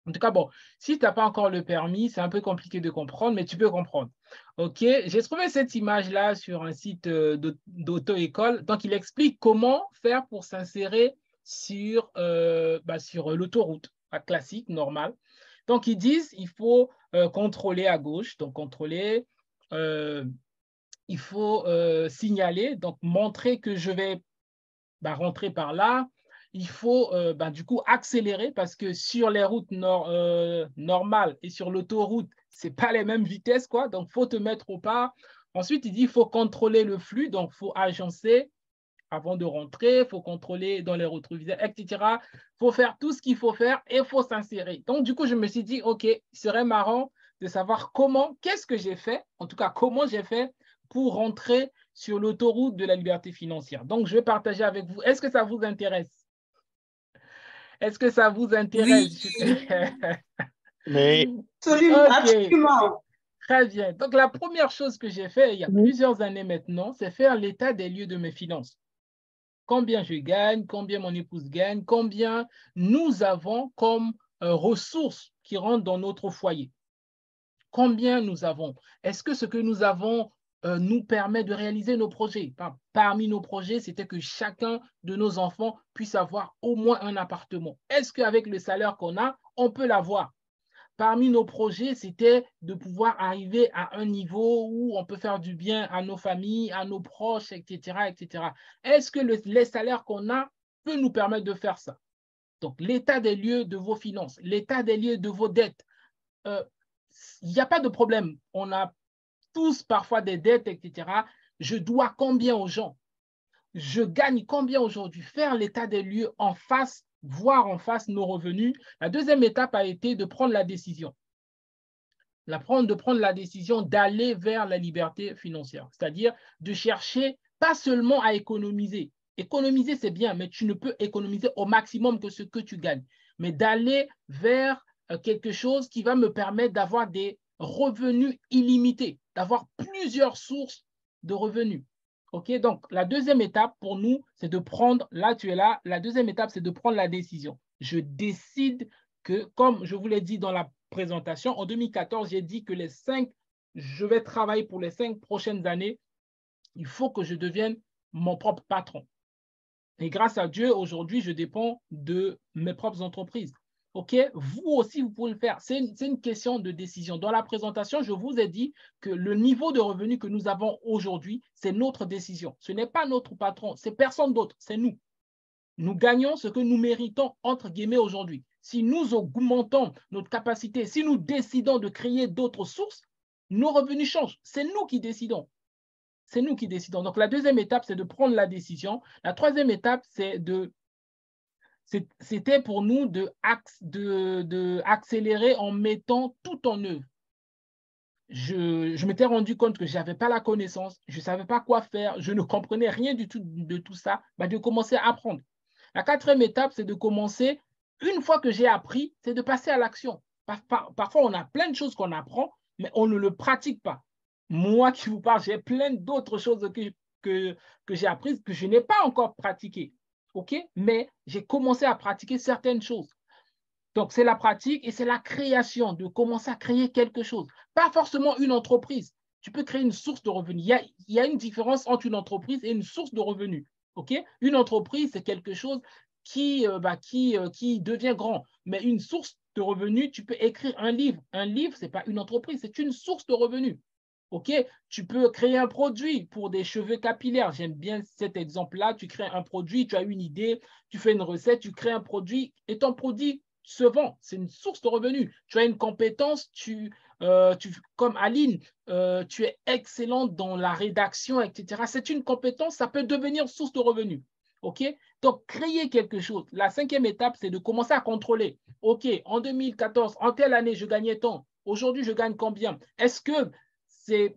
En tout cas, bon, si tu n'as pas encore le permis, c'est un peu compliqué de comprendre, mais tu peux comprendre. OK, j'ai trouvé cette image-là sur un site d'auto-école. Donc, il explique comment faire pour s'insérer sur l'autoroute classique, normale. Donc, ils disent il faut contrôler à gauche, donc contrôler, il faut signaler, donc montrer que je vais rentrer par là. Il faut du coup accélérer parce que sur les routes normales et sur l'autoroute, ce n'est pas les mêmes vitesses, quoi. Donc, il faut te mettre au pas. Ensuite, il dit qu'il faut contrôler le flux, donc il faut agencer avant de rentrer, il faut contrôler dans les rétroviseurs, etc. Il faut faire tout ce qu'il faut faire et il faut s'insérer. Donc, du coup, je me suis dit, OK, il serait marrant de savoir qu'est-ce que j'ai fait, en tout cas, comment j'ai fait pour rentrer sur l'autoroute de la liberté financière. Donc, je vais partager avec vous. Est-ce que ça vous intéresse? Est-ce que ça vous intéresse? Oui. Mais... Absolument, okay. Absolument. Très bien. Donc, la première chose que j'ai fait il y a plusieurs années maintenant, c'est faire l'état des lieux de mes finances. Combien je gagne, combien mon épouse gagne, combien nous avons comme ressources qui rentrent dans notre foyer. combien nous avons? Est-ce que ce que nous avons nous permet de réaliser nos projets? Parmi nos projets, c'était que chacun de nos enfants puisse avoir au moins un appartement. Est-ce qu'avec le salaire qu'on a, on peut l'avoir? Parmi nos projets, c'était de pouvoir arriver à un niveau où on peut faire du bien à nos familles, à nos proches, etc., etc. Est-ce que les salaires qu'on a peut nous permettre de faire ça? Donc, l'état des lieux de vos finances, l'état des lieux de vos dettes, il n'y a pas de problème. On a tous parfois des dettes, etc. Je dois combien aux gens? Je gagne combien aujourd'hui? Faire l'état des lieux en face, voir en face nos revenus. La deuxième étape a été de prendre la décision. De prendre la décision d'aller vers la liberté financière, c'est-à-dire de chercher pas seulement à économiser. Économiser, c'est bien, mais tu ne peux économiser au maximum que ce que tu gagnes, mais d'aller vers quelque chose qui va me permettre d'avoir des revenus illimités, d'avoir plusieurs sources de revenus. OK, donc la deuxième étape pour nous, c'est de prendre, là tu es là, la deuxième étape, c'est de prendre la décision. Je décide que, comme je vous l'ai dit dans la présentation, en 2014, j'ai dit que je vais travailler pour les 5 prochaines années. Il faut que je devienne mon propre patron. Et grâce à Dieu, aujourd'hui, je dépends de mes propres entreprises. OK? Vous aussi, vous pouvez le faire. C'est une question de décision. Dans la présentation, je vous ai dit que le niveau de revenu que nous avons aujourd'hui, c'est notre décision. Ce n'est pas notre patron, c'est personne d'autre, c'est nous. Nous gagnons ce que nous méritons, entre guillemets, aujourd'hui. Si nous augmentons notre capacité, si nous décidons de créer d'autres sources, nos revenus changent. C'est nous qui décidons. C'est nous qui décidons. Donc, la deuxième étape, c'est de prendre la décision. La troisième étape, c'était pour nous d'accélérer en mettant tout en œuvre. Je m'étais rendu compte que je n'avais pas la connaissance, je ne savais pas quoi faire, je ne comprenais rien du tout de tout ça, de commencer à apprendre. La quatrième étape, c'est de commencer, une fois que j'ai appris, c'est de passer à l'action. Parfois, on a plein de choses qu'on apprend, mais on ne le pratique pas. Moi qui vous parle, j'ai plein d'autres choses que j'ai apprises que je n'ai pas encore pratiquées. OK? Mais j'ai commencé à pratiquer certaines choses. Donc, c'est la pratique et c'est la création, de commencer à créer quelque chose. Pas forcément une entreprise. Tu peux créer une source de revenus. Il y a une différence entre une entreprise et une source de revenus. Okay? Une entreprise, c'est quelque chose qui devient grand. Mais une source de revenus, tu peux écrire un livre. Un livre, ce n'est pas une entreprise, c'est une source de revenus. Okay? Tu peux créer un produit pour des cheveux capillaires. J'aime bien cet exemple-là. Tu crées un produit, tu as une idée, tu fais une recette, tu crées un produit et ton produit se vend. C'est une source de revenus. Tu as une compétence, comme Aline, tu es excellente dans la rédaction, etc. C'est une compétence, ça peut devenir source de revenus. OK? Donc, créer quelque chose. La cinquième étape, c'est de commencer à contrôler. OK, en 2014, en telle année, je gagnais tant. Aujourd'hui, je gagne combien? Est-ce que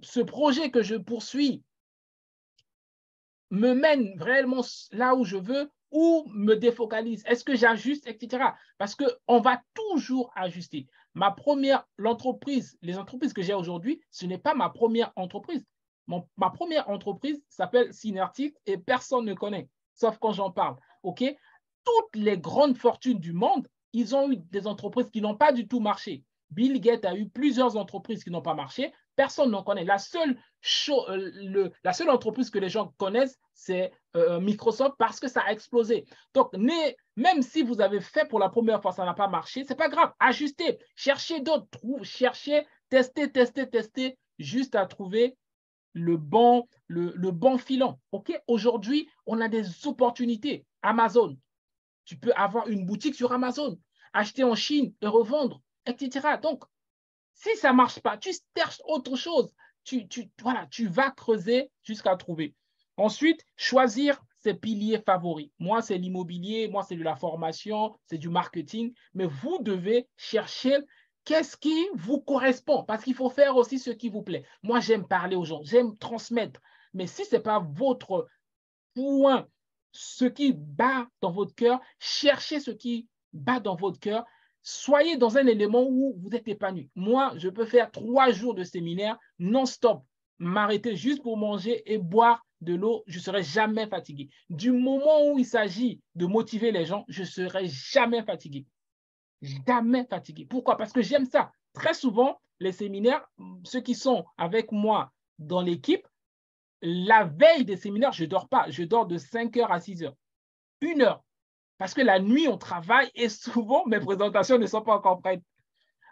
ce projet que je poursuis me mène réellement là où je veux ou me défocalise? Est-ce que j'ajuste, etc. Parce qu'on va toujours ajuster. Les entreprises que j'ai aujourd'hui, ce n'est pas ma première entreprise. Ma première entreprise s'appelle Synertic et personne ne connaît, sauf quand j'en parle. Okay? Toutes les grandes fortunes du monde, ils ont eu des entreprises qui n'ont pas du tout marché. Bill Gates a eu plusieurs entreprises qui n'ont pas marché. Personne n'en connaît. La seule entreprise que les gens connaissent, c'est Microsoft parce que ça a explosé. Donc, même si vous avez fait pour la première fois, ça n'a pas marché, ce n'est pas grave. Ajustez, cherchez d'autres, cherchez, testez, juste à trouver le bon filon. Okay? Aujourd'hui, on a des opportunités. Amazon, tu peux avoir une boutique sur Amazon, acheter en Chine et revendre, etc. Donc, si ça ne marche pas, tu cherches autre chose. Tu vas creuser jusqu'à trouver. Ensuite, choisir ses piliers favoris. Moi, c'est l'immobilier, moi, c'est de la formation, c'est du marketing. Mais vous devez chercher qu'est-ce qui vous correspond parce qu'il faut faire aussi ce qui vous plaît. Moi, j'aime parler aux gens, j'aime transmettre. Mais si ce n'est pas votre point, ce qui bat dans votre cœur, cherchez ce qui bat dans votre cœur. Soyez dans un élément où vous êtes épanoui. Moi, je peux faire 3 jours de séminaire non-stop, m'arrêter juste pour manger et boire de l'eau, je ne serai jamais fatigué. Du moment où il s'agit de motiver les gens, je ne serai jamais fatigué. Jamais fatigué. Pourquoi? Parce que j'aime ça. Très souvent, les séminaires, ceux qui sont avec moi dans l'équipe, la veille des séminaires, je ne dors pas. Je dors de 5 heures à 6 heures. 1 heure. Parce que la nuit, on travaille et souvent, mes présentations ne sont pas encore prêtes.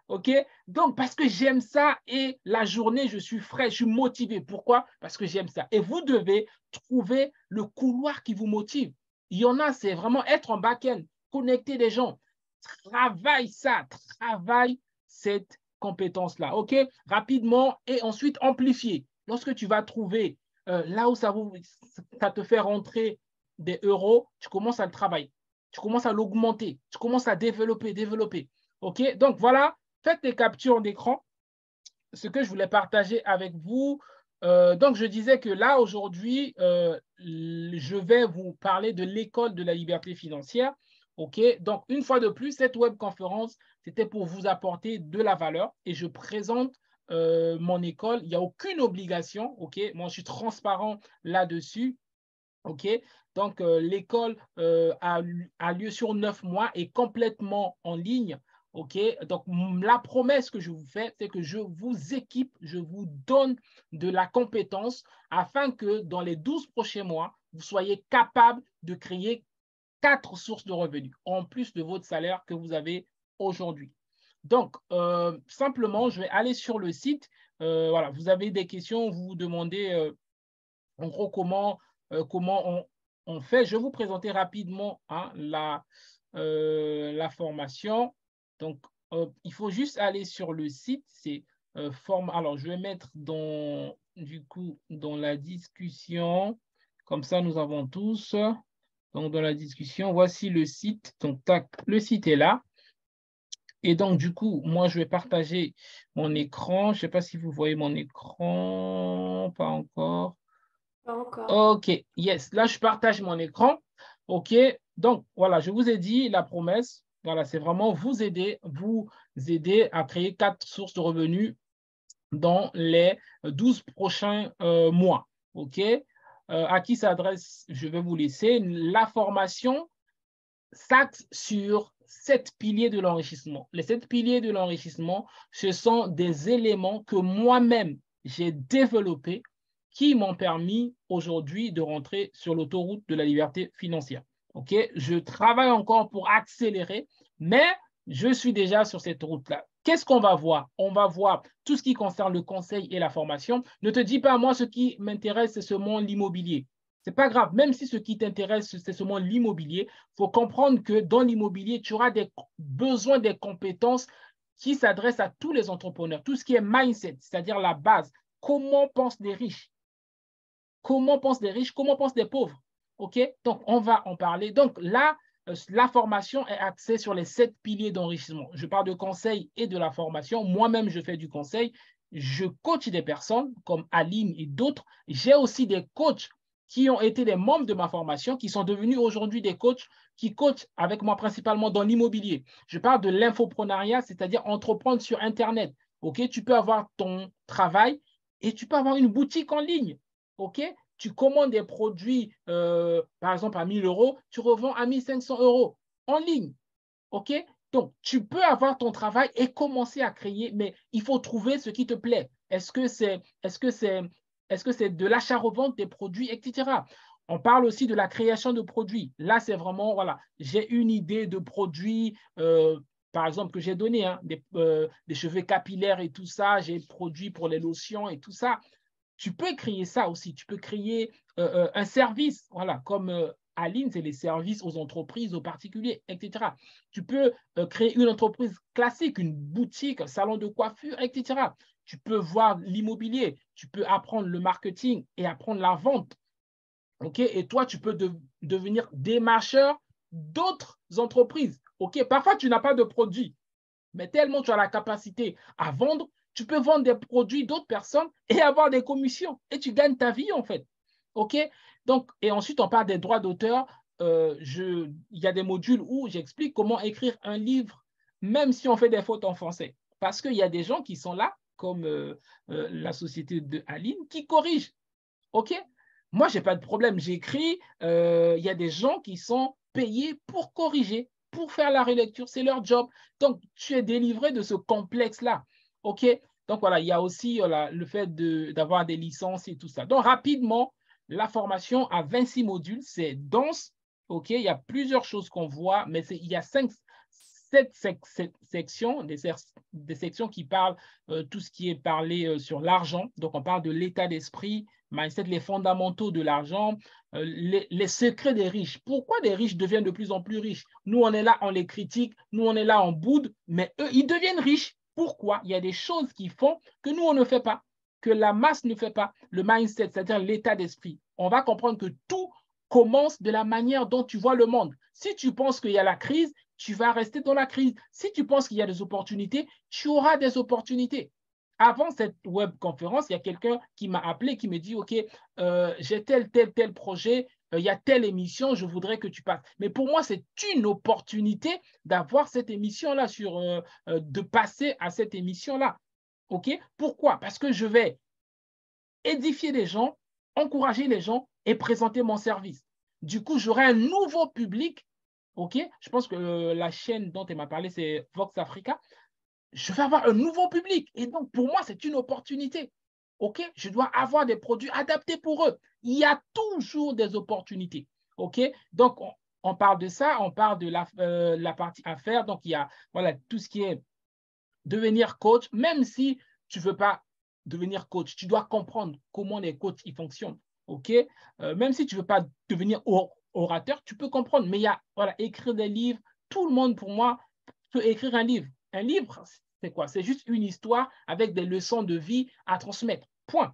OK? Donc, parce que j'aime ça et la journée, je suis frais, je suis motivé. Pourquoi? Parce que j'aime ça. Et vous devez trouver le couloir qui vous motive. Il y en a, c'est vraiment être en back-end, connecter les gens. Travaille ça, travaille cette compétence-là. OK? Rapidement et ensuite amplifier. Lorsque tu vas trouver là où ça te fait rentrer des euros, tu commences à le travailler. Tu commences à l'augmenter. Tu commences à développer. OK? Donc, voilà. Faites des captures d'écran, ce que je voulais partager avec vous. Donc, je disais que là, aujourd'hui, je vais vous parler de l'école de la liberté financière. OK? Donc, une fois de plus, cette webconférence, c'était pour vous apporter de la valeur et je présente mon école. Il n'y a aucune obligation. OK? Moi, je suis transparent là-dessus. OK? Donc, l'école a lieu sur 9 mois et complètement en ligne. OK? Donc, la promesse que je vous fais, c'est que je vous équipe, je vous donne de la compétence afin que dans les 12 prochains mois, vous soyez capable de créer 4 sources de revenus en plus de votre salaire que vous avez aujourd'hui. Donc, simplement, je vais aller sur le site. Voilà, vous avez des questions, vous vous demandez en gros comment on fait. Je vais vous présenter rapidement hein, la formation. Donc, il faut juste aller sur le site. C'est alors, je vais mettre du coup dans la discussion. Comme ça, nous avons tous. Donc, dans la discussion, voici le site. Donc, tac, le site est là. Et donc, du coup, moi, je vais partager mon écran. Je ne sais pas si vous voyez mon écran. Pas encore. Pas encore. OK, yes. Là, je partage mon écran. OK, donc, voilà, je vous ai dit la promesse. Voilà, c'est vraiment vous aider à créer 4 sources de revenus dans les 12 prochains mois. OK, à qui s'adresse, je vais vous laisser. La formation s'axe sur 7 piliers de l'enrichissement. Les 7 piliers de l'enrichissement, ce sont des éléments que moi-même, j'ai développés qui m'ont permis aujourd'hui de rentrer sur l'autoroute de la liberté financière. OK? Je travaille encore pour accélérer, mais je suis déjà sur cette route-là. Qu'est-ce qu'on va voir? On va voir tout ce qui concerne le conseil et la formation. Ne te dis pas, moi, ce qui m'intéresse, c'est seulement l'immobilier. Ce n'est pas grave, même si ce qui t'intéresse, c'est seulement l'immobilier, il faut comprendre que dans l'immobilier, tu auras besoin des compétences qui s'adressent à tous les entrepreneurs. Tout ce qui est mindset, c'est-à-dire la base. Comment pensent les riches? Comment pensent les riches? Comment pensent les pauvres? OK? Donc, on va en parler. Donc, là, la formation est axée sur les 7 piliers d'enrichissement. Je parle de conseil et de la formation. Moi-même, je fais du conseil. Je coach des personnes comme Aline et d'autres. J'ai aussi des coachs qui ont été des membres de ma formation, qui sont devenus aujourd'hui des coachs, qui coachent avec moi principalement dans l'immobilier. Je parle de l'infoprenariat, c'est-à-dire entreprendre sur Internet. OK? Tu peux avoir ton travail et tu peux avoir une boutique en ligne. OK? Tu commandes des produits, par exemple, à 1 000 euros, tu revends à 1 500 euros en ligne. OK? Donc, tu peux avoir ton travail et commencer à créer, mais il faut trouver ce qui te plaît. Est-ce que c'est de l'achat-revente des produits, etc. On parle aussi de la création de produits. Là, c'est vraiment, voilà, j'ai une idée de produit, par exemple, que j'ai donné, hein, des cheveux capillaires et tout ça, j'ai produit pour les lotions et tout ça. Tu peux créer ça aussi. Tu peux créer un service, voilà, comme Aline, c'est les services aux entreprises, aux particuliers, etc. Tu peux créer une entreprise classique, une boutique, un salon de coiffure, etc. Tu peux voir l'immobilier, tu peux apprendre le marketing et apprendre la vente. Okay? Et toi, tu peux devenir démarcheur d'autres entreprises. Okay? Parfois, tu n'as pas de produit, mais tellement tu as la capacité à vendre, tu peux vendre des produits d'autres personnes et avoir des commissions. Et tu gagnes ta vie, en fait. OK? Donc, et ensuite, on parle des droits d'auteur. Il y a des modules où j'explique comment écrire un livre, même si on fait des fautes en français. Parce qu'il y a des gens qui sont là, comme la société de Aline, qui corrigent. OK? Moi, je n'ai pas de problème. J'écris. Il y a des gens qui sont payés pour corriger, pour faire la relecture. C'est leur job. Donc, tu es délivré de ce complexe-là. OK? Donc, voilà, il y a aussi le fait d'avoir des licences et tout ça. Donc, rapidement, la formation a 26 modules. C'est dense. OK, il y a plusieurs choses qu'on voit, mais il y a 7 sections, des sections qui parlent tout ce qui est parlé sur l'argent. Donc, on parle de l'état d'esprit, mindset, les fondamentaux de l'argent, les secrets des riches. Pourquoi les riches deviennent de plus en plus riches? Nous, on est là, on les critique, nous, on est là, on boude, mais eux, ils deviennent riches. Pourquoi? Il y a des choses qui font que nous, on ne fait pas, que la masse ne fait pas. Le mindset, c'est-à-dire l'état d'esprit. On va comprendre que tout commence de la manière dont tu vois le monde. Si tu penses qu'il y a la crise, tu vas rester dans la crise. Si tu penses qu'il y a des opportunités, tu auras des opportunités. Avant cette webconférence, il y a quelqu'un qui m'a appelé, qui me dit, OK, j'ai tel projet, il y a telle émission, je voudrais que tu passes. Mais pour moi, c'est une opportunité d'avoir cette émission-là, de passer à cette émission-là. OK? Pourquoi? Parce que je vais édifier les gens, encourager les gens et présenter mon service. Du coup, j'aurai un nouveau public. OK? Je pense que la chaîne dont elle m'a parlé, c'est Vox Africa. Je vais avoir un nouveau public. Et donc, pour moi, c'est une opportunité. OK? Je dois avoir des produits adaptés pour eux. Il y a toujours des opportunités. OK? Donc, on parle de ça, on parle de la partie affaires. Donc, il y a tout ce qui est devenir coach. Même si tu ne veux pas devenir coach, tu dois comprendre comment les coachs ils fonctionnent. OK? Même si tu ne veux pas devenir orateur, tu peux comprendre. Mais il y a, écrire des livres. Tout le monde, pour moi, peut écrire un livre. Un livre, c'est quoi? C'est juste une histoire avec des leçons de vie à transmettre. Point.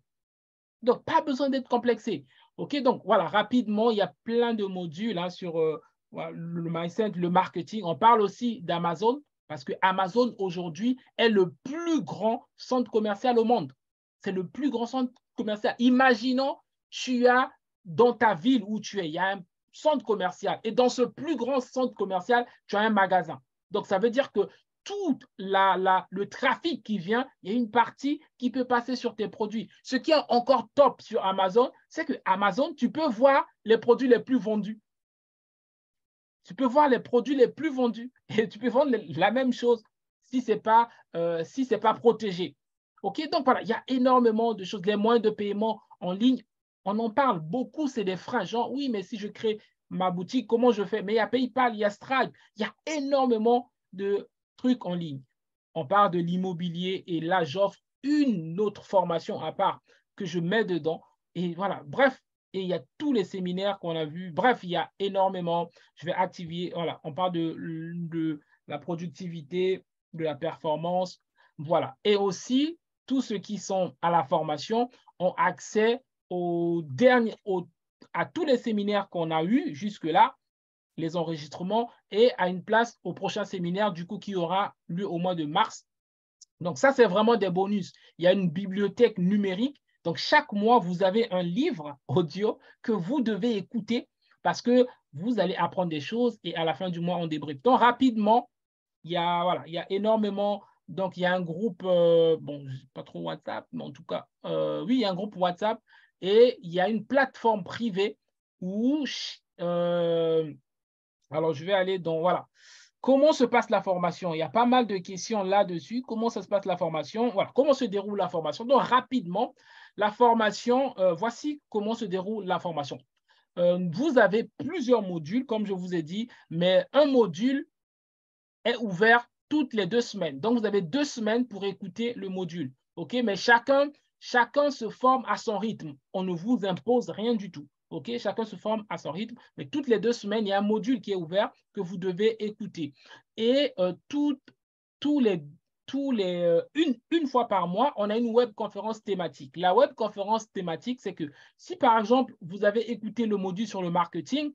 Donc, pas besoin d'être complexé. OK? Donc, voilà, rapidement, il y a plein de modules sur le mindset, le marketing. On parle aussi d'Amazon parce que Amazon, aujourd'hui, est le plus grand centre commercial au monde. C'est le plus grand centre commercial. Imaginons, tu as dans ta ville où tu es, il y a un centre commercial. Et dans ce plus grand centre commercial, tu as un magasin. Donc, ça veut dire que tout le trafic qui vient, il y a une partie qui peut passer sur tes produits. Ce qui est encore top sur Amazon, c'est que Amazon, tu peux voir les produits les plus vendus. Tu peux voir les produits les plus vendus et tu peux vendre la même chose si ce n'est pas protégé. OK? Donc, voilà, il y a énormément de choses. Les moyens de paiement en ligne, on en parle beaucoup, c'est des freins. Genre, oui, mais si je crée ma boutique, comment je fais? Mais il y a PayPal, il y a Stripe, il y a énormément de trucs en ligne. On parle de l'immobilier et là, j'offre une autre formation à part que je mets dedans. Et voilà, bref, et il y a tous les séminaires qu'on a vus. Bref, il y a énormément. Je vais activer, voilà, on parle de la productivité, de la performance, voilà. Et aussi, tous ceux qui sont à la formation ont accès à tous les séminaires qu'on a eus jusque-là, les enregistrements, et à une place au prochain séminaire, du coup, qui aura lieu au mois de mars. Donc, ça, c'est vraiment des bonus. Il y a une bibliothèque numérique. Donc, chaque mois, vous avez un livre audio que vous devez écouter parce que vous allez apprendre des choses et à la fin du mois, on débriefe. Donc, rapidement, il y a énormément. Donc, il y a un groupe, bon, pas trop WhatsApp, mais en tout cas, oui, il y a un groupe WhatsApp et il y a une plateforme privée où, alors, je vais aller dans, voilà. Comment se passe la formation? Il y a pas mal de questions là-dessus. Comment ça se passe la formation? Voilà. Comment se déroule la formation? Donc, rapidement, la formation, voici comment se déroule la formation. Vous avez plusieurs modules, comme je vous ai dit, mais un module est ouvert toutes les 2 semaines. Donc, vous avez 2 semaines pour écouter le module. OK? Mais chacun se forme à son rythme. On ne vous impose rien du tout. OK? Chacun se forme à son rythme. Mais toutes les 2 semaines, il y a un module qui est ouvert que vous devez écouter. Et une fois par mois, on a une webconférence thématique. La webconférence thématique, c'est que si, par exemple, vous avez écouté le module sur le marketing,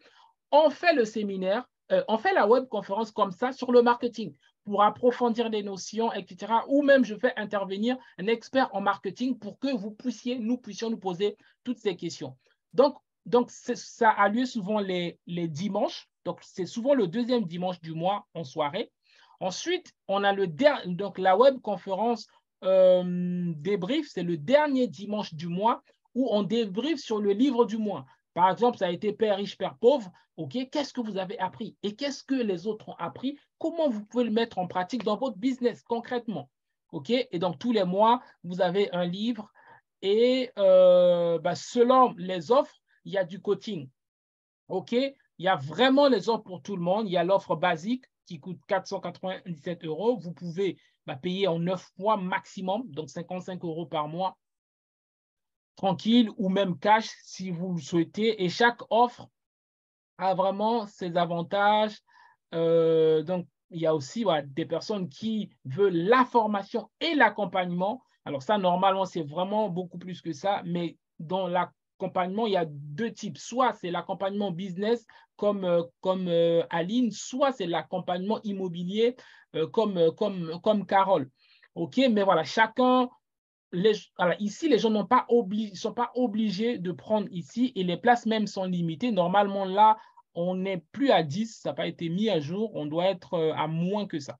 on fait le séminaire, on fait la webconférence comme ça sur le marketing pour approfondir les notions, etc. Ou même, je fais intervenir un expert en marketing pour que nous puissions nous poser toutes ces questions. Donc ça a lieu souvent les dimanches. Donc, c'est souvent le 2e dimanche du mois en soirée. Ensuite, on a donc la webconférence débrief, c'est le dernier dimanche du mois où on débriefe sur le livre du mois. Par exemple, ça a été Père riche, Père pauvre. OK, qu'est-ce que vous avez appris et qu'est-ce que les autres ont appris? Comment vous pouvez le mettre en pratique dans votre business concrètement? OK? Et donc, tous les mois, vous avez un livre et selon les offres, il y a du coaching. OK? Il y a vraiment les offres pour tout le monde. Il y a l'offre basique qui coûte 497 €. Vous pouvez payer en 9 mois maximum, donc 55 € par mois, tranquille, ou même cash si vous le souhaitez. Et chaque offre a vraiment ses avantages. Donc, il y a aussi des personnes qui veulent la formation et l'accompagnement. Alors ça, normalement, c'est vraiment beaucoup plus que ça, mais dans l'accompagnement, il y a deux types. Soit c'est l'accompagnement business comme Aline, soit c'est l'accompagnement immobilier comme Carole. OK, mais voilà, chacun, ici, les gens ne sont pas obligés de prendre ici et les places même sont limitées. Normalement, là, on n'est plus à 10, ça n'a pas été mis à jour, on doit être à moins que ça.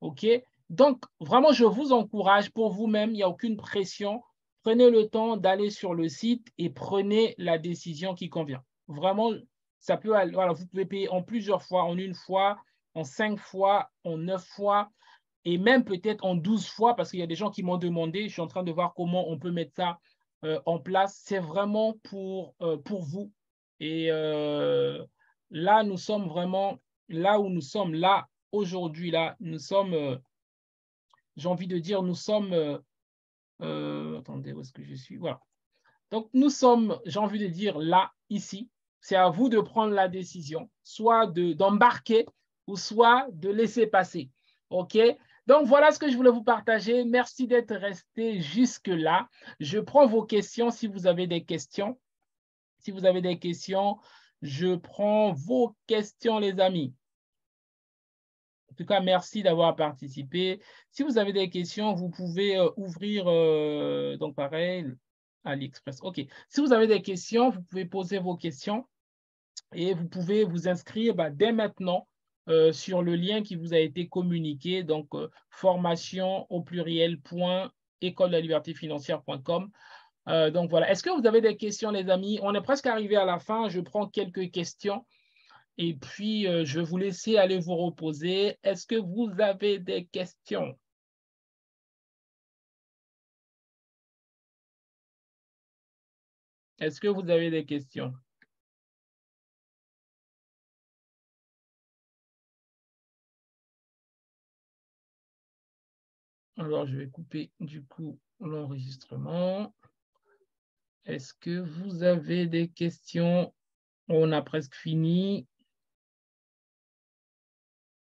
OK? Donc, vraiment, je vous encourage pour vous-même, il n'y a aucune pression. Prenez le temps d'aller sur le site et prenez la décision qui convient. Vraiment, ça peut aller, voilà, vous pouvez payer en plusieurs fois, en une fois, en 5 fois, en 9 fois, et même peut-être en 12 fois, parce qu'il y a des gens qui m'ont demandé, je suis en train de voir comment on peut mettre ça en place. C'est vraiment pour vous. Et là, nous sommes vraiment là où nous sommes, là, aujourd'hui, là, nous sommes, j'ai envie de dire, nous sommes, attendez, où est-ce que je suis? Voilà. Donc, nous sommes, j'ai envie de dire, là, ici. C'est à vous de prendre la décision, soit d'embarquer ou soit de laisser passer. OK? Donc, voilà ce que je voulais vous partager. Merci d'être resté jusque-là. Je prends vos questions si vous avez des questions. Si vous avez des questions, je prends vos questions, les amis. En tout cas, merci d'avoir participé. Si vous avez des questions, vous pouvez ouvrir, donc pareil, AliExpress. OK. Si vous avez des questions, vous pouvez poser vos questions et vous pouvez vous inscrire dès maintenant sur le lien qui vous a été communiqué, donc formation au pluriel.école-de-la-liberté-financière.com. Donc voilà. Est-ce que vous avez des questions, les amis? On est presque arrivé à la fin. Je prends quelques questions. Et puis, je vais vous laisser aller vous reposer. Est-ce que vous avez des questions? Est-ce que vous avez des questions? Alors, je vais couper du coup l'enregistrement. Est-ce que vous avez des questions? On a presque fini.